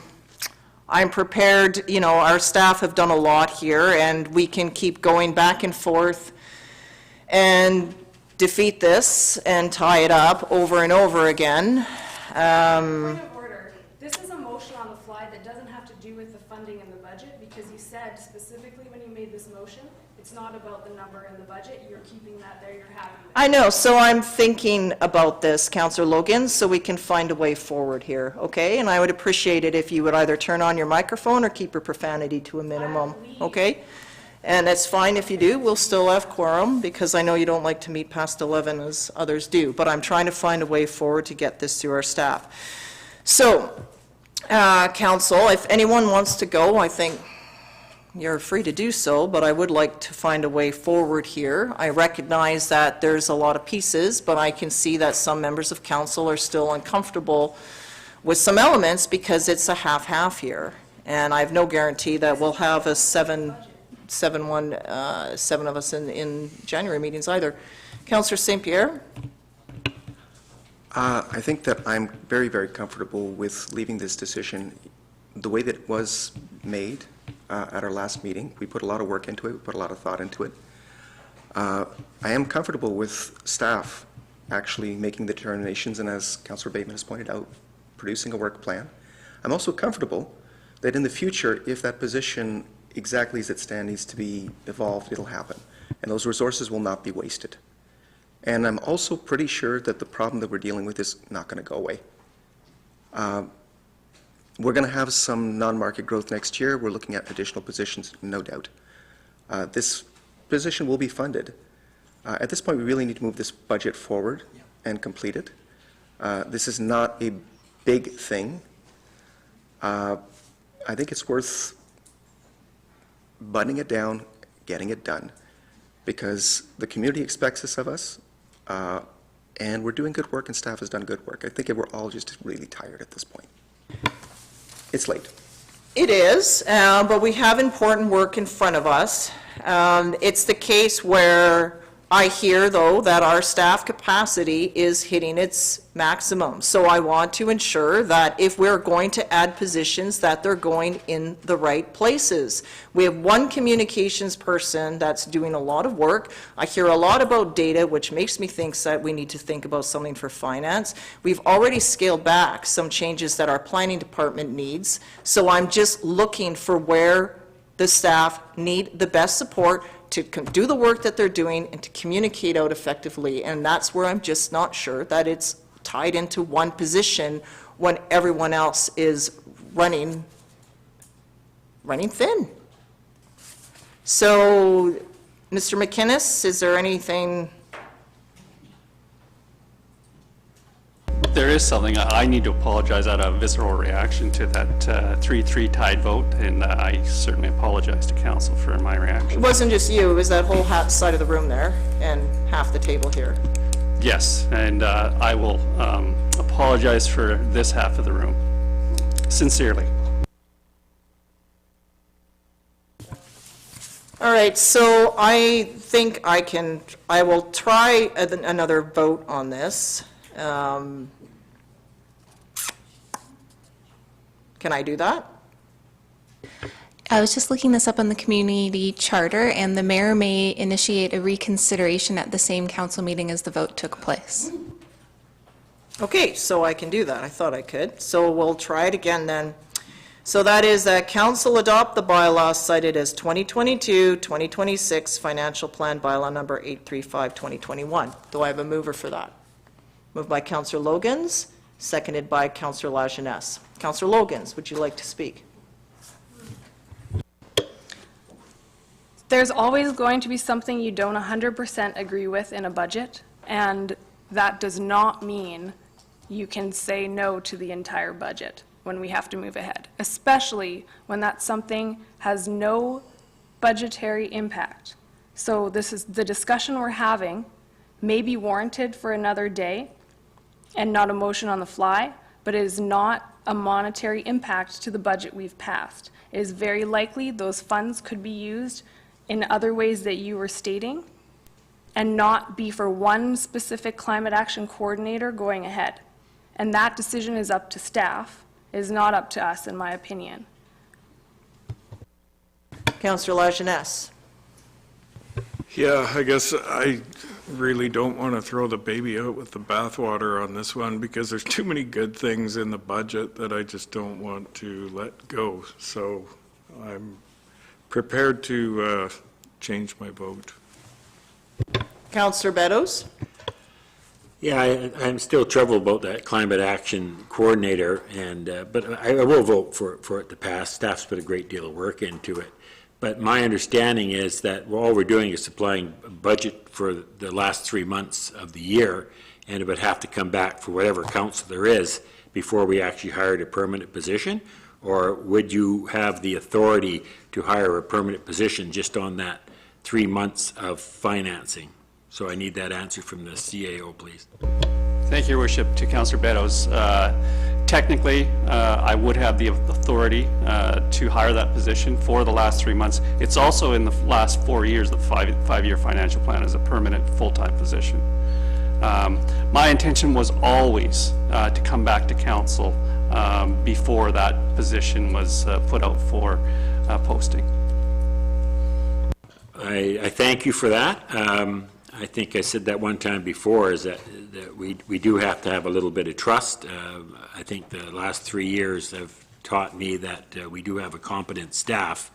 prepared, you know, our staff have done a lot here, and we can keep going back and forth and defeat this and tie it up over and over again. Point of order. This is a motion on the fly that doesn't have to do with the funding in the budget, because you said specifically when you made this motion, it's not about the number in the budget. You're keeping that there, you're happy with it. I know, so I'm thinking about this, Councillor Logan, so we can find a way forward here, okay? And I would appreciate it if you would either turn on your microphone or keep your profanity to a minimum, okay? And that's fine if you do. We'll still have quorum, because I know you don't like to meet past 11 as others do, but I'm trying to find a way forward to get this through our staff. So, council, if anyone wants to go, I think you're free to do so, but I would like to find a way forward here. I recognize that there's a lot of pieces, but I can see that some members of council are still uncomfortable with some elements because it's a half-half here. And I have no guarantee that we'll have a seven of us in January meetings either. Councillor St. Pierre? I think that I'm very, very comfortable with leaving this decision the way that it was made at our last meeting. We put a lot of work into it, we put a lot of thought into it. I am comfortable with staff actually making the determinations, and as Councillor Bateman has pointed out, producing a work plan. I'm also comfortable that in the future, if that position exactly as it stands needs to be evolved, it'll happen. And those resources will not be wasted. And I'm also pretty sure that the problem that we're dealing with is not going to go away. We're going to have some non-market growth next year. We're looking at additional positions, no doubt. This position will be funded. At this point, we really need to move this budget forward and complete it. This is not a big thing. I think it's worth buttoning it down, getting it done, because the community expects this of us, and we're doing good work, and staff has done good work. I think we're all just really tired at this point. It's late. It is, but we have important work in front of us. It's the case where I hear, though, that our staff capacity is hitting its maximum. So I want to ensure that if we're going to add positions, that they're going in the right places. We have one communications person that's doing a lot of work. I hear a lot about data, which makes me think that we need to think about something for finance. We've already scaled back some changes that our planning department needs. So I'm just looking for where the staff need the best support to do the work that they're doing and to communicate out effectively. And that's where I'm just not sure that it's tied into one position when everyone else is running thin. So, Mr. McInnes, is there anything? There is something. I need to apologize out of visceral reaction to that 3-3 tied vote, and I certainly apologize to council for my reaction. It wasn't just you, it was that whole side of the room there and half the table here. Yes, and I will apologize for this half of the room, sincerely. All right, so I think I will try another vote on this. Can I do that? I was just looking this up on the community charter, and the mayor may initiate a reconsideration at the same council meeting as the vote took place. Okay, so I can do that. I thought I could. So we'll try it again then. So that is that council adopt the bylaw cited as 2022-2026 financial plan bylaw number 835-2021. Do I have a mover for that? Moved by Councillor Logans, seconded by Councillor Lajeunesse. Councillor Logans, would you like to speak? There's always going to be something you don't 100% agree with in a budget, and that does not mean you can say no to the entire budget when we have to move ahead, especially when that something has no budgetary impact. So this is the discussion we're having may be warranted for another day and not a motion on the fly, but it is not a monetary impact to the budget we've passed. It is very likely those funds could be used in other ways that you were stating, and not be for one specific climate action coordinator going ahead. And that decision is up to staff, is not up to us, in my opinion. Councillor Lajeunesse. Yeah, I guess I really don't want to throw the baby out with the bathwater on this one because there's too many good things in the budget that I just don't want to let go. So I'm prepared to change my vote. Councillor Beddoes. Yeah, I'm still troubled about that climate action coordinator, but I will vote for it to pass. Staff's put a great deal of work into it. But my understanding is that all we're doing is supplying a budget for the last 3 months of the year, and it would have to come back for whatever council there is before we actually hired a permanent position? Or would you have the authority to hire a permanent position just on that 3 months of financing? So I need that answer from the CAO, please. Thank you, Your Worship. To Councillor Beddoes, technically, I would have the authority to hire that position for the last 3 months. It's also in the last 4 years, the five-year financial plan is a permanent full-time position. My intention was always to come back to council before that position was put out for posting. I thank you for that. I think I said that one time before, is that we do have to have a little bit of trust. I think the last 3 years have taught me that we do have a competent staff.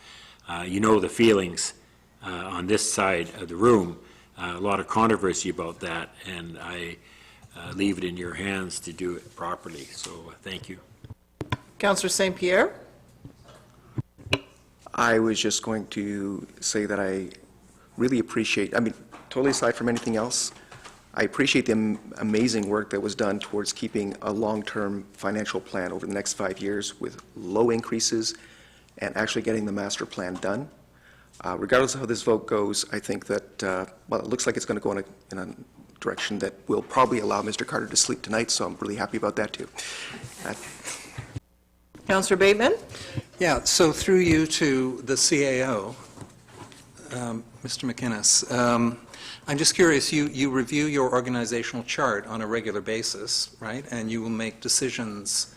You know the feelings on this side of the room, a lot of controversy about that, and I leave it in your hands to do it properly. So thank you. Councillor St. Pierre. I was just going to say that I really appreciate, totally aside from anything else, I appreciate the amazing work that was done towards keeping a long-term financial plan over the next 5 years with low increases and actually getting the master plan done. Regardless of how this vote goes, I think that, it looks like it's going to go in a direction that will probably allow Mr. Carter to sleep tonight, so I'm really happy about that, too. Councillor Bateman. Yeah, so through you to the CAO, Mr. McInnes, I'm just curious, you review your organizational chart on a regular basis, right? And you will make decisions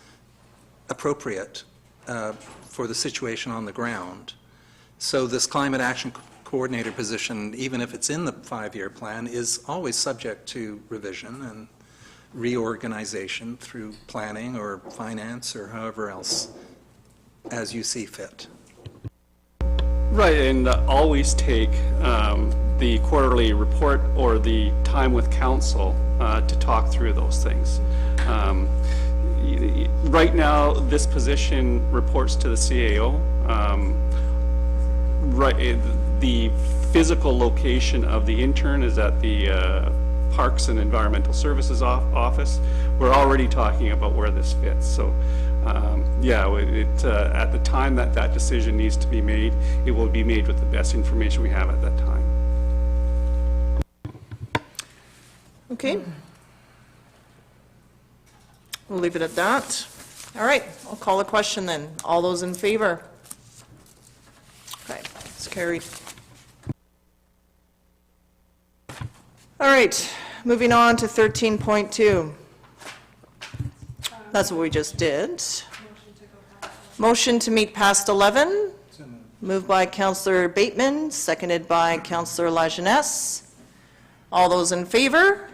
appropriate for the situation on the ground. So this climate action coordinator position, even if it's in the 5-year plan, is always subject to revision and reorganization through planning or finance or however else as you see fit. Right, and always take the quarterly report or the time with council to talk through those things. Right now, this position reports to the CAO. The physical location of the intern is at the Parks and Environmental Services office. We're already talking about where this fits. So, at the time that decision needs to be made, it will be made with the best information we have at that time. Okay. We'll leave it at that. All right, I'll call the question then. All those in favor? Okay, it's carried. All right, moving on to 13.2. That's what we just did. Motion to meet past 11. Moved by Councillor Bateman, seconded by Councillor Lajeunesse. All those in favor?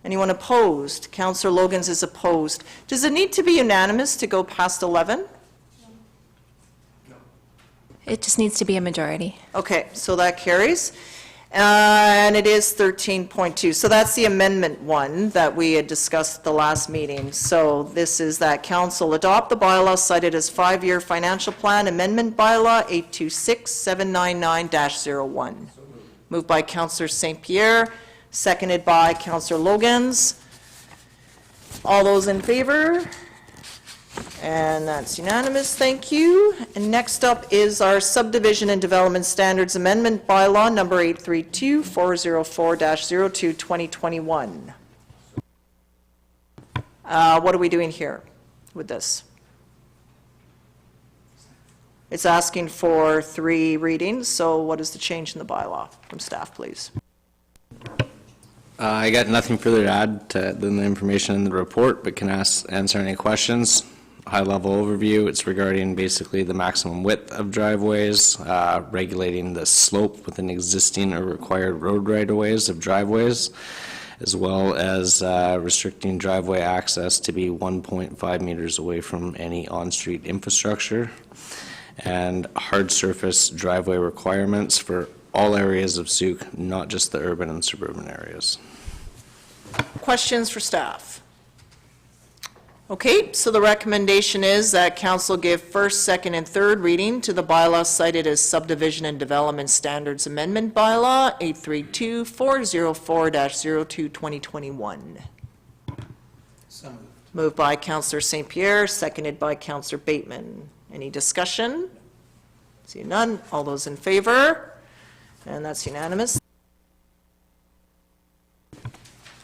Anyone opposed? Councillor Logans is opposed. Does it need to be unanimous to go past 11? It just needs to be a majority. Okay, so that carries. And it is 13.2. So that's the amendment one that we had discussed at the last meeting. So this is that council adopt the bylaw cited as 5-year financial plan amendment bylaw 826-799-01. Moved by Councillor St. Pierre, seconded by Councillor Logans. All those in favor? And that's unanimous, thank you. And next up is our Subdivision and Development Standards Amendment Bylaw, number 832-404-02, 2021. What are we doing here with this? It's asking for 3 readings, so what is the change in the bylaw from staff, please? I got nothing further to add than the information in the report, but can answer any questions. High-level overview, it's regarding basically the maximum width of driveways, regulating the slope within existing or required road right-of-ways of driveways, as well as restricting driveway access to be 1.5 meters away from any on-street infrastructure, and hard surface driveway requirements for all areas of Sooke, not just the urban and suburban areas. Questions for staff? Okay, so the recommendation is that council give first, second, and third reading to the bylaw cited as Subdivision and Development Standards Amendment Bylaw 832-404-02-2021. Moved by Councillor St. Pierre, seconded by Councillor Bateman. Any discussion? See none. All those in favor? And that's unanimous.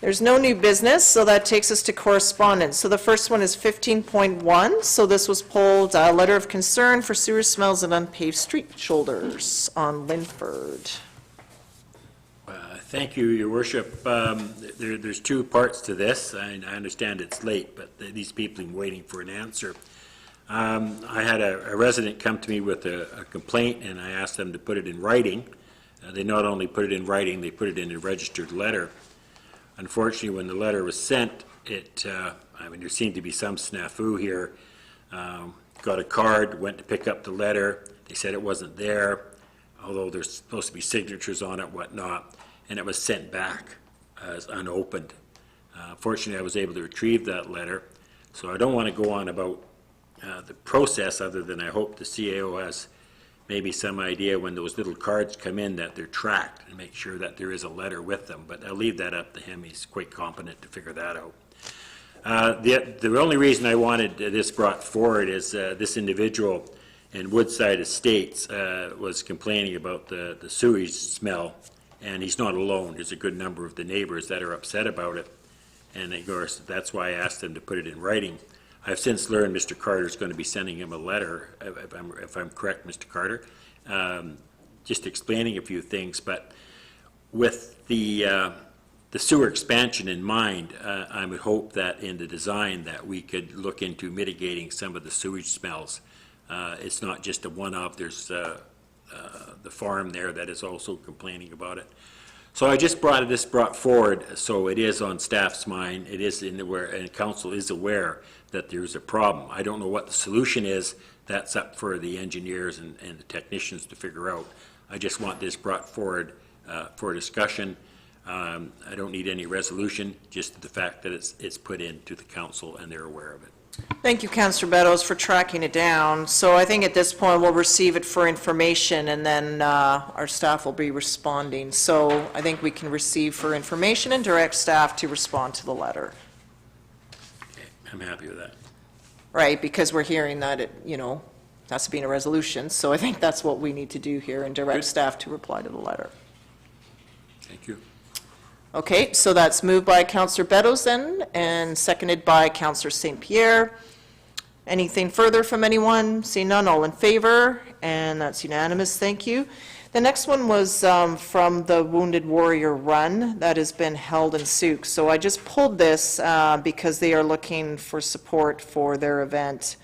There's no new business, so that takes us to correspondence. So the first one is 15.1. So this was pulled, a letter of concern for sewer smells and unpaved street shoulders on Linford. Thank you, Your Worship. There's two parts to this. I understand it's late, but these people have been waiting for an answer. I had a resident come to me with a complaint, and I asked them to put it in writing. They not only put it in writing, they put it in a registered letter. Unfortunately, when the letter was sent, there seemed to be some snafu here. Got a card, went to pick up the letter. They said it wasn't there, although there's supposed to be signatures on it, whatnot, and it was sent back as unopened. Fortunately, I was able to retrieve that letter, so I don't want to go on about the process other than I hope the CAO has maybe some idea when those little cards come in that they're tracked and make sure that there is a letter with them. But I'll leave that up to him. He's quite competent to figure that out. The only reason I wanted this brought forward is this individual in Woodside Estates was complaining about the sewage smell, and he's not alone. There's a good number of the neighbors that are upset about it, and of course that's why I asked them to put it in writing. I've since learned Mr. Carter's going to be sending him a letter, if I'm correct, Mr. Carter, just explaining a few things. But with the sewer expansion in mind, I would hope that in the design that we could look into mitigating some of the sewage smells. It's not just a one-off. There's the farm there that is also complaining about it. So I just brought forward, so it is on staff's mind. It is and council is aware that there's a problem. I don't know what the solution is. That's up for the engineers and the technicians to figure out. I just want this brought forward for discussion. I don't need any resolution, just the fact that it's put into the council and they're aware of it. Thank you, Councillor Beddoes, for tracking it down. So I think at this point we'll receive it for information, and then our staff will be responding. So I think we can receive for information and direct staff to respond to the letter. Okay, I'm happy with that. Right, because we're hearing that it, has to be in a resolution. So I think that's what we need to do here, and direct staff to reply to the letter. Thank you. Okay, so that's moved by Councillor Beddoes then, and seconded by Councillor St. Pierre. Anything further from anyone? Seeing none, all in favor, and that's unanimous, thank you. The next one was from the Wounded Warrior Run that has been held in Sooke. So I just pulled this because they are looking for support for their event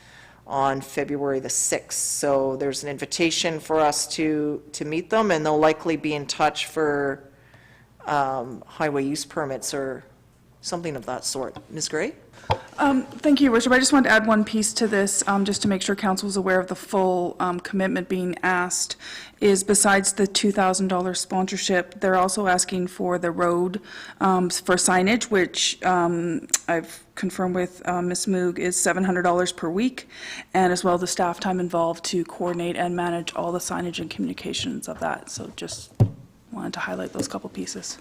on February the 6th. So there's an invitation for us to meet them, and they'll likely be in touch for highway use permits or something of that sort. Ms. Gray? Thank you, Your Worship. I just wanted to add one piece to this, just to make sure council is aware of the full commitment being asked, is besides the $2,000 sponsorship, they're also asking for the road for signage, which I've confirmed with Ms. Moog is $700 per week, and as well the staff time involved to coordinate and manage all the signage and communications of that. So just wanted to highlight those couple pieces.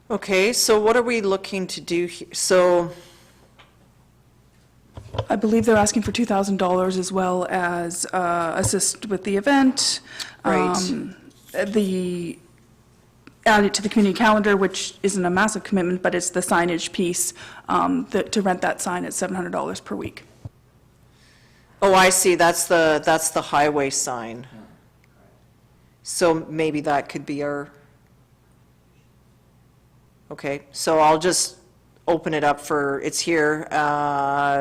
Okay, so what are we looking to do here? So I believe they're asking for $2,000 as well as assist with the event. Right. Add it to the community calendar, which isn't a massive commitment, but it's the signage piece to rent that sign at $700 per week. Oh, I see, that's the highway sign. So maybe that could be our Okay, so I'll just open it up it's here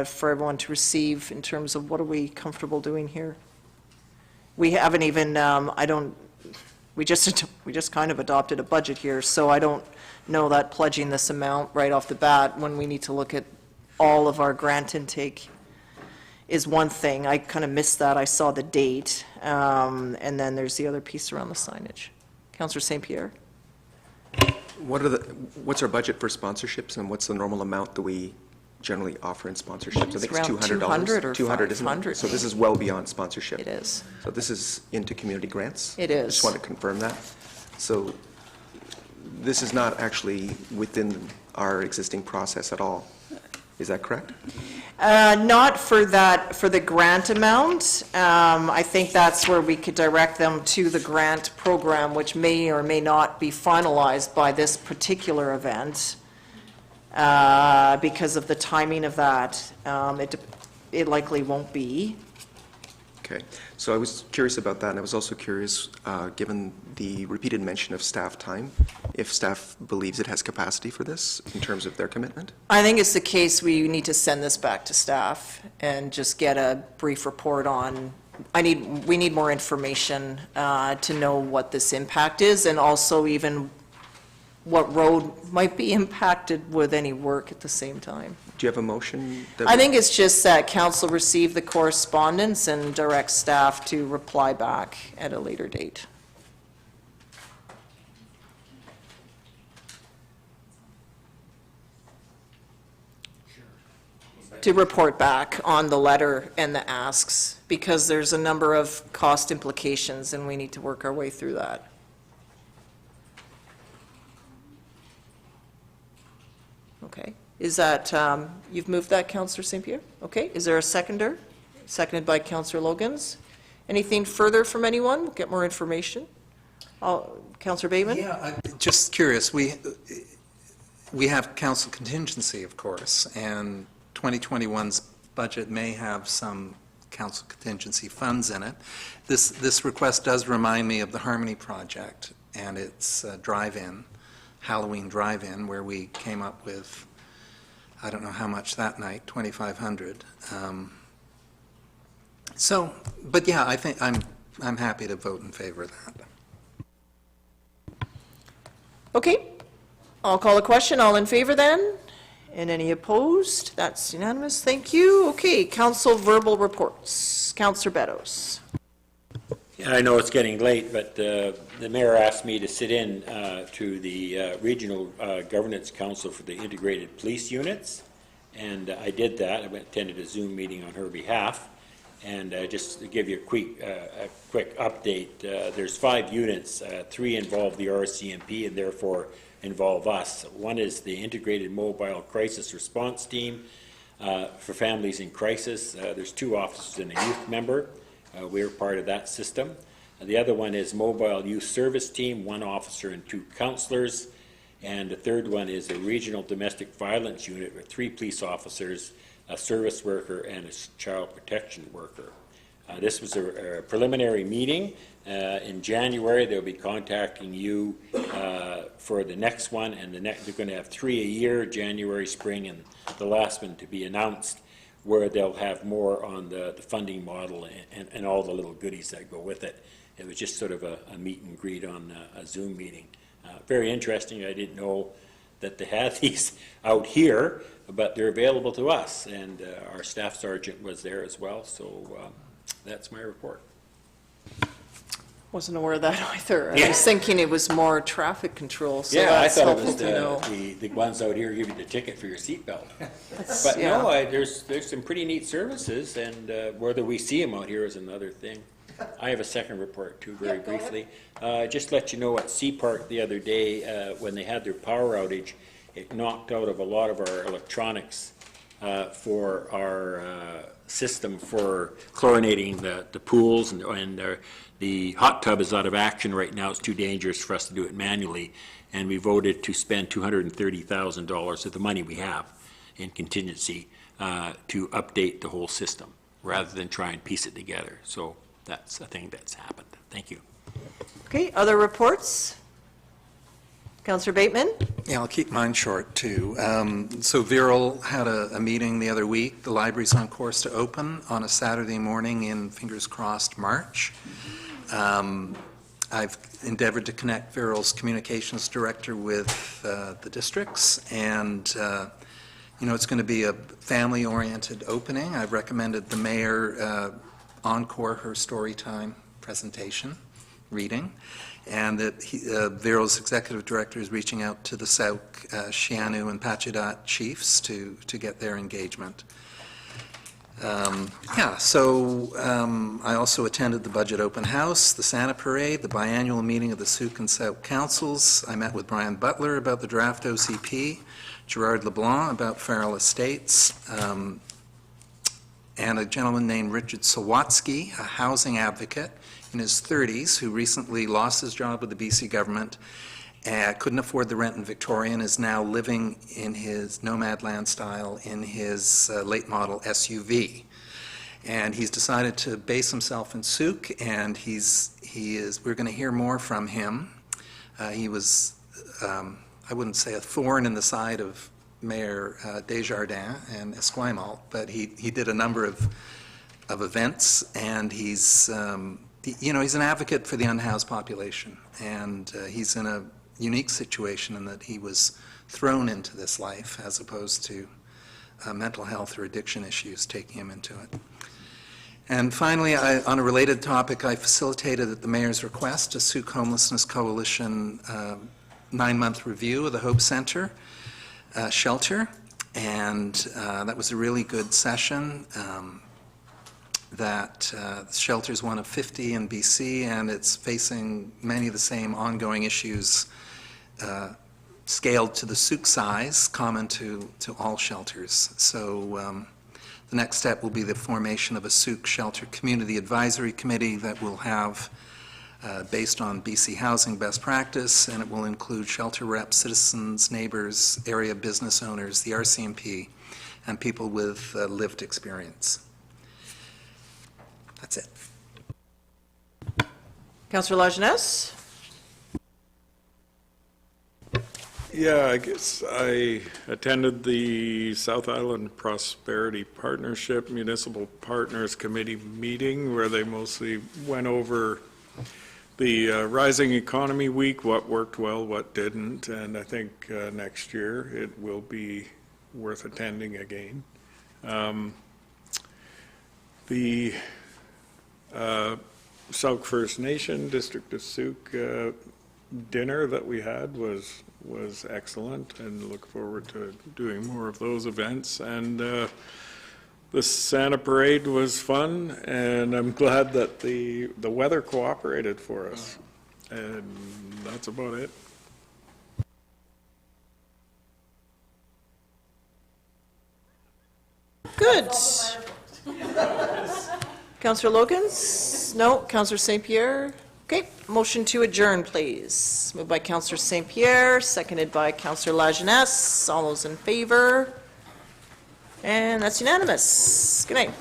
for everyone to receive in terms of what are we comfortable doing here? We haven't even, we just kind of adopted a budget here, so I don't know that pledging this amount right off the bat when we need to look at all of our grant intake is one thing. I kind of missed that. I saw the date, and then there's the other piece around the signage. Councillor St. Pierre? What's our budget for sponsorships, and what's the normal amount that we generally offer in sponsorships? I think it's around $200. 200 or 200, isn't it? 500. So this is well beyond sponsorship. It is. So this is into community grants? It I is. just want to confirm that. So this is not actually within our existing process at all. Is that correct? Not for the grant amount. I think that's where we could direct them to the grant program, which may or may not be finalized by this particular event because of the timing of that. It likely won't be. Okay. So I was curious about that, and I was also curious, given the repeated mention of staff time, if staff believes it has capacity for this in terms of their commitment? I think it's the case we need to send this back to staff and just get a brief report on, we need more information to know what this impact is, and also even what road might be impacted with any work at the same time. Do you have a motion? I think it's just that council receive the correspondence and direct staff to reply back at a later date. To report back on the letter and the asks, because there's a number of cost implications and we need to work our way through that. Okay, is that, you've moved that, Councillor St. Pierre? Okay, is there a seconder? Seconded by Councillor Logans. Anything further from anyone? We'll get more information. Councillor Bateman? Yeah, I'm just curious, we have council contingency, of course, and 2021's budget may have some council contingency funds in it. This request does remind me of the Harmony Project and its drive-in, Halloween drive-in, where we came up with, I don't know how much that night, $2,500. But yeah, I think I'm happy to vote in favor of that. Okay, I'll call a question. All in favor then? And any opposed? That's unanimous. Thank you. Okay, council verbal reports. Councillor Beddoes. Yeah, I know it's getting late, but the mayor asked me to sit in to the Regional Governance Council for the Integrated Police Units, and I did that. I attended a Zoom meeting on her behalf, and just to give you a quick update, there's 5 units. 3 involve the RCMP and therefore involve us. One is the Integrated Mobile Crisis Response Team for families in crisis. There's 2 officers and a youth member. We're part of that system. The other one is Mobile Youth Service Team, 1 officer and 2 counselors. And the third one is a Regional Domestic Violence Unit with 3 police officers, a service worker, and a child protection worker. This was a preliminary meeting. In January, they'll be contacting you for the next one, and they're going to have 3 a year, January, spring, and the last one to be announced, where they'll have more on the funding model and all the little goodies that go with it. It was just sort of a meet and greet on a Zoom meeting. Very interesting. I didn't know that they had these out here, but they're available to us, and our staff sergeant was there as well, so that's my report. Wasn't aware of that either. Yeah. I was thinking it was more traffic control, so Yeah, that's I thought it helpful was to know. the ones out here give you the ticket for your seatbelt. That's- But yeah. no, there's some pretty neat services, and whether we see them out here is another thing. I have a second report too, very briefly. Just let you know at Sea Park the other day, when they had their power outage, it knocked out of a lot of our electronics for our system for chlorinating the pools, and the hot tub is out of action right now. It's too dangerous for us to do it manually, and we voted to spend $230,000 of the money we have in contingency to update the whole system rather than try and piece it together. So that's a thing that's happened. Thank you. Okay, other reports? Councillor Bateman? Yeah, I'll keep mine short, too. So Viral had a meeting the other week. The library's on course to open on a Saturday morning in, fingers crossed, March. I've endeavored to connect Viral's communications director with the districts, and it's going to be a family-oriented opening. I've recommended the mayor encore her story time presentation, reading, and that Viral's executive director is reaching out to the Sooke, Shianu, and Pachidat chiefs to get their engagement. I also attended the Budget Open House, the Santa Parade, the biannual meeting of the Sooke and Sooke Councils. I met with Brian Butler about the draft OCP, Gerard LeBlanc about Farrell Estates, and a gentleman named Richard Sawatsky, a housing advocate in his 30s who recently lost his job with the BC government, couldn't afford the rent in Victoria, and is now living in his nomad land style in his late model SUV. And he's decided to base himself in Sooke, and we're going to hear more from him. He was, I wouldn't say a thorn in the side of Mayor Desjardins and Esquimalt, but he did a number of events, and he's an advocate for the unhoused population, and he's in a unique situation in that he was thrown into this life as opposed to mental health or addiction issues taking him into it. And finally, on a related topic, I facilitated at the mayor's request a Sooke Homelessness Coalition 9-month review of the Hope Center shelter, and that was a really good session. The shelter is one of 50 in BC, and it's facing many of the same ongoing issues scaled to the Sooke size, common to all shelters. So the next step will be the formation of a Sooke Shelter Community Advisory Committee that will have, based on BC housing best practice, and it will include shelter reps, citizens, neighbors, area business owners, the RCMP, and people with lived experience. That's it. Councillor Lajeunesse? Yeah, I guess I attended the South Island Prosperity Partnership Municipal Partners Committee meeting where they mostly went over the Rising Economy Week, what worked well, what didn't, and I think next year it will be worth attending again. The Sooke First Nation, District of Sooke dinner that we had was excellent, and look forward to doing more of those events. And the Santa Parade was fun, and I'm glad that the weather cooperated for us. And that's about it. Good. Councillor Logans? No. Councillor St. Pierre? Okay, motion to adjourn, please. Moved by Councillor St. Pierre, seconded by Councillor Lajeunesse. All those in favor? And that's unanimous. Good night.